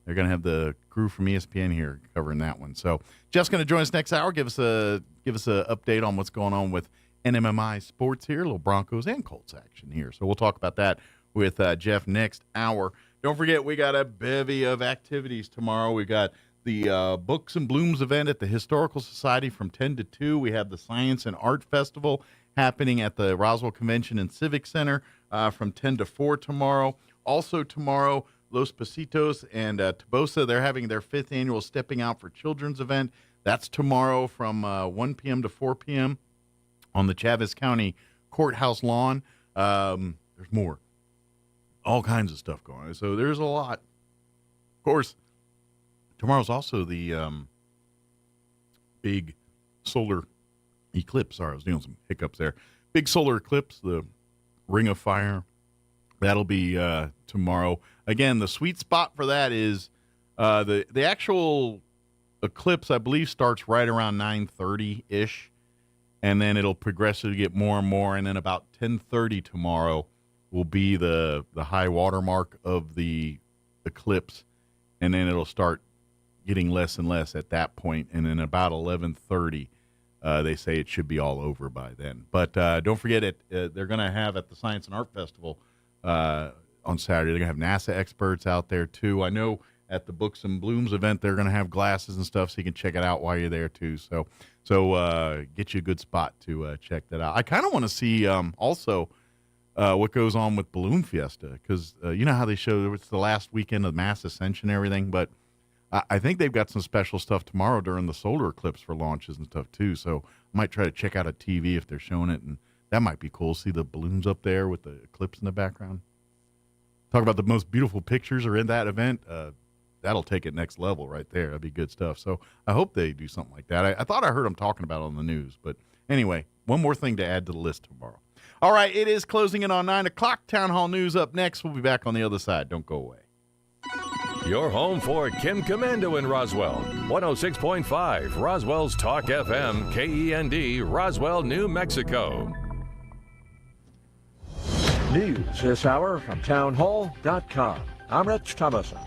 They're going to have the crew from ESPN here covering that one. So Jeff's going to join us next hour, give us a update on what's going on with NMMI sports here, a little Broncos and Colts action here. So we'll talk about that with Jeff next hour. Don't forget, we got a bevy of activities tomorrow. We got the Books and Blooms event at the Historical Society from 10 to 2. We have the Science and Art Festival happening at the Roswell Convention and Civic Center from 10 to 4 tomorrow. Also tomorrow, Los Pasitos and Tobosa, they're having their 5th annual Stepping Out for Children's event. That's tomorrow from 1 p.m. to 4 p.m. on the Chaves County Courthouse lawn. There's more. All kinds of stuff going on. So there's a lot. Of course, tomorrow's also the big solar eclipse. Sorry, I was doing some hiccups there. Big solar eclipse, the Ring of Fire. That'll be tomorrow. Again, the sweet spot for that is the actual eclipse, I believe, starts right around 9:30-ish, and then it'll progressively get more and more, and then about 10:30 tomorrow will be the high water mark of the eclipse, and then it'll start getting less and less at that point, and then about 11:30 they say it should be all over by then. But don't forget, they're going to have at the Science and Art Festival on Saturday, they're going to have NASA experts out there, too. I know at the Books and Blooms event, they're going to have glasses and stuff so you can check it out while you're there, too. So get you a good spot to check that out. I kind of want to see also what goes on with Balloon Fiesta, because you know how they show it's the last weekend of Mass Ascension and everything, but I think they've got some special stuff tomorrow during the solar eclipse for launches and stuff, too. So I might try to check out a TV if they're showing it, and that might be cool. See the balloons up there with the eclipse in the background. Talk about the most beautiful pictures are in that event. That'll take it next level right there. That'd be good stuff. So I hope they do something like that. I thought I heard them talking about it on the news. But anyway, one more thing to add to the list tomorrow. All right, it is closing in on 9 o'clock. Town Hall News up next. We'll be back on the other side. Don't go away. Your home for Kim Commando in Roswell. 106.5 Roswell's Talk FM, KEND, Roswell, New Mexico. News this hour from townhall.com. I'm Rich Thomason.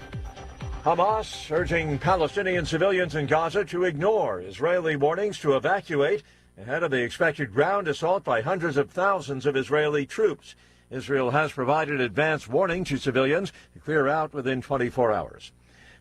Hamas urging Palestinian civilians in Gaza to ignore Israeli warnings to evacuate ahead of the expected ground assault by hundreds of thousands of Israeli troops. Israel has provided advance warning to civilians to clear out within 24 hours.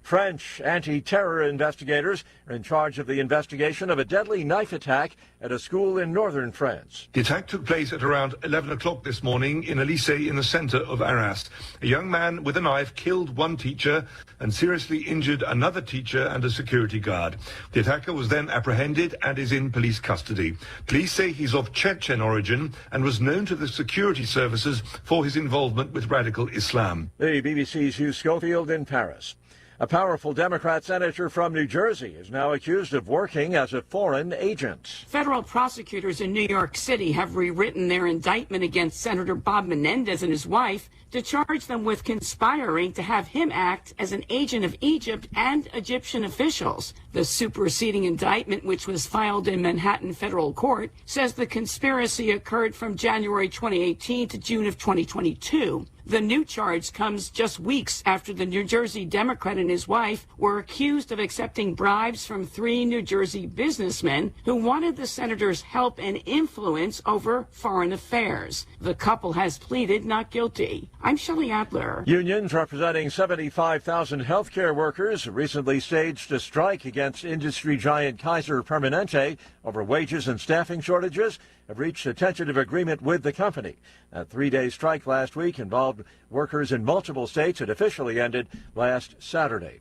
French anti-terror investigators are in charge of the investigation of a deadly knife attack at a school in northern France. The attack took place at around 11 o'clock this morning in a lycée in the center of Arras. A young man with a knife killed one teacher and seriously injured another teacher and a security guard. The attacker was then apprehended and is in police custody. Police say he's of Chechen origin and was known to the security services for his involvement with radical Islam. The BBC's Hugh Schofield in Paris. A powerful Democrat senator from New Jersey is now accused of working as a foreign agent. Federal prosecutors in New York City have rewritten their indictment against Senator Bob Menendez and his wife to charge them with conspiring to have him act as an agent of Egypt and Egyptian officials. The superseding indictment, which was filed in Manhattan federal court, says the conspiracy occurred from January 2018 to June of 2022. The new charge comes just weeks after the New Jersey Democrat and his wife were accused of accepting bribes from 3 New Jersey businessmen who wanted the senator's help and influence over foreign affairs. The couple has pleaded not guilty. I'm Shelley Adler. Unions representing 75,000 healthcare workers recently staged a strike against industry giant Kaiser Permanente over wages and staffing shortages, have reached a tentative agreement with the company. That 3-day strike last week involved workers in multiple states. It officially ended last Saturday.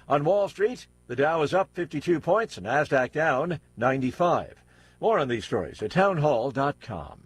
On Wall Street, the Dow is up 52 points and NASDAQ down 95. More on these stories at townhall.com.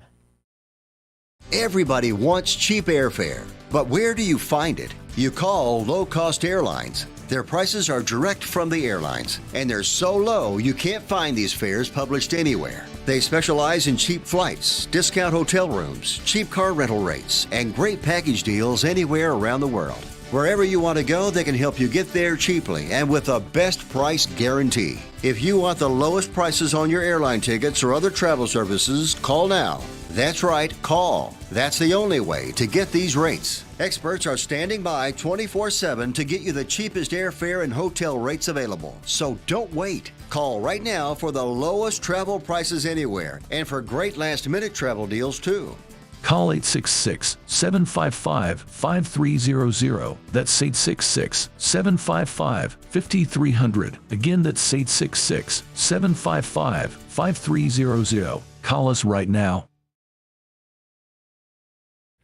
Everybody wants cheap airfare, but where do you find it? You call low-cost airlines. Their prices are direct from the airlines, and they're so low you can't find these fares published anywhere. They specialize in cheap flights, discount hotel rooms, cheap car rental rates, and great package deals anywhere around the world. Wherever you want to go, they can help you get there cheaply and with a best price guarantee. If you want the lowest prices on your airline tickets or other travel services, call now. That's right, call. That's the only way to get these rates. Experts are standing by 24/7 to get you the cheapest airfare and hotel rates available. So don't wait. Call right now for the lowest travel prices anywhere and for great last-minute travel deals too. Call 866-755-5300. That's 866-755-5300. Again, that's 866-755-5300. Call us right now.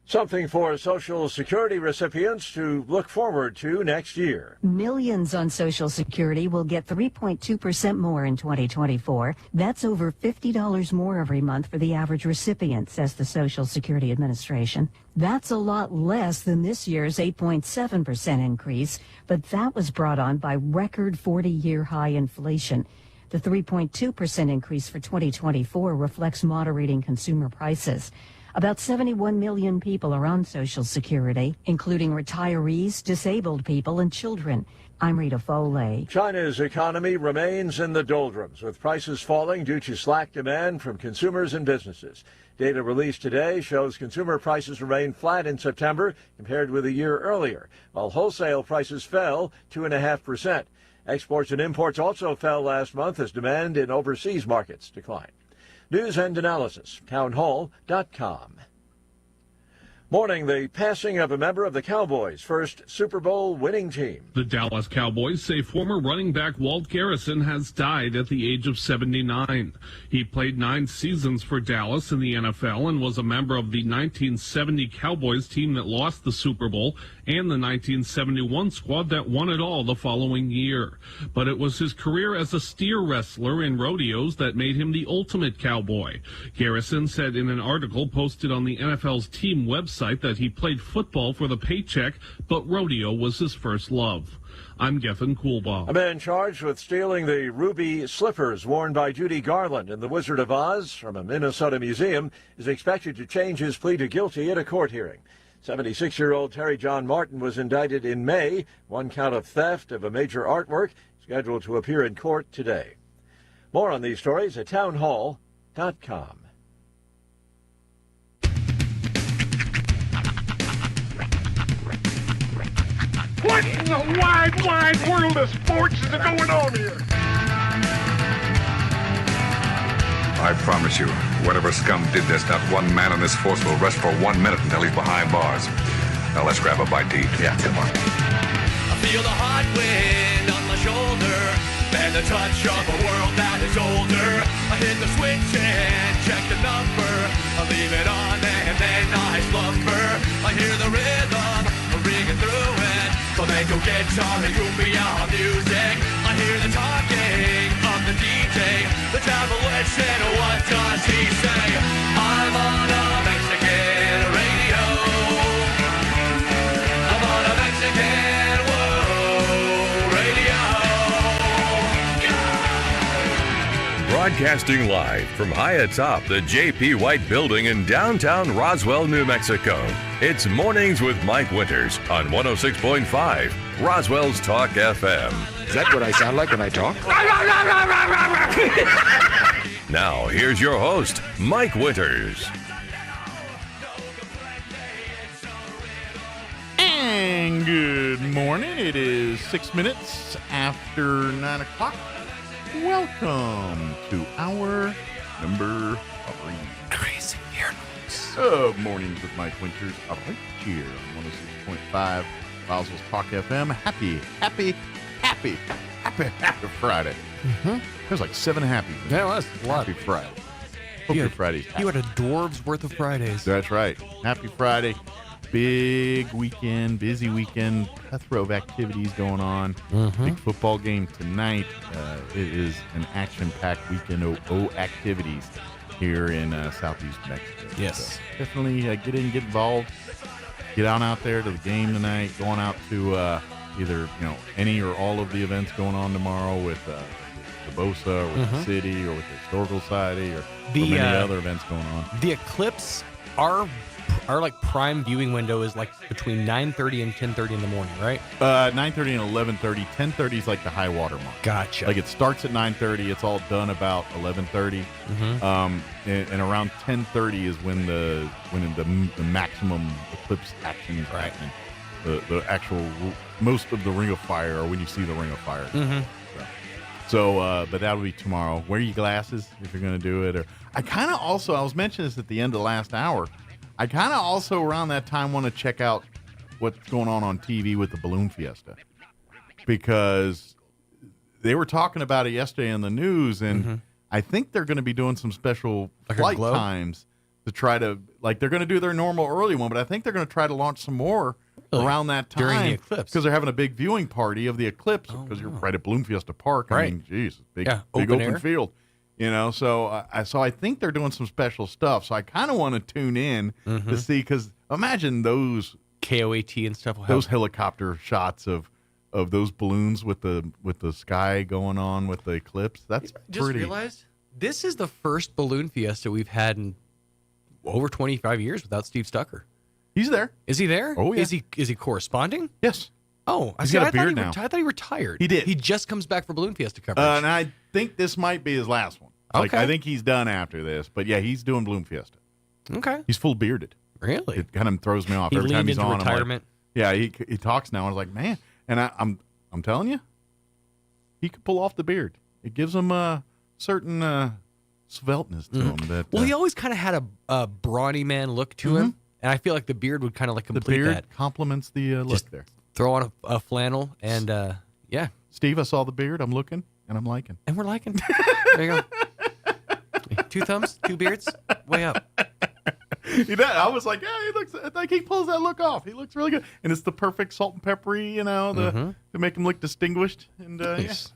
Something for Social Security recipients to look forward to next year. Millions on Social Security will get 3.2% more in 2024. That's over $50 more every month for the average recipient, says the Social Security Administration. That's a lot less than this year's 8.7% increase, but that was brought on by record 40-year high inflation. The 3.2% increase for 2024 reflects moderating consumer prices. About 71 million people are on Social Security, including retirees, disabled people, and children. I'm Rita Foley. China's economy remains in the doldrums, with prices falling due to slack demand from consumers and businesses. Data released today shows consumer prices remained flat in September compared with a year earlier, while wholesale prices fell 2.5%. Exports and imports also fell last month as demand in overseas markets declined. News and analysis, townhall.com. Morning, the passing of a member of the Cowboys' first Super Bowl winning team. The Dallas Cowboys say former running back Walt Garrison has died at the age of 79. He played 9 seasons for Dallas in the NFL and was a member of the 1970 Cowboys team that lost the Super Bowl and the 1971 squad that won it all the following year. But it was his career as a steer wrestler in rodeos that made him the ultimate cowboy. Garrison said in an article posted on the NFL's team website that he played football for the paycheck, but rodeo was his first love. I'm Geffen Coolbaugh. A man charged with stealing the ruby slippers worn by Judy Garland in The Wizard of Oz from a Minnesota museum is expected to change his plea to guilty at a court hearing. 76-year-old Terry John Martin was indicted in May, 1 count of theft of a major artwork, scheduled to appear in court today. More on these stories at townhall.com. What in the wide, wide world of sports is going on here? I promise you, whatever scum did this, not one man in this force will rest for 1 minute until he's behind bars. Now let's grab a bite to eat. Yeah, come on. A feel the hot wind on my shoulder and the touch of a world that is older. I hit the switch and check the number. I leave it on and then I slumber. I hear the rhythm ringing through it. Flamenco guitar and cumbia music. I hear the talking of the DJ. The travel listen, what does he say? I'm on a Mexican radio. I'm on a Mexican radio. Broadcasting live from high atop the J.P. White Building in downtown Roswell, New Mexico. It's Mornings with Mike Winters on 106.5 Roswell's Talk FM. Is that what I sound like when I talk? Now, here's your host, Mike Winters. And good morning. It is 6 minutes after 9 o'clock. Welcome to our number 3. Crazy here. Mornings with Mike Winters right here on 106.5 Roswell's Talk FM. Happy Friday. There's like 7 happy. Yeah, well, that's a lot. Happy Friday. Hope your Friday's happy. You had a dwarf's worth of Fridays. That's right. Happy Friday. Big weekend, busy weekend, plethora of activities going on. Big football game tonight. It is an action-packed weekend of activities here in southeast Mexico. Yes. So definitely get get involved. Get on out there to the game tonight. Going out to either any or all of the events going on tomorrow with the BOSA or with the city or with the Historical Society or many other events going on. The eclipse, our like prime viewing window is like between 9:30 and 10:30 in the morning, right? 9:30 and 11:30. 10:30 is like the high water mark. Gotcha. Like it starts at 9:30. It's all done about 11:30. And around 10:30 is when the maximum eclipse action is happening. The actual most of the Ring of Fire, or when you see the Ring of Fire. So, but that'll be tomorrow. Wear your glasses if you're going to do it. Or I kind of also, I was mentioning this at the end of the last hour. I kind of also around that time want to check out what's going on TV with the Balloon Fiesta, because they were talking about it yesterday in the news, and I think they're going to be doing some special flight times to try to, like, they're going to do their normal early one, but I think they're going to try to launch some more around that time during the eclipse, because they're having a big viewing party of the eclipse, because you're right at Balloon Fiesta Park. Right. I mean, geez, big open open field. So I think they're doing some special stuff. So I kind of want to tune in to see, because imagine those KOAT and stuff. Those helicopter shots of those balloons with the sky going on with the eclipse. That's just pretty. Realized this is the first Balloon Fiesta we've had in over 25 years without Steve Stucker. He's there. Is he there? Oh yeah. Is he corresponding? Yes. Oh, he's got a beard now. I thought he retired. He did. He just comes back for Balloon Fiesta coverage. And I think this might be his last one. Like, Okay. I think he's done after this. But yeah, he's doing Balloon Fiesta. Okay. He's full bearded. Really? It kind of throws me off He every time leaned he's into on. retirement. I'm like, he talks now. I was like, man, and I'm telling you, he could pull off the beard. It gives him a certain svelteness to him. That Well, he always kind of had a brawny man look to him, and I feel like the beard would kind of like the complete beard that. complements the look Just there. Throw on a flannel, and yeah. Steve, I saw the beard. I'm looking, and I'm liking. And we're liking. There you go. 2 thumbs, 2 beards, way up. I was like, yeah, he looks like he pulls that look off. He looks really good, and it's the perfect salt and peppery, to make him look distinguished. And Nice.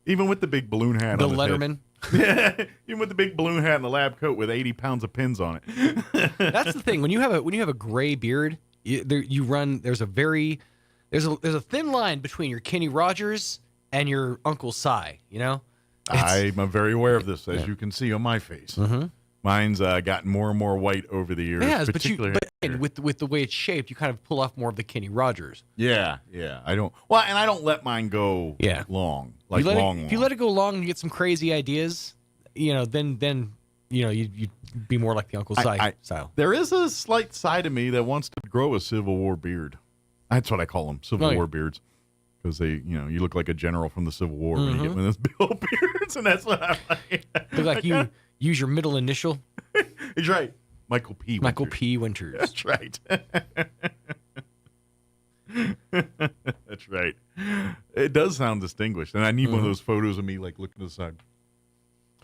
even with the big balloon hat, The on his Letterman. head. Even with the big balloon hat and the lab coat with 80 pounds of pins on it. That's the thing. When you have a gray beard, there's a thin line between your Kenny Rogers and your Uncle Si. I'm very aware of this, as you can see on my face. Mine's gotten more and more white over the years. It has, but particularly with the way it's shaped, you kind of pull off more of the Kenny Rogers. Yeah. I don't let mine go long, like long. If you let it go long and you get some crazy ideas, then you'd be more like the Uncle Si style. There is a slight side of me that wants to grow a Civil War beard. That's what I call them, Civil War beards. Because they, you look like a general from the Civil War when you get one of those big old beards, and that's what I like. Look like you use your middle initial. He's right. Michael P. Michael P. Winters. That's right. That's Right. It does sound distinguished, and I need one of those photos of me like looking to the side.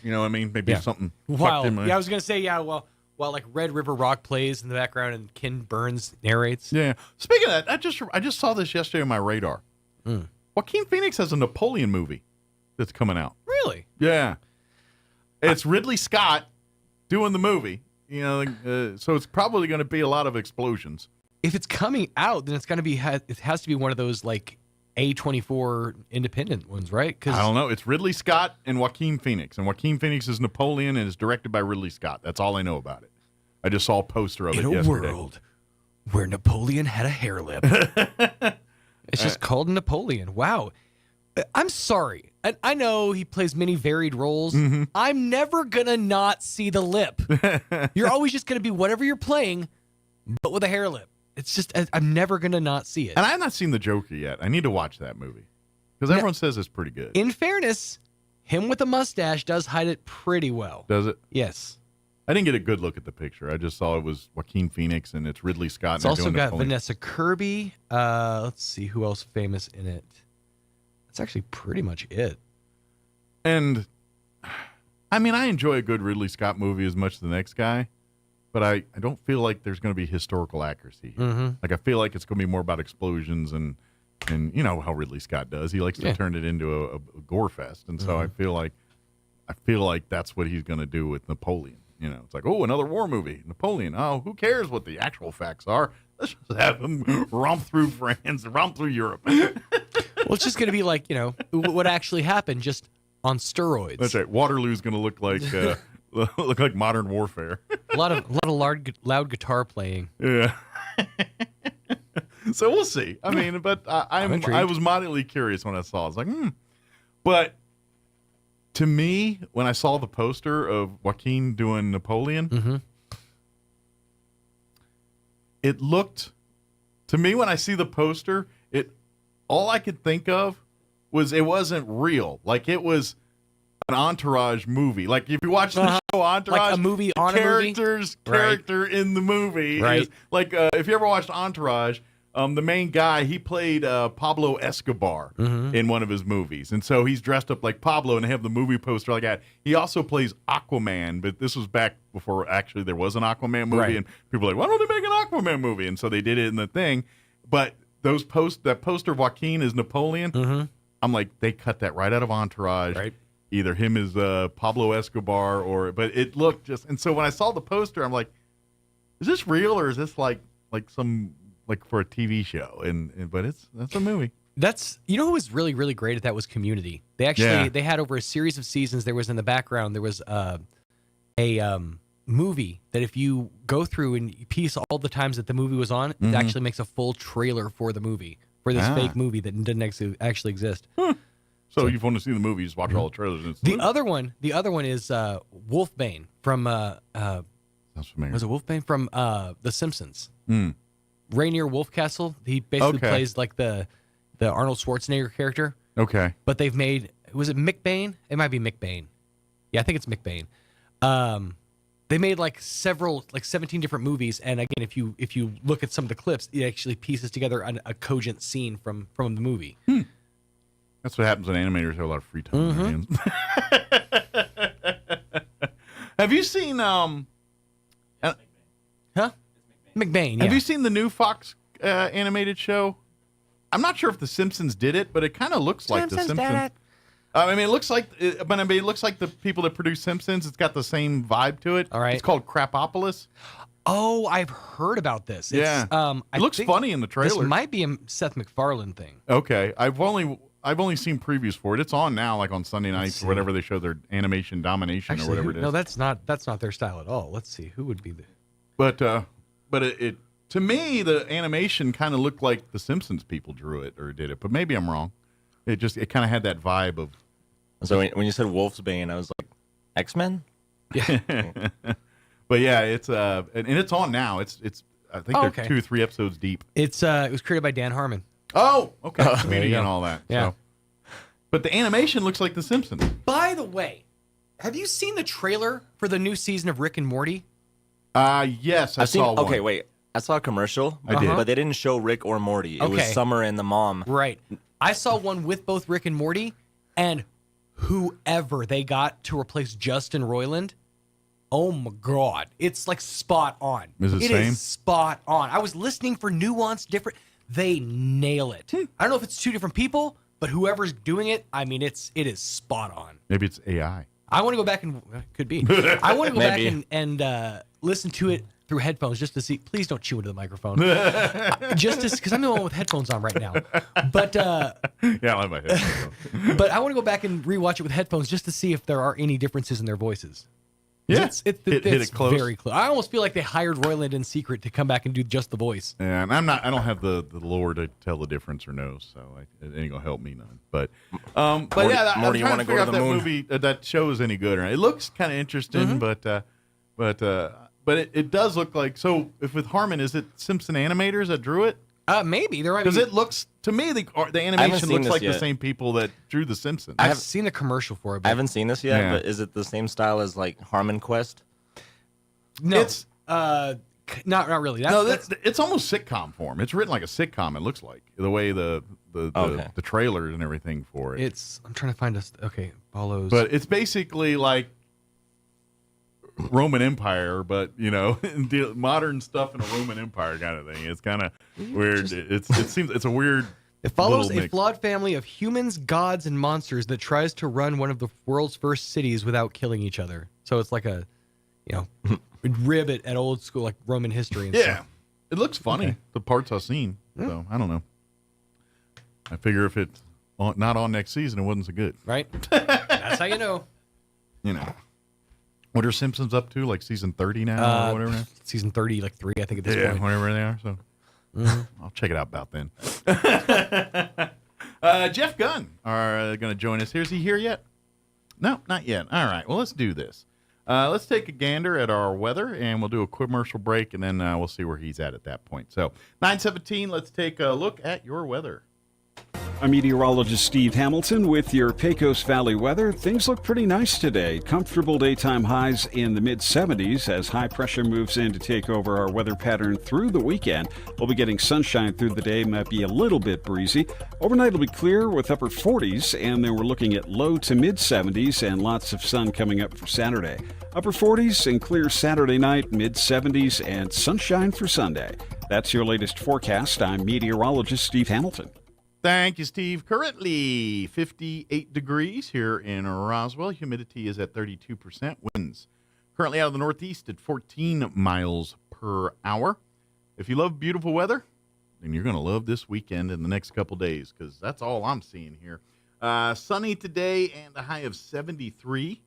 You know what I mean? Maybe something. While, fucked in my... I was gonna say while like Red River Rock plays in the background and Ken Burns narrates. Yeah. Speaking of that, I just saw this yesterday on my radar. Joaquin Phoenix has a Napoleon movie that's coming out. Really? Yeah. It's Ridley Scott doing the movie. You know, so it's probably going to be a lot of explosions. If it's coming out, then it's going to be. It has to be one of those like A24 independent ones, right? Because I don't know. It's Ridley Scott and Joaquin Phoenix, and Joaquin Phoenix is Napoleon and is directed by Ridley Scott. That's all I know about it. I just saw a poster of it yesterday. In a world where Napoleon had a hair lip, it's just called Napoleon. Wow. I'm sorry. I know he plays many varied roles. I'm never going to not see the lip. You're always just going to be whatever you're playing, but with a hair lip. It's just, I'm never going to not see it. And I have not seen The Joker yet. I need to watch that movie because everyone says it's pretty good. In fairness, him with a mustache does hide it pretty well. Does it? Yes. I didn't get a good look at the picture. I just saw it was Joaquin Phoenix and it's Ridley Scott. It's also got Vanessa Kirby. Let's see who else famous in it. That's actually pretty much it. And I mean, I enjoy a good Ridley Scott movie as much as the next guy, but I don't feel like there's going to be historical accuracy here. Like I feel like it's going to be more about explosions and you know how Ridley Scott does. He likes to turn it into a gore fest, and so I feel like that's what he's going to do with Napoleon. You know, it's like, oh, another war movie, Napoleon. Oh, who cares what the actual facts are? Let's just have him romp through France, romp through Europe. Well, it's just going to be like, you know, what actually happened, just on steroids. That's right. Waterloo's going to look like modern warfare. a lot of loud guitar playing. Yeah. So we'll see. I mean, but I was moderately curious when I saw it. I was like, But to me, when I saw the poster of Joaquin doing Napoleon, it looked, to me, when I see the poster, all I could think of was it wasn't real. Like it was an Entourage movie. Like if you watch the show Entourage, like a movie on character in the movie. Right. Is, like if you ever watched Entourage, the main guy, he played Pablo Escobar in one of his movies. And so he's dressed up like Pablo and they have the movie poster like that. He also plays Aquaman, but this was back before actually there was an Aquaman movie. And people were like, why don't they make an Aquaman movie? And so they did it in the thing. But that poster of Joaquin is Napoleon. I'm like, they cut that right out of Entourage. Right. Either him as Pablo Escobar but it looked just, and so when I saw the poster, I'm like, is this real or is this like some, like for a TV show? But that's a movie. You know who was really, really great at that was Community. They actually, they had over a series of seasons, there was in the background, there was a movie that if you go through and you piece all the times that the movie was on, it actually makes a full trailer for the movie, for this fake movie that didn't actually exist. So if you want to see the movie, just watch all the trailers. The other one is Wolfbane from Sounds familiar. was it Wolfbane from The Simpsons? Rainier Wolfcastle. He basically plays like the Arnold Schwarzenegger character. Okay. But they've made, was it McBain? It might be McBain. Yeah, I think it's McBain. They made like 17 different movies, and again, if you look at some of the clips, it actually pieces together a cogent scene from the movie. That's what happens when animators have a lot of free time. on their hands. Have you seen McBain? Yeah. Have you seen the new Fox animated show? I'm not sure if The Simpsons did it, but it kind of looks like The Simpsons. I mean, it looks like, it looks like the people that produce Simpsons. It's got the same vibe to it. All right. It's called Crapopolis. Oh, I've heard about this. Yeah. It looks funny in the trailer. This might be a Seth MacFarlane thing. Okay. I've only seen previews for it. It's on now, like on Sunday nights or whatever they show their animation domination or whatever it is. No, that's not their style at all. Let's see who would be the. But it to me the animation kind of looked like the Simpsons people drew it or did it, but maybe I'm wrong. It kind of had that vibe of. So when you said Wolfsbane, I was like, X-Men? Yeah. But yeah, it's and it's on now. It's I think they're 2 or 3 episodes deep. It was created by Dan Harmon. Oh, okay. Comedian and all that. Yeah. So. But the animation looks like The Simpsons. By the way, have you seen the trailer for the new season of Rick and Morty? Yes, I saw one. Okay, wait. I saw a commercial, I did. but they didn't show Rick or Morty. It was Summer and the mom. Right. I saw one with both Rick and Morty, and whoever they got to replace Justin Roiland, oh my God, it's like spot on. Is it It same? is spot on. I was listening for nuance, different. They nail it. I don't know if it's two different people, but whoever's doing it, I mean, it is spot on. Maybe it's AI. I want to go back and could be. I want to go back and listen to it through headphones just to see. Please don't chew into the microphone. Just because I'm the one with headphones on right now. But yeah, I have my headphones on. But I want to go back and rewatch it with headphones just to see if there are any differences in their voices. Yeah, it's hit it close. Very close. I almost feel like they hired Roiland in secret to come back and do just the voice. Yeah, and I don't have the lore to tell the difference or no, so it ain't gonna help me none. But Morty, yeah, I'm Morty, trying you to figure out to that the moon? movie, that show is any good or not. It looks kind of interesting, but it does look like. So if with Harmon, is it Simpson animators that drew it? Maybe there might because be. it looks to me the animation looks like the same people that drew the Simpsons. I've seen the commercial for it. But I haven't seen this yet, but is it the same style as like Harmon Quest? No, it's not really. It's almost sitcom form. It's written like a sitcom. It looks like the way the trailers and everything for it. I'm trying to find us. Okay, follows. But it's basically like Roman Empire, but modern stuff in a Roman Empire kind of thing. It's kind of weird. It seems it's a weird. It follows little a mix. flawed family of humans, gods, and monsters that tries to run one of the world's first cities without killing each other. So it's like a, ribbit at old school like Roman history. And stuff. It looks funny. Okay. The parts I've seen. So I don't know. I figure if it's not on next season, it wasn't so good. Right. That's how you know. What are Simpsons up to? Like season 30 now or whatever? Season 30, like 3, I think, at this point. Whatever they are. So I'll check it out about then. Jeff Gunn are going to join us here. Is he here yet? No, not yet. All right. Well, let's do this. Let's take a gander at our weather, and we'll do a commercial break, and then we'll see where he's at that point. So 9:17, let's take a look at your weather. I'm meteorologist Steve Hamilton with your Pecos Valley weather. Things look pretty nice today. Comfortable daytime highs in the mid-70s as high pressure moves in to take over our weather pattern through the weekend. We'll be getting sunshine through the day, might be a little bit breezy. Overnight it'll be clear with upper 40s, and then we're looking at low to mid-70s and lots of sun coming up for Saturday. Upper 40s and clear Saturday night, mid-70s, and sunshine for Sunday. That's your latest forecast. I'm meteorologist Steve Hamilton. Thank you, Steve. Currently 58 degrees here in Roswell. Humidity is at 32%. Winds currently out of the northeast at 14 miles per hour. If you love beautiful weather, then you're going to love this weekend and the next couple days because that's all I'm seeing here. Sunny today and a high of 73.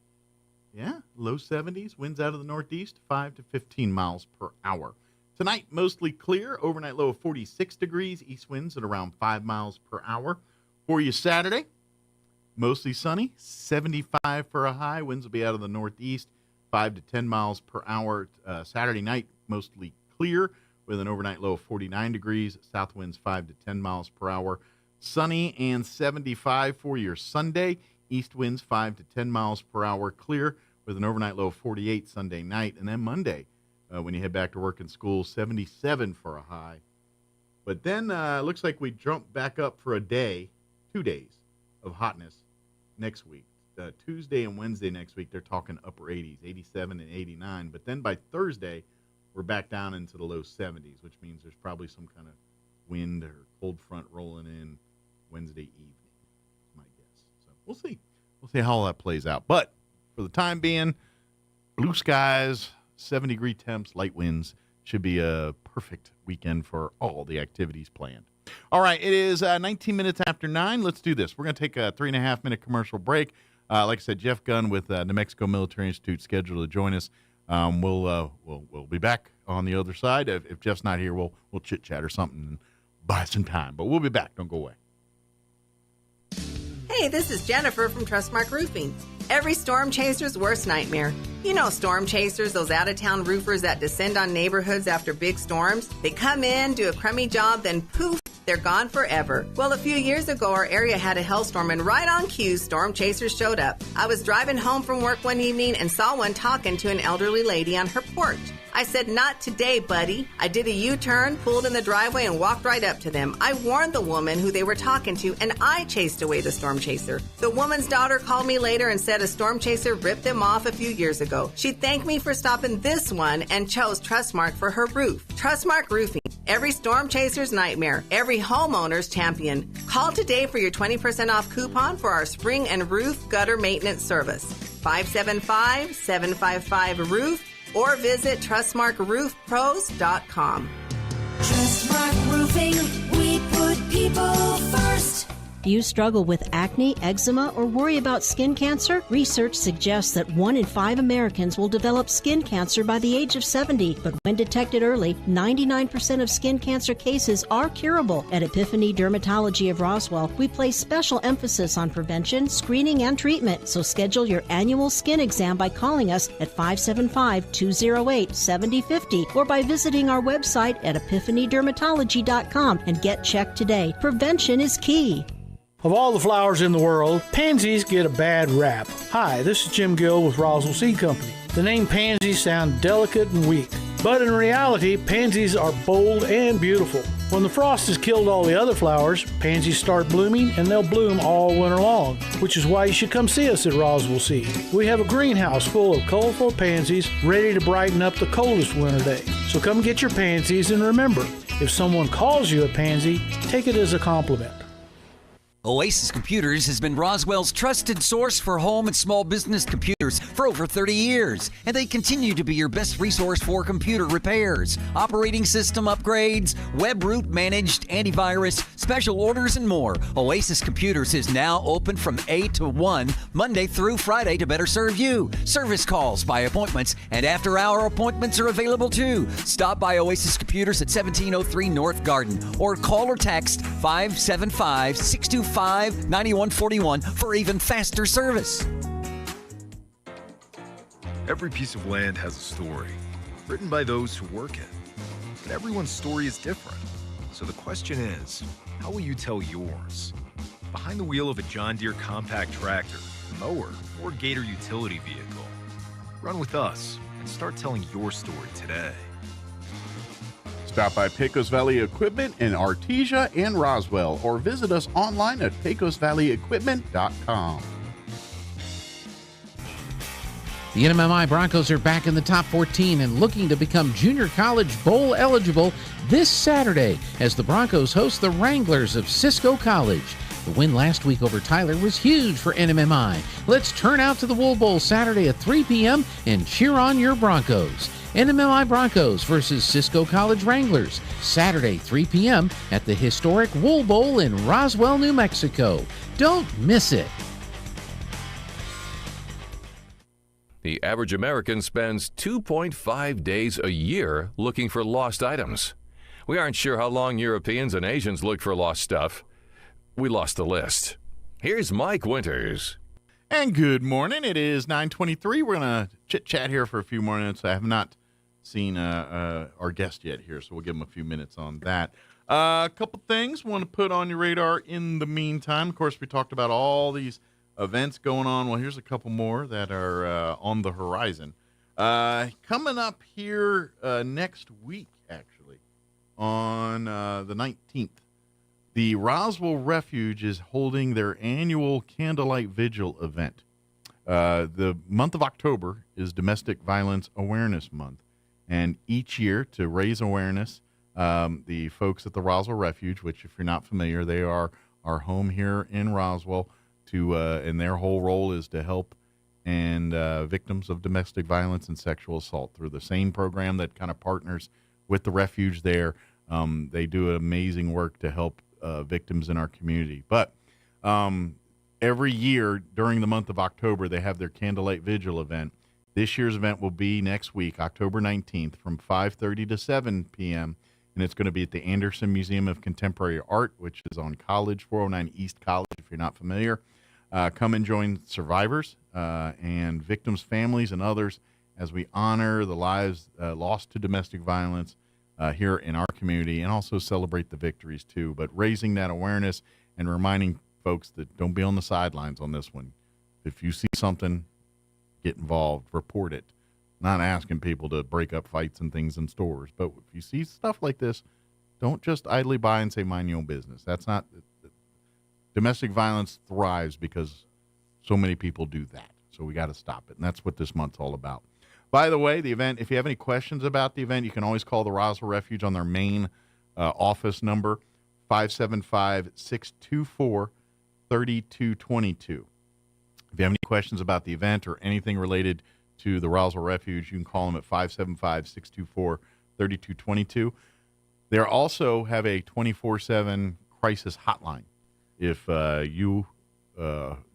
Yeah, low 70s. Winds out of the northeast, 5 to 15 miles per hour. Tonight, mostly clear. Overnight low of 46 degrees. East winds at around 5 miles per hour. For you Saturday, mostly sunny. 75 for a high. Winds will be out of the northeast, 5 to 10 miles per hour. Saturday night, mostly clear with an overnight low of 49 degrees. South winds 5 to 10 miles per hour. Sunny and 75 for your Sunday. East winds 5 to 10 miles per hour. Clear with an overnight low of 48 Sunday night. And then Monday, when you head back to work and school, 77 for a high. But then looks like we jump back up for 2 days of hotness next week. Tuesday and Wednesday next week, they're talking upper 80s, 87 and 89. But then by Thursday, we're back down into the low 70s, which means there's probably some kind of wind or cold front rolling in Wednesday evening, is my guess. So we'll see. We'll see how all that plays out. But for the time being, blue skies, 70-degree temps, light winds. Should be a perfect weekend for all the activities planned. All right, it is 19 minutes after 9. Let's do this. We're going to take a 3.5-minute commercial break. Like I said, Jeff Gunn with New Mexico Military Institute scheduled to join us. We'll be back on the other side. If Jeff's not here, we'll chit-chat or something and buy some time. But we'll be back. Don't go away. Hey, this is Jennifer from Trustmark Roofing. Every storm chaser's worst nightmare. You know storm chasers, those out-of-town roofers that descend on neighborhoods after big storms. They come in, do a crummy job, then poof, They're gone forever. Well, a few years ago, our area had a hailstorm, and right on cue, storm chasers showed up. I was driving home from work one evening and saw one talking to an elderly lady on her porch. I said, "Not today, buddy." I did a U-turn, pulled in the driveway, and walked right up to them. I warned the woman who they were talking to, and I chased away the storm chaser. The woman's daughter called me later and said a storm chaser ripped them off a few years ago. She thanked me for stopping this one and chose Trustmark for her roof. Trustmark Roofing. Every storm chaser's nightmare. Every homeowner's champion. Call today for your 20% off coupon for our spring and roof gutter maintenance service. 575-755-ROOF. Or visit TrustmarkRoofPros.com. Trustmark Roofing, we put people first. Do you struggle with acne, eczema, or worry about skin cancer? Research suggests that 1 in 5 Americans will develop skin cancer by the age of 70, but when detected early, 99% of skin cancer cases are curable. At Epiphany Dermatology of Roswell, we place special emphasis on prevention, screening, and treatment. So schedule your annual skin exam by calling us at 575-208-7050 or by visiting our website at epiphanydermatology.com and get checked today. Prevention is key. Of all the flowers in the world, pansies get a bad rap. Hi, this is Jim Gill with Roswell Seed Company. The name pansies sound delicate and weak, but in reality, pansies are bold and beautiful. When the frost has killed all the other flowers, pansies start blooming and they'll bloom all winter long, which is why you should come see us at Roswell Seed. We have a greenhouse full of colorful pansies ready to brighten up the coldest winter day. So come get your pansies, and remember, if someone calls you a pansy, take it as a compliment. Oasis Computers has been Roswell's trusted source for home and small business computers for over 30 years, and they continue to be your best resource for computer repairs, operating system upgrades, web root managed, antivirus, special orders, and more. Oasis Computers is now open from 8 to 1, Monday through Friday to better serve you. Service calls by appointments and after-hour appointments are available too. Stop by Oasis Computers at 1703 North Garden or call or text 575-625-9141 for even faster service. Every piece of land has a story, written by those who work it. But everyone's story is different. So the question is, how will you tell yours? Behind the wheel of a John Deere compact tractor, mower, or Gator utility vehicle. Run with us and start telling your story today. Stop by Pecos Valley Equipment in Artesia and Roswell, or visit us online at pecosvalleyequipment.com. The NMMI Broncos are back in the top 14 and looking to become junior college bowl eligible this Saturday as the Broncos host the Wranglers of Cisco College. The win last week over Tyler was huge for NMMI. Let's turn out to the Wool Bowl Saturday at 3 p.m. and cheer on your Broncos. NMMI Broncos versus Cisco College Wranglers, Saturday, 3 p.m. at the historic Wool Bowl in Roswell, New Mexico. Don't miss it. The average American spends 2.5 days a year looking for lost items. We aren't sure how long Europeans and Asians look for lost stuff. We lost the list. Here's Mike Winters. And good morning. It is 9:23. We're going to chit-chat here for a few more minutes. I have not seen our guest yet here, so we'll give him a few minutes on that. A couple things I want to put on your radar in the meantime. Of course, we talked about all these events going on. Well, here's a couple more that are on the horizon. Coming up here next week, actually, on the 19th, the Roswell Refuge is holding their annual Candlelight Vigil event. The month of October is Domestic Violence Awareness Month. And each year, to raise awareness, the folks at the Roswell Refuge, which, if you're not familiar, they are our home here in Roswell, and their whole role is to help victims of domestic violence and sexual assault through the same program that kind of partners with the refuge there. They do amazing work to help victims in our community. But every year during the month of October, they have their Candlelight Vigil event. This year's event will be next week, October 19th, from 5:30 to 7 p.m., and it's going to be at the Anderson Museum of Contemporary Art, which is on College, 409 East College, if you're not familiar. Come and join survivors and victims' families and others as we honor the lives lost to domestic violence, here in our community, and also celebrate the victories too. But raising that awareness and reminding folks that don't be on the sidelines on this one. If you see something, get involved, report it. Not asking people to break up fights and things in stores, but if you see stuff like this, don't just idly buy and say mind your own business. That's not domestic violence thrives because so many people do that. So we got to stop it, and that's what this month's all about. By the way, the event, if you have any questions about the event, you can always call the Roswell Refuge on their main office number, 575-624-3222. If you have any questions about the event or anything related to the Roswell Refuge, you can call them at 575-624-3222. They also have a 24/7 crisis hotline. If you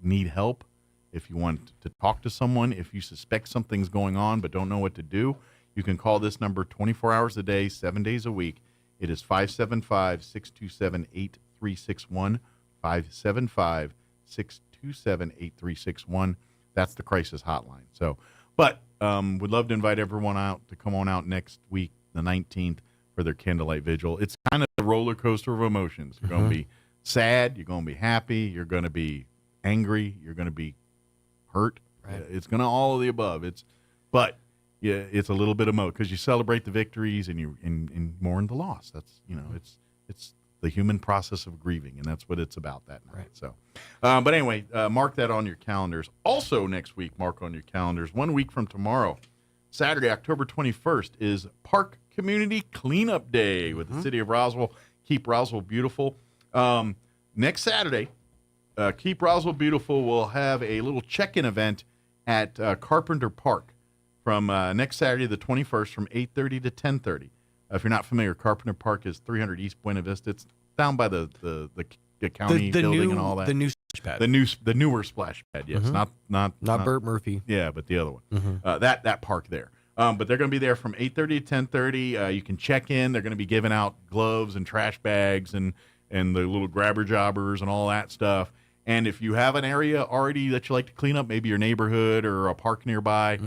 need help, if you want to talk to someone, if you suspect something's going on but don't know what to do, you can call this number 24 hours a day, 7 days a week. It is 575-627-8361, 575-627-8361. That's the crisis hotline. So, but we'd love to invite everyone out to come on out next week, the 19th, for their candlelight vigil. It's kind of a roller coaster of emotions. You're going to be sad. You're going to be happy. You're going to be angry. You're going to be hurt. Right. It's going to all of the above. But it's a little bit of because you celebrate the victories and you mourn the loss. That's it's the human process of grieving, and that's what it's about that night. Right. So, but anyway, mark that on your calendars. Also, next week, mark on your calendars. 1 week from tomorrow, Saturday, October 21st, is Park Community Cleanup Day with the City of Roswell. Keep Roswell Beautiful. Next Saturday, Keep Roswell Beautiful will have a little check-in event at Carpenter Park from next Saturday, the 21st, from 8:30 to 10:30. If you're not familiar, Carpenter Park is 300 East Buena Vista. It's down by the county building and all that. The new splash pad. The newer splash pad. Yes, not Burt Murphy. Yeah, but the other one. That park there. But they're going to be there from 8:30 to 10:30. You can check in. They're going to be giving out gloves and trash bags and the little grabber jobbers and all that stuff. And if you have an area already that you like to clean up, maybe your neighborhood or a park nearby,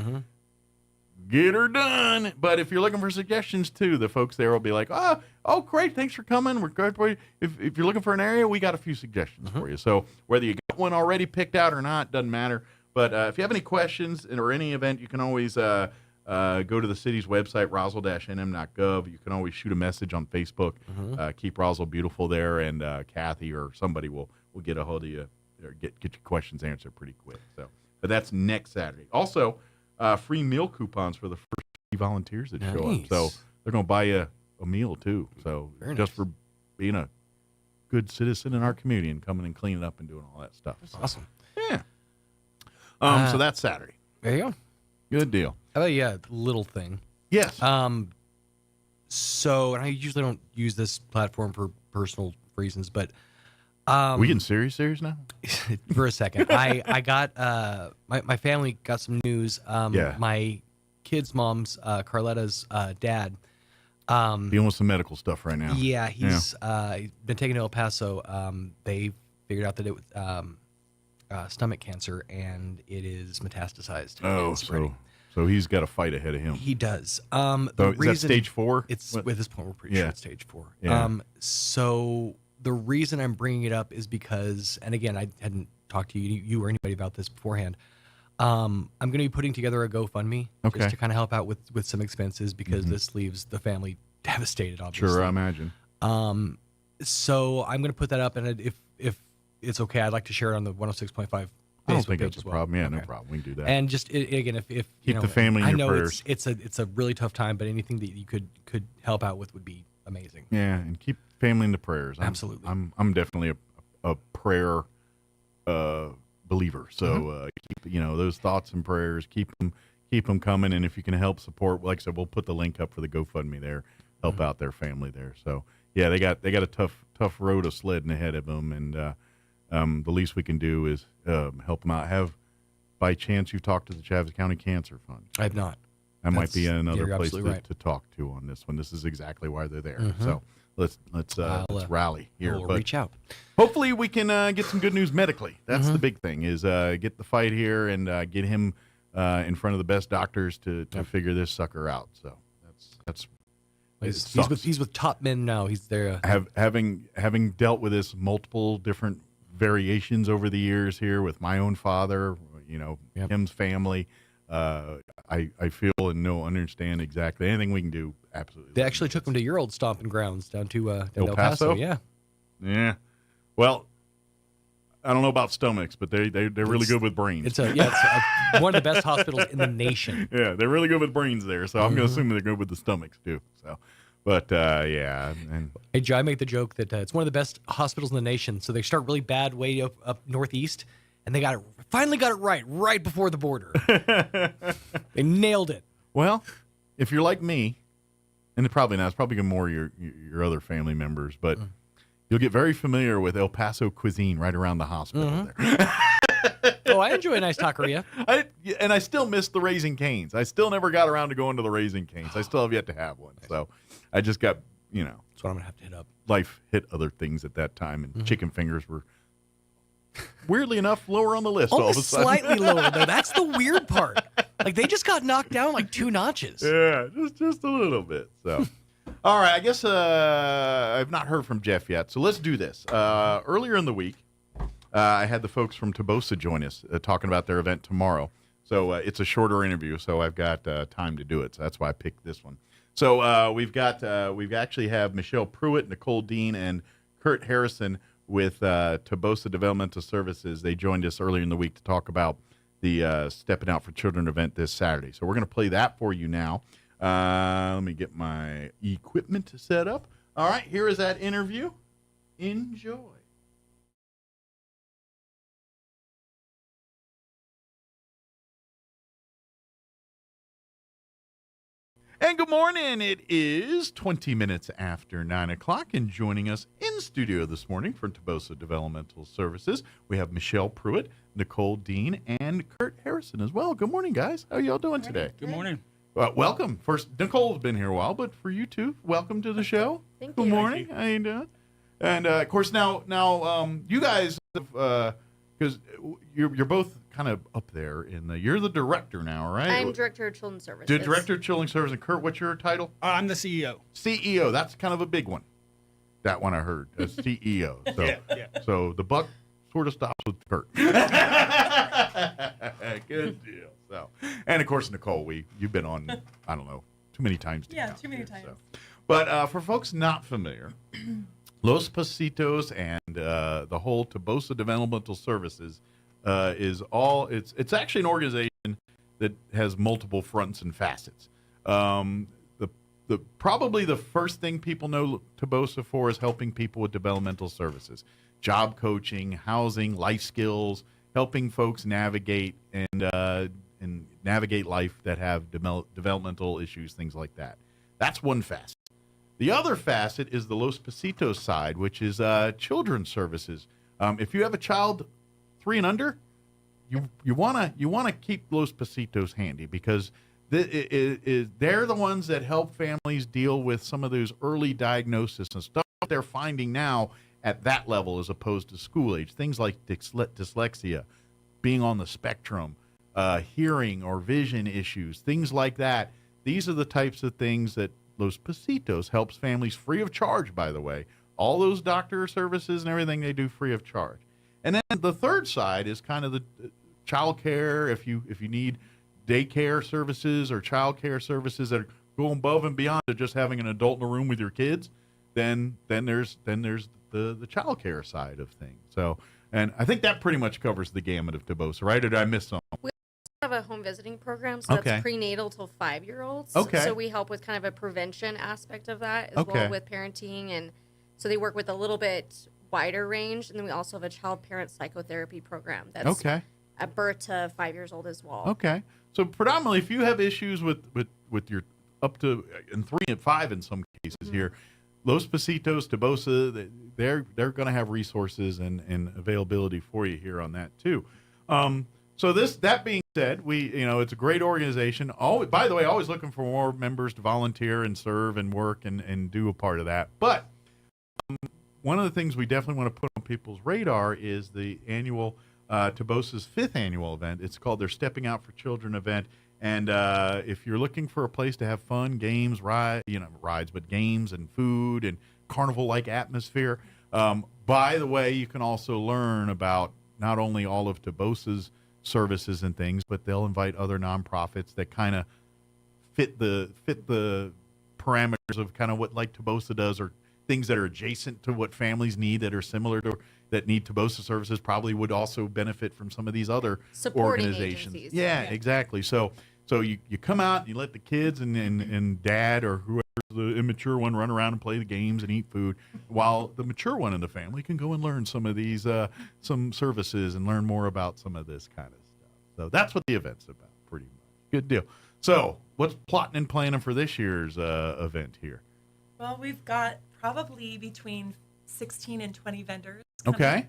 get her done. But if you're looking for suggestions too, the folks there will be like, oh, great, thanks for coming. We're good for you. If you're looking for an area, we got a few suggestions for you. So whether you got one already picked out or not, doesn't matter. But if you have any questions or any event, you can always go to the city's website, roswell-nm.gov. You can always shoot a message on Facebook. Keep Roswell Beautiful there, and Kathy or somebody will get a hold of you or get your questions answered pretty quick. So, but that's next Saturday. Also, free meal coupons for the first 3 volunteers that show up. So they're going to buy you a meal too. So just for being a good citizen in our community and coming and cleaning up and doing all that stuff. That's awesome. Yeah. So that's Saturday. There you go. Good deal. How about a little thing? Yes. So, and I usually don't use this platform for personal reasons, but we getting serious now? For a second, I got my family got some news. My kid's mom's Carletta's dad. Dealing with some medical stuff right now. Yeah, he's been taken to El Paso. They figured out that it was stomach cancer, and it is metastasized. Oh, so he's got a fight ahead of him. He does. So is that stage 4? It's at this point we're pretty sure it's stage 4. Yeah. So the reason I'm bringing it up is because, and again, I hadn't talked to you or anybody about this beforehand. I'm going to be putting together a GoFundMe just to kind of help out with some expenses because this leaves the family devastated. Obviously, sure, I imagine. So I'm going to put that up, and if it's okay, I'd like to share it on the 106.5. I don't think that's a problem. Yeah, okay. No problem. We can do that. And just again, if keep the family in your prayers. It's a really tough time, but anything that you could help out with would be amazing. Yeah, and keep family in the prayers. Absolutely. I'm definitely a prayer believer. So keep those thoughts and prayers. Keep them coming. And if you can help support, like I said, we'll put the link up for the GoFundMe there. Help out their family there. So yeah, they got a tough road of sledding ahead of them, and the least we can do is help them out. Have by chance you talked to the Chaves County Cancer Fund? I have not. That might be another place to talk to on this one. This is exactly why they're there. So let's rally here. We'll reach out. Hopefully we can get some good news medically. That's the big thing is get the fight here and get him in front of the best doctors to figure this sucker out. So that's He's with top men now. He's there. Having dealt with this multiple different variations over the years here with my own father, Kim's family, I feel and understand exactly anything we can do. Absolutely. They actually took him to your old stomping grounds down to El Paso. Yeah. Well, I don't know about stomachs, but they're really good with brains. It's one of the best hospitals in the nation. Yeah, they're really good with brains there. So I'm going to assume they're good with the stomachs too. So, but yeah. And hey, Joe, I make the joke that it's one of the best hospitals in the nation. So they start really bad way up northeast, and they finally got it right before the border. They nailed it. Well, if you're like me, and probably not, it's probably more your other family members, but you'll get very familiar with El Paso cuisine right around the hospital there. Oh, I enjoy a nice taqueria. And I still miss the Raising Cane's. I still never got around to going to the Raising Cane's. I still have yet to have one. So I just got, That's what I'm going to have to hit up. Life hit other things at that time, and chicken fingers were, weirdly enough, lower on the list all of a sudden. Slightly lower, though. That's the weird part. Like, they just got knocked down like 2 notches. Yeah, just a little bit. So, all right, I guess I've not heard from Jeff yet, so let's do this. Earlier in the week, I had the folks from Tobosa join us talking about their event tomorrow. So it's a shorter interview, so I've got time to do it. So that's why I picked this one. So we've actually have Michelle Pruitt, Nicole Dean, and Kurt Harrison with Tobosa Developmental Services. They joined us earlier in the week to talk about the Stepping Out for Children event this Saturday. So we're going to play that for you now. Let me get my equipment set up. All right, here is that interview. Enjoy. And good morning. It is 20 minutes after 9 o'clock, and joining us in studio this morning from Tobosa Developmental Services, we have Michelle Pruitt, Nicole Dean, and Kurt Harrison as well. Good morning, guys. How are y'all doing today? Good morning. Welcome. First, Nicole's been here a while, but for you two, welcome to the show. Thank Good you. morning. How you doing? And of course, now, you guys, because you're both kind of up there you're the director now, right? I'm director of children's services. The director of children's services. And Kurt, what's your title? I'm the CEO. CEO. That's kind of a big one. That one I heard. CEO. So, yeah. So the buck sort of stops with Kurt. Good deal. So, and of course, Nicole, you've been on, I don't know, too many times. Too many times. So. But for folks not familiar, Los Pasitos and the whole Tobosa Developmental Services it's actually an organization that has multiple fronts and facets. Probably the first thing people know Tobosa for is helping people with developmental services, job coaching, housing, life skills, helping folks navigate and navigate life that have developmental issues, things like that. That's one facet. The other facet is the Los Pasitos side, which is children's services. If you have a child 3 and under, you wanna keep Los Pasitos handy, because they're the ones that help families deal with some of those early diagnoses and stuff they're finding now at that level as opposed to school age. Things like dyslexia, being on the spectrum, hearing or vision issues, things like that. These are the types of things that Los Pasitos helps families free of charge, by the way. All those doctor services and everything they do free of charge. And then the third side is kind of the child care. If you need daycare services or child care services that are going above and beyond to just having an adult in a room with your kids, then there's the child care side of things. So, and I think that pretty much covers the gamut of Tobosa, right? Or did I miss something? We also have a home visiting program, so that's prenatal till 5-year-olds. Okay. So we help with kind of a prevention aspect of that as well with parenting, and so they work with a little bit wider range, and then we also have a child-parent psychotherapy program that's at birth to 5 years old as well. Okay, so predominantly, if you have issues with your up to and 3 and 5 in some cases here, Los Pasitos, Tobosa, they're going to have resources and availability for you here on that too. So that being said, it's a great organization. By the way, always looking for more members to volunteer and serve and work and do a part of that. But one of the things we definitely want to put on people's radar is the annual Tobosa's 5th annual event. It's called their Stepping Out for Children event, And if you're looking for a place to have fun, games, rides, but games and food and carnival-like atmosphere, by the way, you can also learn about not only all of Tobosa's services and things, but they'll invite other nonprofits that kind of fit the parameters of kind of what like Tobosa does, or things that are adjacent to what families need that are similar to that need Tobosa services probably would also benefit from some of these other Supporting organizations. agencies. Yeah, exactly. So you come out and you let the kids and dad or whoever the immature one run around and play the games and eat food, while the mature one in the family can go and learn some of these some services and learn more about some of this kind of stuff. So that's what the event's about, pretty much. Good deal. So what's plotting and planning for this year's event here? Well, we've got probably between 16 and 20 vendors. Okay.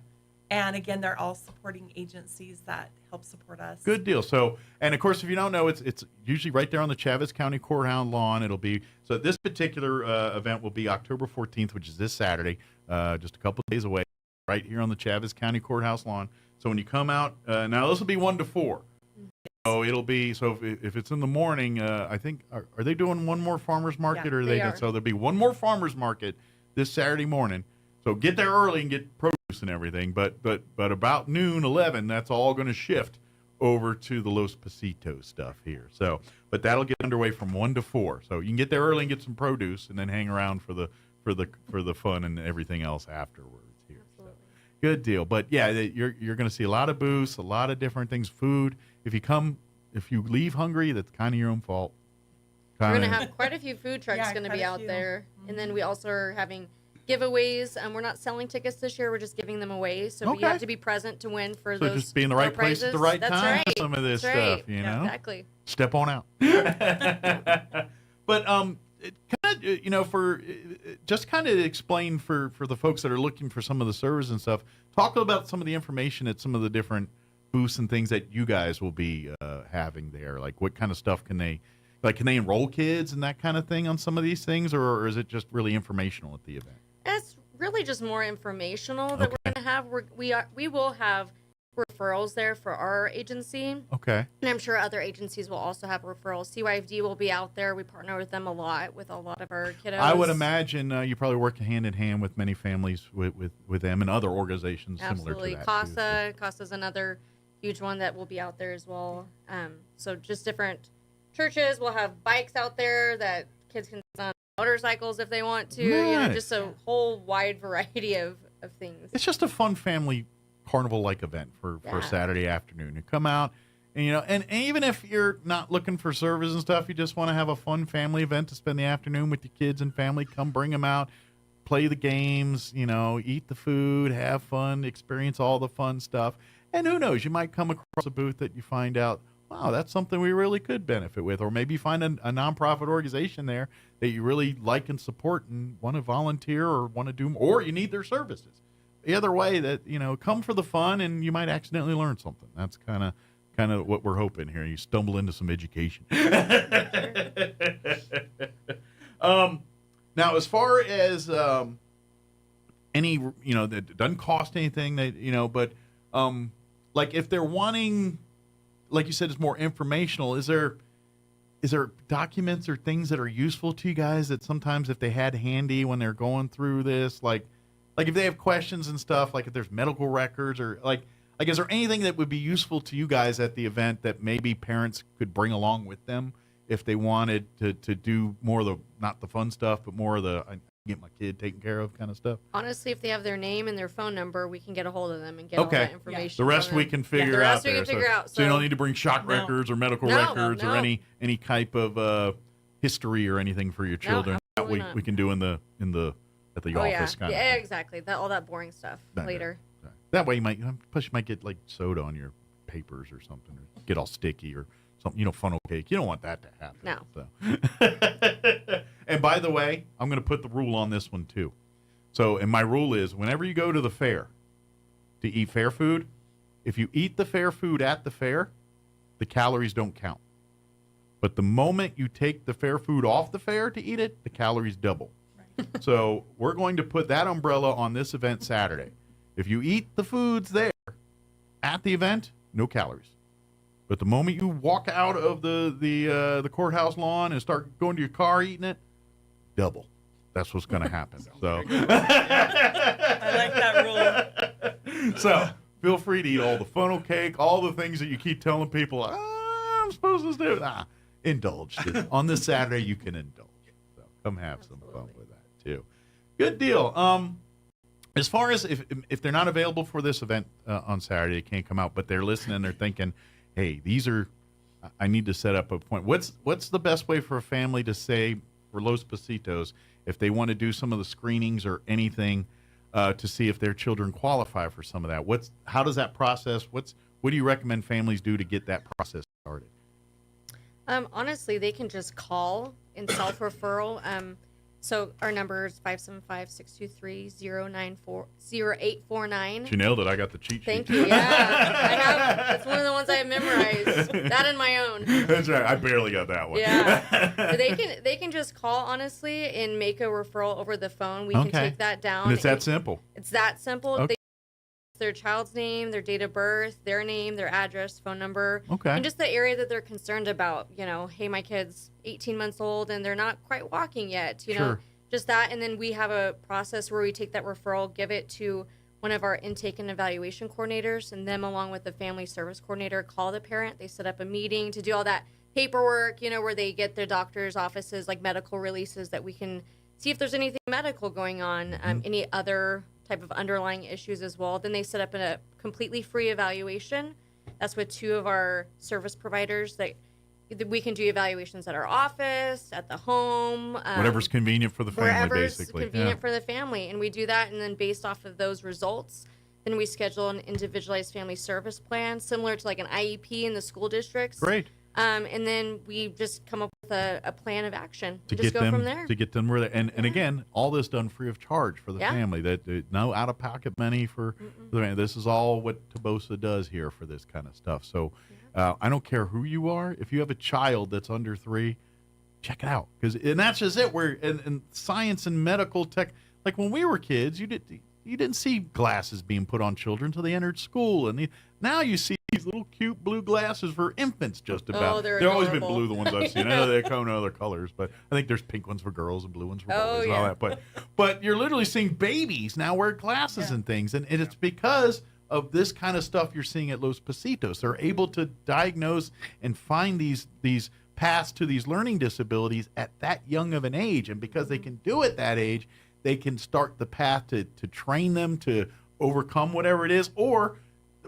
And again, they're all supporting agencies that help support us. Good deal. So, and of course, if you don't know, it's usually right there on the Chavez County Courthouse lawn. It'll be, so this particular event will be October 14th, which is this Saturday, just a couple of days away, right here on the Chavez County Courthouse lawn. So when you come out, now this will be 1 to 4. So it'll be, so if it's in the morning, I think, are they doing one more farmer's market? Yeah, or they are. So there'll be one more farmer's market this Saturday morning. So get there early and get produce and everything. But about noon, 11, that's all going to shift over to the Los Pasitos stuff here. So, but that'll get underway from 1 to 4. So you can get there early and get some produce, and then hang around for the fun and everything else afterwards here. So, good deal. But yeah, you're going to see a lot of booths, a lot of different things, food. If you leave hungry, that's kind of your own fault. We're going to have quite a few food trucks going to be out there. And then we also are having giveaways. We're not selling tickets this year. We're just giving them away. So you have to be present to win for those. So just be in the right place at the right time for some of this stuff, you know? Exactly. Step on out. But for just kind of explain for the folks that are looking for some of the service and stuff, talk about some of the information at some of the different booths and things that you guys will be having there. Like what kind of stuff can they enroll kids and that kind of thing on some of these things, or is it just really informational at the event? It's really just more informational that we're going to have. We will have referrals there for our agency. Okay. And I'm sure other agencies will also have referrals. CYFD will be out there. We partner with them a lot with a lot of our kiddos. I would imagine you probably work hand in hand with many families with them and other organizations similar to that. CASA's another huge one that will be out there as well. So just different churches will have bikes out there that kids can use on motorcycles if they want to. Nice. Just a whole wide variety of things. It's just a fun family carnival-like event for Saturday afternoon. You come out, and and even if you're not looking for service and stuff, you just want to have a fun family event to spend the afternoon with your kids and family. Come bring them out, play the games, eat the food, have fun, experience all the fun stuff. And who knows, you might come across a booth that you find out, wow, that's something we really could benefit with. Or maybe find a nonprofit organization there that you really like and support and want to volunteer or want to do, or you need their services. Either way, that come for the fun, and you might accidentally learn something. That's kind of what we're hoping here. You stumble into some education. Now, as far as any, that doesn't cost anything, but like if they're wanting, like you said, it's more informational. Is there documents or things that are useful to you guys that sometimes if they had handy when they're going through this, like if they have questions and stuff, like if there's medical records or like is there anything that would be useful to you guys at the event that maybe parents could bring along with them if they wanted to do more of the, not the fun stuff, but more of the, I get my kid taken care of kind of stuff? Honestly, if they have their name and their phone number, we can get a hold of them and get all that information. The rest we can figure out there. So you don't need to bring shock records or medical records or any type of history or anything for your children. That we can do at the office kind of. Yeah, exactly. All that boring stuff later. That way you might get like soda on your papers or something, or get all sticky or something. Funnel cake. You don't want that to happen. No. So. And by the way, I'm going to put the rule on this one too. So, and my rule is, whenever you go to the fair to eat fair food, if you eat the fair food at the fair, the calories don't count. But the moment you take the fair food off the fair to eat it, the calories double. Right. So we're going to put that umbrella on this event Saturday. If you eat the foods there at the event, no calories. But the moment you walk out of the courthouse lawn and start going to your car eating it, double. That's what's going to happen. So I like that rule. So feel free to eat all the funnel cake, all the things that you keep telling people, I'm supposed to do. Indulge. On this Saturday, you can indulge. So come have some fun with that, too. Good deal. As far as if they're not available for this event on Saturday, they can't come out, but they're listening, they're thinking, hey, I need to set up a point. What's the best way for a family to say for Los Pasitos if they want to do some of the screenings or anything to see if their children qualify for some of that? How does that process? What do you recommend families do to get that process started? Honestly, they can just call in self-referral. So our number is 575-623-0849. She nailed it. I got the cheat sheet. Thank you. Yeah, I have. It's one of the ones I have memorized. That and my own. That's right. I barely got that one. Yeah. But they can just call, honestly, and make a referral over the phone. We can take that down. And it's that simple. It's that simple. Okay. They their child's name, their date of birth, their name, their address, phone number, and just the area that they're concerned about. Hey, my kid's 18 months old and they're not quite walking yet. Know, just that. And then we have a process where we take that referral, give it to one of our intake and evaluation coordinators, and them along with the family service coordinator call the parent. They set up a meeting to do all that paperwork, where they get their doctor's offices, like medical releases, that we can see if there's anything medical going on, any other type of underlying issues as well. Then they set up a completely free evaluation. That's with two of our service providers that we can do evaluations at our office, at the home. Whatever's convenient for the family, basically. Wherever's convenient for the family. And we do that, and then based off of those results, then we schedule an individualized family service plan, similar to like an IEP in the school districts. Great. And then we just come up with a plan of action to just go from there. To get them where they and again, all this done free of charge for the family. That no out of pocket money for the family. This is all what Tabosa does here for this kind of stuff. So I don't care who you are. If you have a child that's under 3, check it out, and that's just it. Where and science and medical tech, like when we were kids, you didn't see glasses being put on children until they entered school, and now you see these little cute blue glasses for infants. Just about. Oh, they've always been blue, the ones I've seen. I know they come in other colors, but I think there's pink ones for girls and blue ones for boys and all that. But you're literally seeing babies now wear glasses and things, and it's because of this kind of stuff you're seeing at Los Pasitos. They're able to diagnose and find these paths to these learning disabilities at that young of an age, and because they can do it at that age, they can start the path to train them to overcome whatever it is, or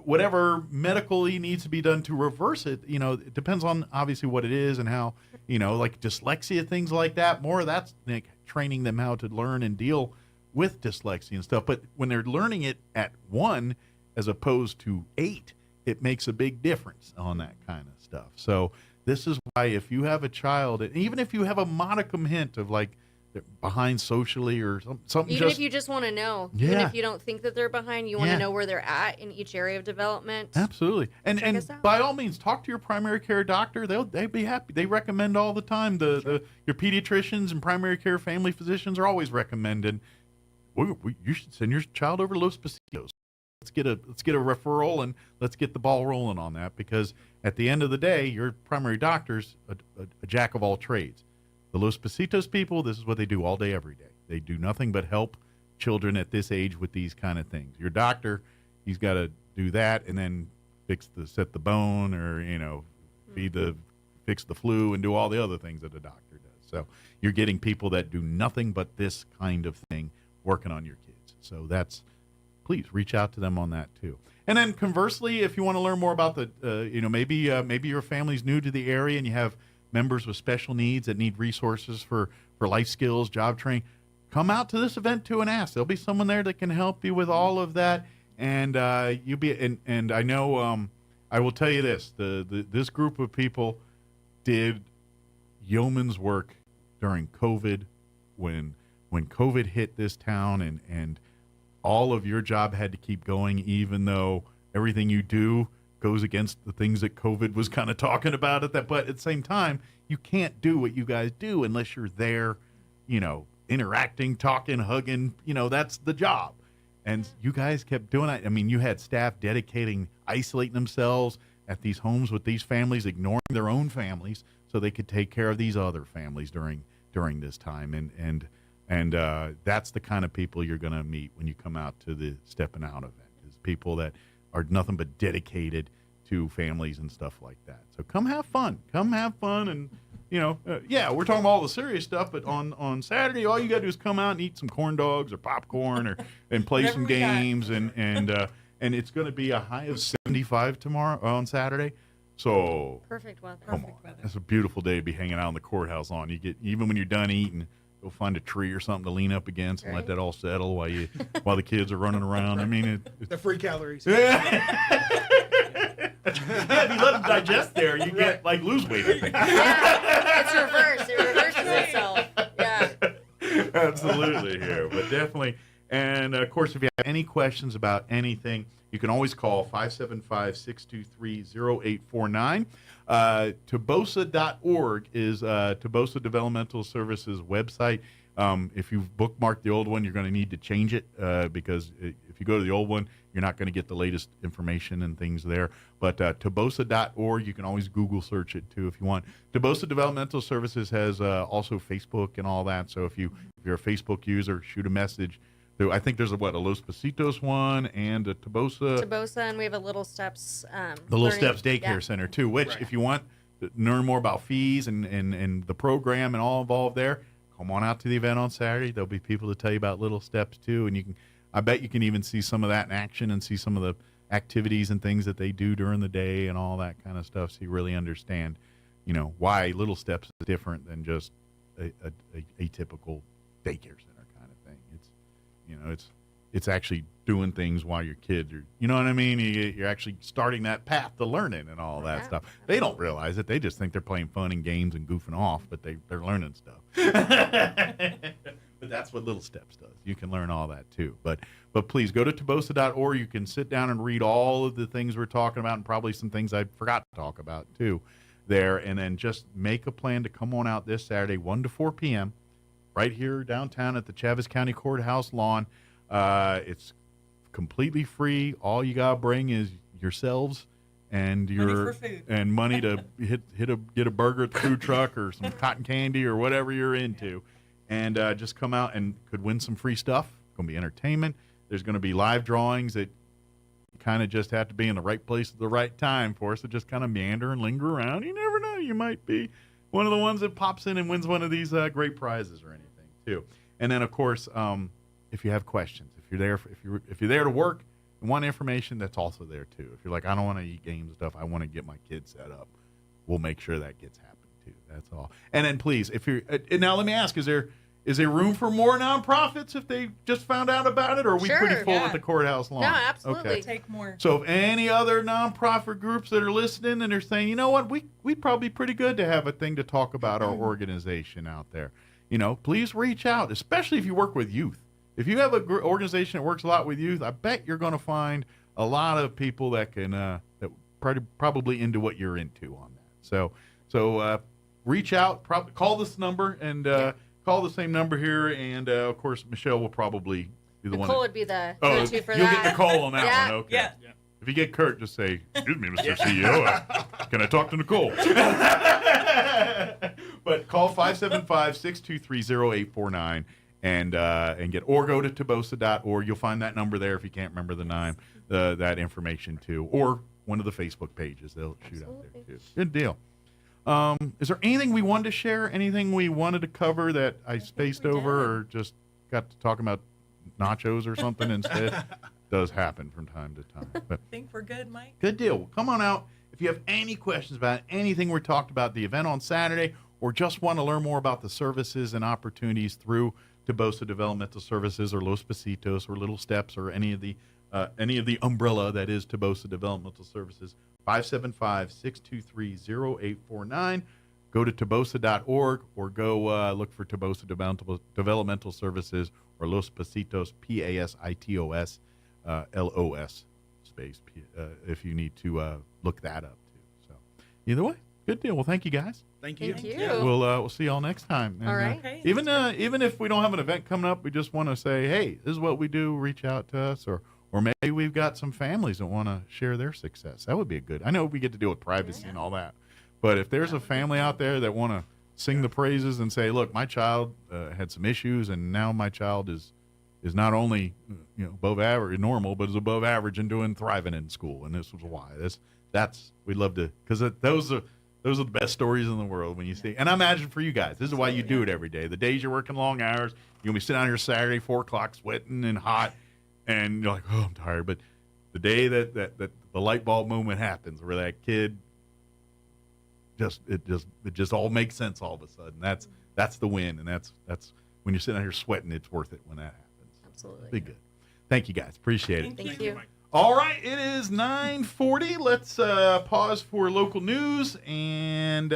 whatever medically needs to be done to reverse it. It depends on obviously what it is and how, like dyslexia, things like that. More of that's like training them how to learn and deal with dyslexia and stuff. But when they're learning it at 1 as opposed to 8, it makes a big difference on that kind of stuff. So this is why if you have a child, and even if you have a modicum hint of like they're behind socially or something, even if you just want to know, even if you don't think that they're behind, you want to know where they're at in each area of development. Absolutely. And by all means, talk to your primary care doctor. They'd be happy. They recommend all the time. Your pediatricians and primary care family physicians are always recommending, you should send your child over to Los Pasitos. Let's get a referral and let's get the ball rolling on that, because at the end of the day, your primary doctor's a jack of all trades. The Los Pasitos people, this is what they do all day, every day. They do nothing but help children at this age with these kind of things. Your doctor, he's got to do that and then set the bone, or fix the flu and do all the other things that a doctor does. So you're getting people that do nothing but this kind of thing working on your kids. So please reach out to them on that too. And then conversely, if you want to learn more about maybe your family's new to the area and you have members with special needs that need resources for life skills, job training, come out to this event too and ask. There'll be someone there that can help you with all of that. And and I know I will tell you this: this group of people did yeoman's work during COVID, when COVID hit this town, and all of your job had to keep going, even though everything you do goes against the things that COVID was kind of talking about but at the same time, you can't do what you guys do unless you're there, interacting, talking, hugging, that's the job. And you guys kept doing it. I mean, you had staff isolating themselves, at these homes with these families, ignoring their own families so they could take care of these other families during this time. And that's the kind of people you're going to meet when you come out to the Stepping Out event, is people that are nothing but dedicated to families and stuff like that. So come have fun. And, we're talking about all the serious stuff, but on Saturday, all you got to do is come out and eat some corn dogs or popcorn and play some games. And it's going to be a high of 75 tomorrow on Saturday. So perfect weather. Come on. It's a beautiful day to be hanging out in the courthouse on. You get, even when you're done eating, go find a tree or something to lean up against and let that all settle while the kids are running around. I mean, the free calories. If you let them digest there, you get lose weight, I think. Yeah, it's reversed. It reverses itself. Yeah. Absolutely here, but definitely. And of course, if you have any questions about anything, you can always call 575-623-0849. Tobosa.org is Tobosa Developmental Services website. If you've bookmarked the old one, you're going to need to change it because if you go to the old one, you're not going to get the latest information and things there. But Tobosa.org, you can always Google search it too if you want. Tobosa Developmental Services has also Facebook and all that. So if you're a Facebook user, shoot a message. I think there's a Los Pasitos one and a Tobosa. Tobosa, and we have a Little Steps. The Little Steps Daycare Center too, which if you want to learn more about fees and the program and all involved there, come on out to the event on Saturday. There'll be people to tell you about Little Steps too, and I bet you can even see some of that in action and see some of the activities and things that they do during the day and all that kind of stuff, so you really understand, why Little Steps is different than just a typical daycare center kind of thing. It's actually doing things while your kids are, you know what I mean? You're actually starting that path to learning and all that stuff. They don't realize it. They just think they're playing fun and games and goofing off, but they're learning stuff. But that's what Little Steps does. You can learn all that too. But please go to Tobosa.org. You can sit down and read all of the things we're talking about and probably some things I forgot to talk about too there. And then just make a plan to come on out this Saturday, 1 to 4 p.m., right here downtown at the Chaves County Courthouse lawn. It's completely free. All you gotta bring is yourselves and money to get a burger at the food truck or some cotton candy or whatever you're into, and just come out and could win some free stuff. It's gonna be entertainment. There's gonna be live drawings that you kind of just have to be in the right place at the right time for, so just kind of meander and linger around. You never know, you might be one of the ones that pops in and wins one of these great prizes or anything too. And then of course, if you have questions, if you're there to work and want information, that's also there too. If you're like, I don't want to eat games and stuff, I want to get my kids set up, we'll make sure that gets happened too. That's all. And then please, if you're now, let me ask: is there room for more nonprofits if they just found out about it, or are we pretty full at the courthouse lawn? No, absolutely. Okay. Take more. So if any other nonprofit groups that are listening and are saying, you know what, we'd probably be pretty good to have a thing to talk about our organization out there, please reach out, especially if you work with youth. If you have an organization that works a lot with youth, I bet you're going to find a lot of people that can that probably into what you're into on that. So reach out, call this number and call the same number here, and of course Michelle will probably be the one. Nicole would be the go-to for that. You'll get Nicole on that one. Okay. Yeah. If you get Kurt, just say, "Excuse me, Mr. CEO, can I talk to Nicole?" But call 575-623-0849. And get, or go to Tobosa.org. You'll find that number there if you can't remember the name, that information too, or one of the Facebook pages. They'll shoot out there too. Good deal. Is there anything we wanted to share? Anything we wanted to cover that I spaced over, or just got to talk about nachos or something instead? Does happen from time to time. But I think we're good, Mike. good deal. Well, come on out. If you have any questions about anything we talked about, the event on Saturday, or just want to learn more about the services and opportunities through Tobosa Developmental Services or Los Pasitos or Little Steps or any of the umbrella that is Tobosa Developmental Services, 575-623-0849. Go to Tobosa.org or go look for Tobosa Developmental Services or Los Pasitos, Pasitos, LOS space, if you need to look that up too. So either way, good deal. Well, thank you guys. Thank you. Thank you. We'll see y'all next time. And, all right. Even if we don't have an event coming up, we just want to say, hey, this is what we do. Reach out to us or Or maybe we've got some families that want to share their success. That would be I know we get to deal with privacy and all that. But if there's a family out there that want to sing the praises and say, look, my child had some issues, and now my child is not only above average, normal, but is above average and thriving in school, and this was why. That's we'd love to, because those are the best stories in the world when you see. And I imagine for you guys, this is why you do it every day. The days you're working long hours, you're gonna be sitting out here Saturday 4 o'clock, sweating and hot, and you're like, oh, I'm tired. But the day that the light bulb moment happens, where that kid it just all makes sense all of a sudden. That's the win, and that's when you're sitting out here sweating, it's worth it when that happens. Absolutely. Be good. Thank you guys. Appreciate it. Thank you. All right, it is 9:40. Let's pause for local news and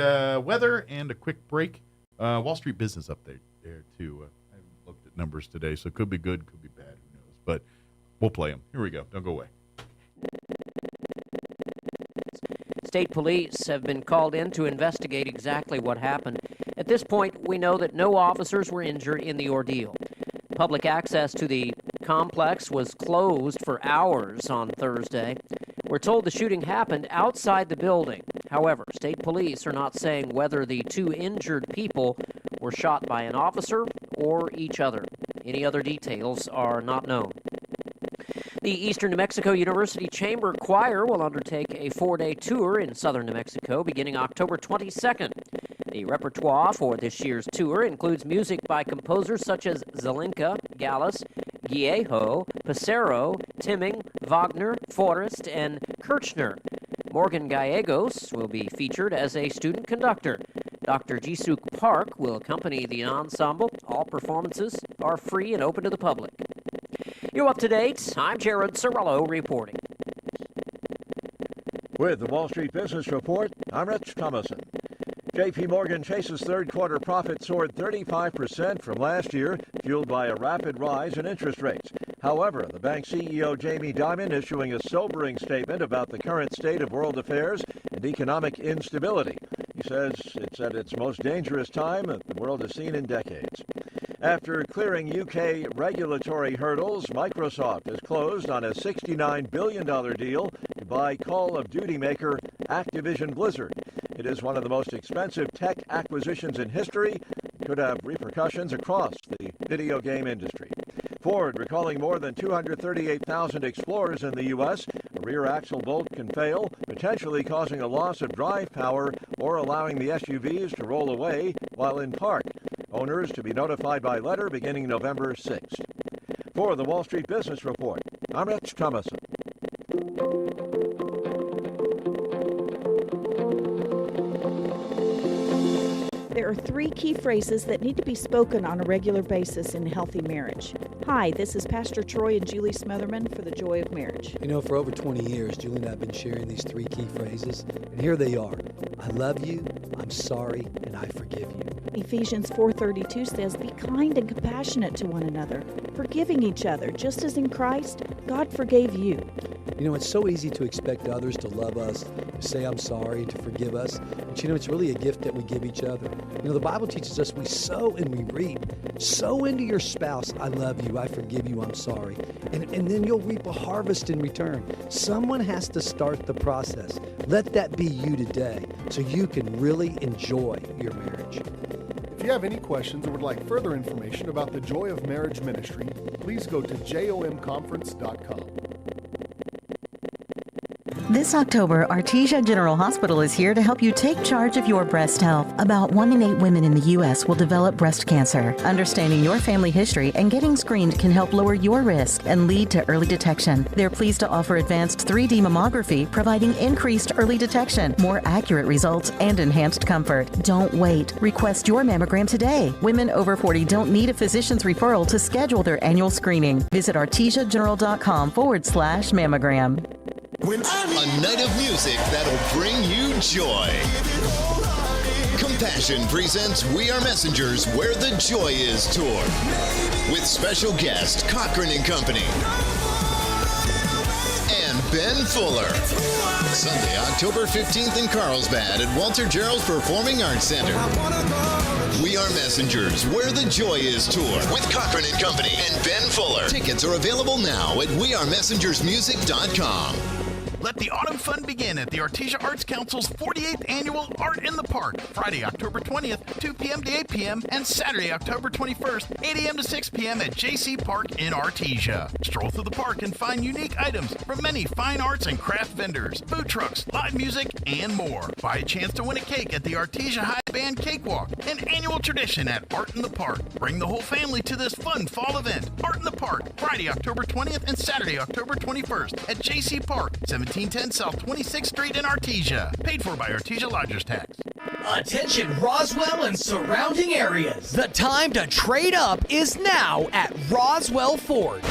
weather and a quick break. Wall Street business up there too. I haven't looked at numbers today, so it could be good, could be bad. Who knows? But we'll play them. Here we go. Don't go away. State police have been called in to investigate exactly what happened. At this point, we know that no officers were injured in the ordeal. Public access to the complex was closed for hours on Thursday. We're told the shooting happened outside the building. However, state police are not saying whether the 2 injured people were shot by an officer or each other. Any other details are not known. The Eastern New Mexico University Chamber Choir will undertake a 4-day tour in southern New Mexico beginning October 22nd. The repertoire for this year's tour includes music by composers such as Zelenka, Gallus, Giejo, Pissarro, Timming, Wagner, Forrest, and Kirchner. Morgan Gallegos will be featured as a student conductor. Dr. Jisuk Park will accompany the ensemble. All performances are free and open to the public. You're up to date. I'm Jared Cirillo reporting. With the Wall Street Business Report, I'm Rich Thomason. J.P. Morgan Chase's third quarter profit soared 35% from last year, fueled by a rapid rise in interest rates. However, the bank CEO Jamie Dimon issuing a sobering statement about the current state of world affairs and economic instability. He says it's at its most dangerous time that the world has seen in decades. After clearing UK regulatory hurdles, Microsoft has closed on a $69 billion deal to buy Call of Duty maker Activision Blizzard. It is one of the most expensive tech acquisitions in history. It could have repercussions across the video game industry. Ford recalling more than 238,000 Explorers in the U.S. A rear axle bolt can fail, potentially causing a loss of drive power or allowing the SUVs to roll away while in park. Owners to be notified by letter beginning November 6th. For the Wall Street Business Report, I'm Rich Thomason. There are 3 key phrases that need to be spoken on a regular basis in a healthy marriage. Hi, this is Pastor Troy and Julie Smotherman for The Joy of Marriage. You know, for over 20 years, Julie and I have been sharing these 3 key phrases, and here they are. I love you, I'm sorry, and I forgive you. Ephesians 4:32 says, be kind and compassionate to one another, forgiving each other, just as in Christ, God forgave you. You know, it's so easy to expect others to love us, to say I'm sorry, to forgive us. But you know, it's really a gift that we give each other. You know, the Bible teaches us we sow and we reap. Sow into your spouse, I love you, I forgive you, I'm sorry. And then you'll reap a harvest in return. Someone has to start the process. Let that be you today so you can really enjoy your marriage. If you have any questions or would like further information about the Joy of Marriage Ministry, please go to jomconference.com. This October, Artesia General Hospital is here to help you take charge of your breast health. About 1 in 8 women in the U.S. will develop breast cancer. Understanding your family history and getting screened can help lower your risk and lead to early detection. They're pleased to offer advanced 3D mammography, providing increased early detection, more accurate results, and enhanced comfort. Don't wait. Request your mammogram today. Women over 40 don't need a physician's referral to schedule their annual screening. Visit artesiageneral.com/mammogram. A night of music that'll bring you joy. Compassion presents We Are Messengers Where the Joy Is tour with special guest Cochran and Company and Ben Fuller. Sunday, October 15th in Carlsbad at Walter Gerald's Performing Arts Center. We Are Messengers, Where the Joy Is Tour with Cochran & Company and Ben Fuller. Tickets are available now at wearemessengersmusic.com. Let the autumn fun begin at the Artesia Arts Council's 48th Annual Art in the Park, Friday, October 20th, 2 p.m. to 8 p.m., and Saturday, October 21st, 8 a.m. to 6 p.m. at JC Park in Artesia. Stroll through the park and find unique items from many fine arts and craft vendors, food trucks, live music, and more. Buy a chance to win a cake at the Artesia High Band Cakewalk, an annual tradition at Art in the Park. Bring the whole family to this fun fall event. Art in the Park, Friday, October 20th, and Saturday, October 21st at JC Park, 1710 South 26th Street in Artesia. Paid for by Artesia Lodgers Tax. Attention Roswell and surrounding areas. The time to trade up is now at Roswell Ford.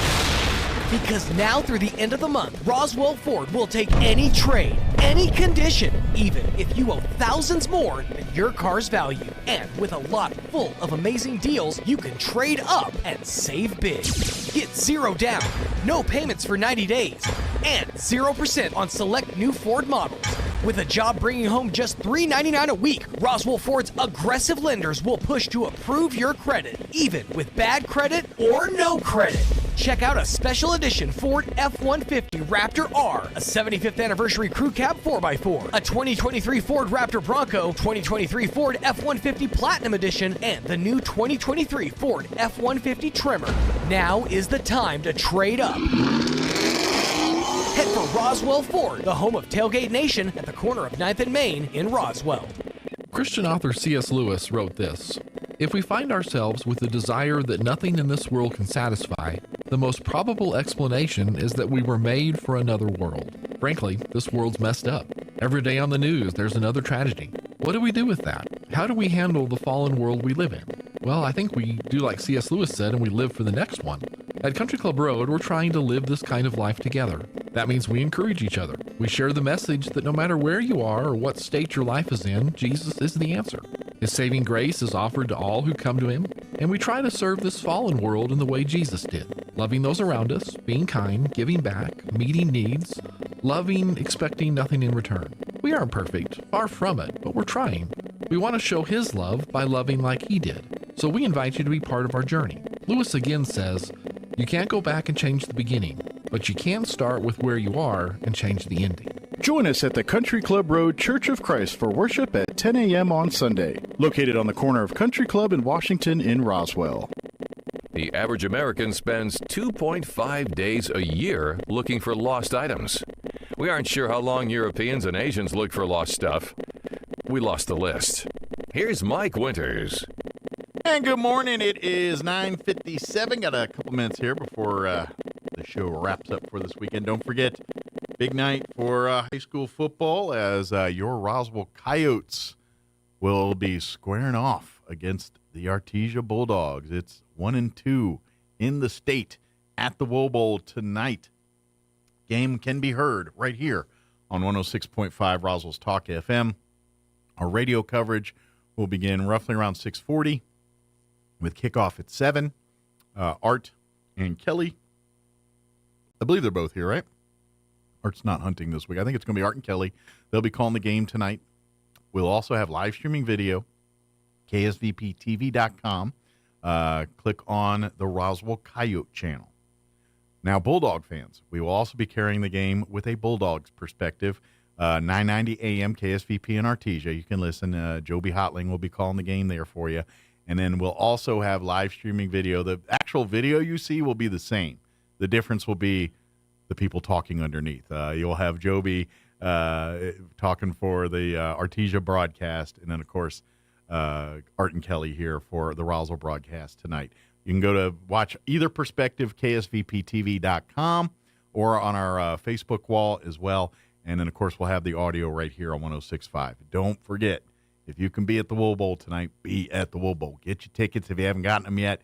Because now through the end of the month, Roswell Ford will take any trade, any condition, even if you owe thousands more than your car's value. And with a lot full of amazing deals, you can trade up and save big. Get 0 down, no payments for 90 days, and 0% on select new Ford models. With a job bringing home just $3.99 a week, Roswell Ford's aggressive lenders will push to approve your credit, even with bad credit or no credit. Check out a special edition Ford F-150 Raptor R, a 75th anniversary crew cab 4x4, a 2023 Ford Raptor Bronco, 2023 Ford F-150 Platinum Edition, and the new 2023 Ford F-150 Trimmer. Now is the time to trade up. Head for Roswell Ford, the home of Tailgate Nation at the corner of 9th and Main in Roswell. Christian author C.S. Lewis wrote this: "If we find ourselves with the desire that nothing in this world can satisfy, the most probable explanation is that we were made for another world. Frankly, this world's messed up. Every day on the news, there's another tragedy. What do we do with that? How do we handle the fallen world we live in? Well, I think we do like C.S. Lewis said, and we live for the next one. At Country Club Road, we're trying to live this kind of life together. That means we encourage each other. We share the message that no matter where you are or what state your life is in, Jesus is the answer. His saving grace is offered to all who come to him, and we try to serve this fallen world in the way Jesus did, loving those around us, being kind, giving back, meeting needs, loving, expecting nothing in return. We aren't perfect, far from it, but we're trying. We want to show his love by loving like he did. So we invite you to be part of our journey." Lewis again says, "You can't go back and change the beginning, but you can start with where you are and change the ending." Join us at the Country Club Road Church of Christ for worship at 10 a.m. on Sunday, located on the corner of Country Club and Washington in Roswell. The average American spends 2.5 days a year looking for lost items. We aren't sure how long Europeans and Asians look for lost stuff. We lost the list. Here's Mike Winters. And good morning. It is 9:57. Got a couple minutes here before the show wraps up for this weekend. Don't forget, big night for high school football as your Roswell Coyotes will be squaring off against the Artesia Bulldogs. It's 1-2 in the state at the Wool Bowl tonight. Game can be heard right here on 106.5 Roswell's Talk FM. Our radio coverage will begin roughly around 6:40 with kickoff at 7. Art and Kelly, I believe they're both here, right? Art's not hunting this week. I think it's going to be Art and Kelly. They'll be calling the game tonight. We'll also have live streaming video, ksvptv.com. Click on the Roswell Coyote channel. Now, Bulldog fans, we will also be carrying the game with a Bulldogs perspective. 9:90 a.m. KSVP in Artesia. You can listen. Joby Hotling will be calling the game there for you. And then we'll also have live streaming video. The actual video you see will be the same. The difference will be the people talking underneath. You'll have Joby talking for the Artesia broadcast, and then, of course, Art and Kelly here for the Roswell broadcast tonight. You can go to watch either perspective, ksvptv.com, or on our Facebook wall as well. And then, of course, we'll have the audio right here on 106.5. Don't forget, if you can be at the Wool Bowl tonight, be at the Wool Bowl. Get your tickets if you haven't gotten them yet.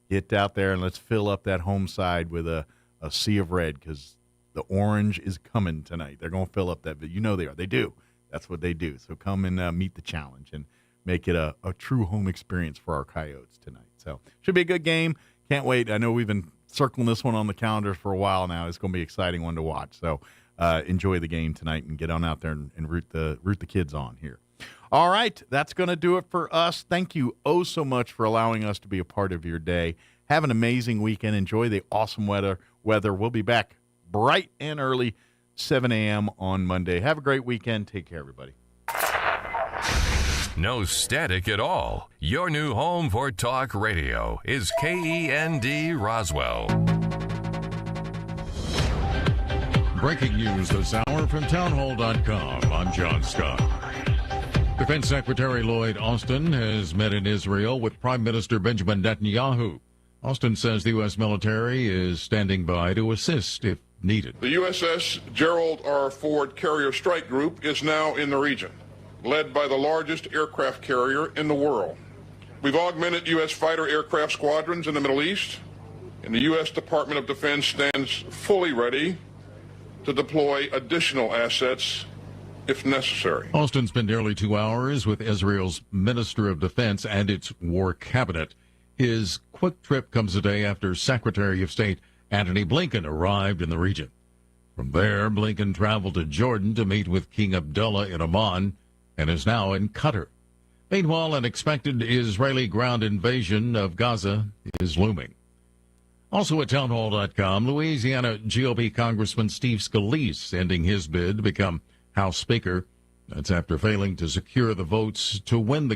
Get out there and let's fill up that home side with a sea of red, because the orange is coming tonight. They're going to fill up that. You know they are. They do. That's what they do. So come and meet the challenge and make it a true home experience for our Coyotes tonight. So should be a good game. Can't wait. I know we've been circling this one on the calendar for a while now. It's going to be an exciting one to watch. So enjoy the game tonight and get on out there and root the kids on here. All right, that's going to do it for us. Thank you so much for allowing us to be a part of your day. Have an amazing weekend. Enjoy the awesome weather. We'll be back bright and early, 7 a.m. on Monday. Have a great weekend. Take care, everybody. No static at all. Your new home for talk radio is KEND Roswell. Breaking news this hour from townhall.com. I'm John Scott. Defense Secretary Lloyd Austin has met in Israel with Prime Minister Benjamin Netanyahu. Austin says the U.S. military is standing by to assist if needed. The USS Gerald R. Ford Carrier Strike Group is now in the region, led by the largest aircraft carrier in the world. We've augmented U.S. fighter aircraft squadrons in the Middle East, and the U.S. Department of Defense stands fully ready to deploy additional assets if necessary. Austin spent nearly 2 hours with Israel's Minister of Defense and its war cabinet. His quick trip comes a day after Secretary of State Antony Blinken arrived in the region. From there, Blinken traveled to Jordan to meet with King Abdullah in Amman and is now in Qatar. Meanwhile, an expected Israeli ground invasion of Gaza is looming. Also at townhall.com, Louisiana GOP Congressman Steve Scalise ending his bid to become House Speaker. That's after failing to secure the votes to win the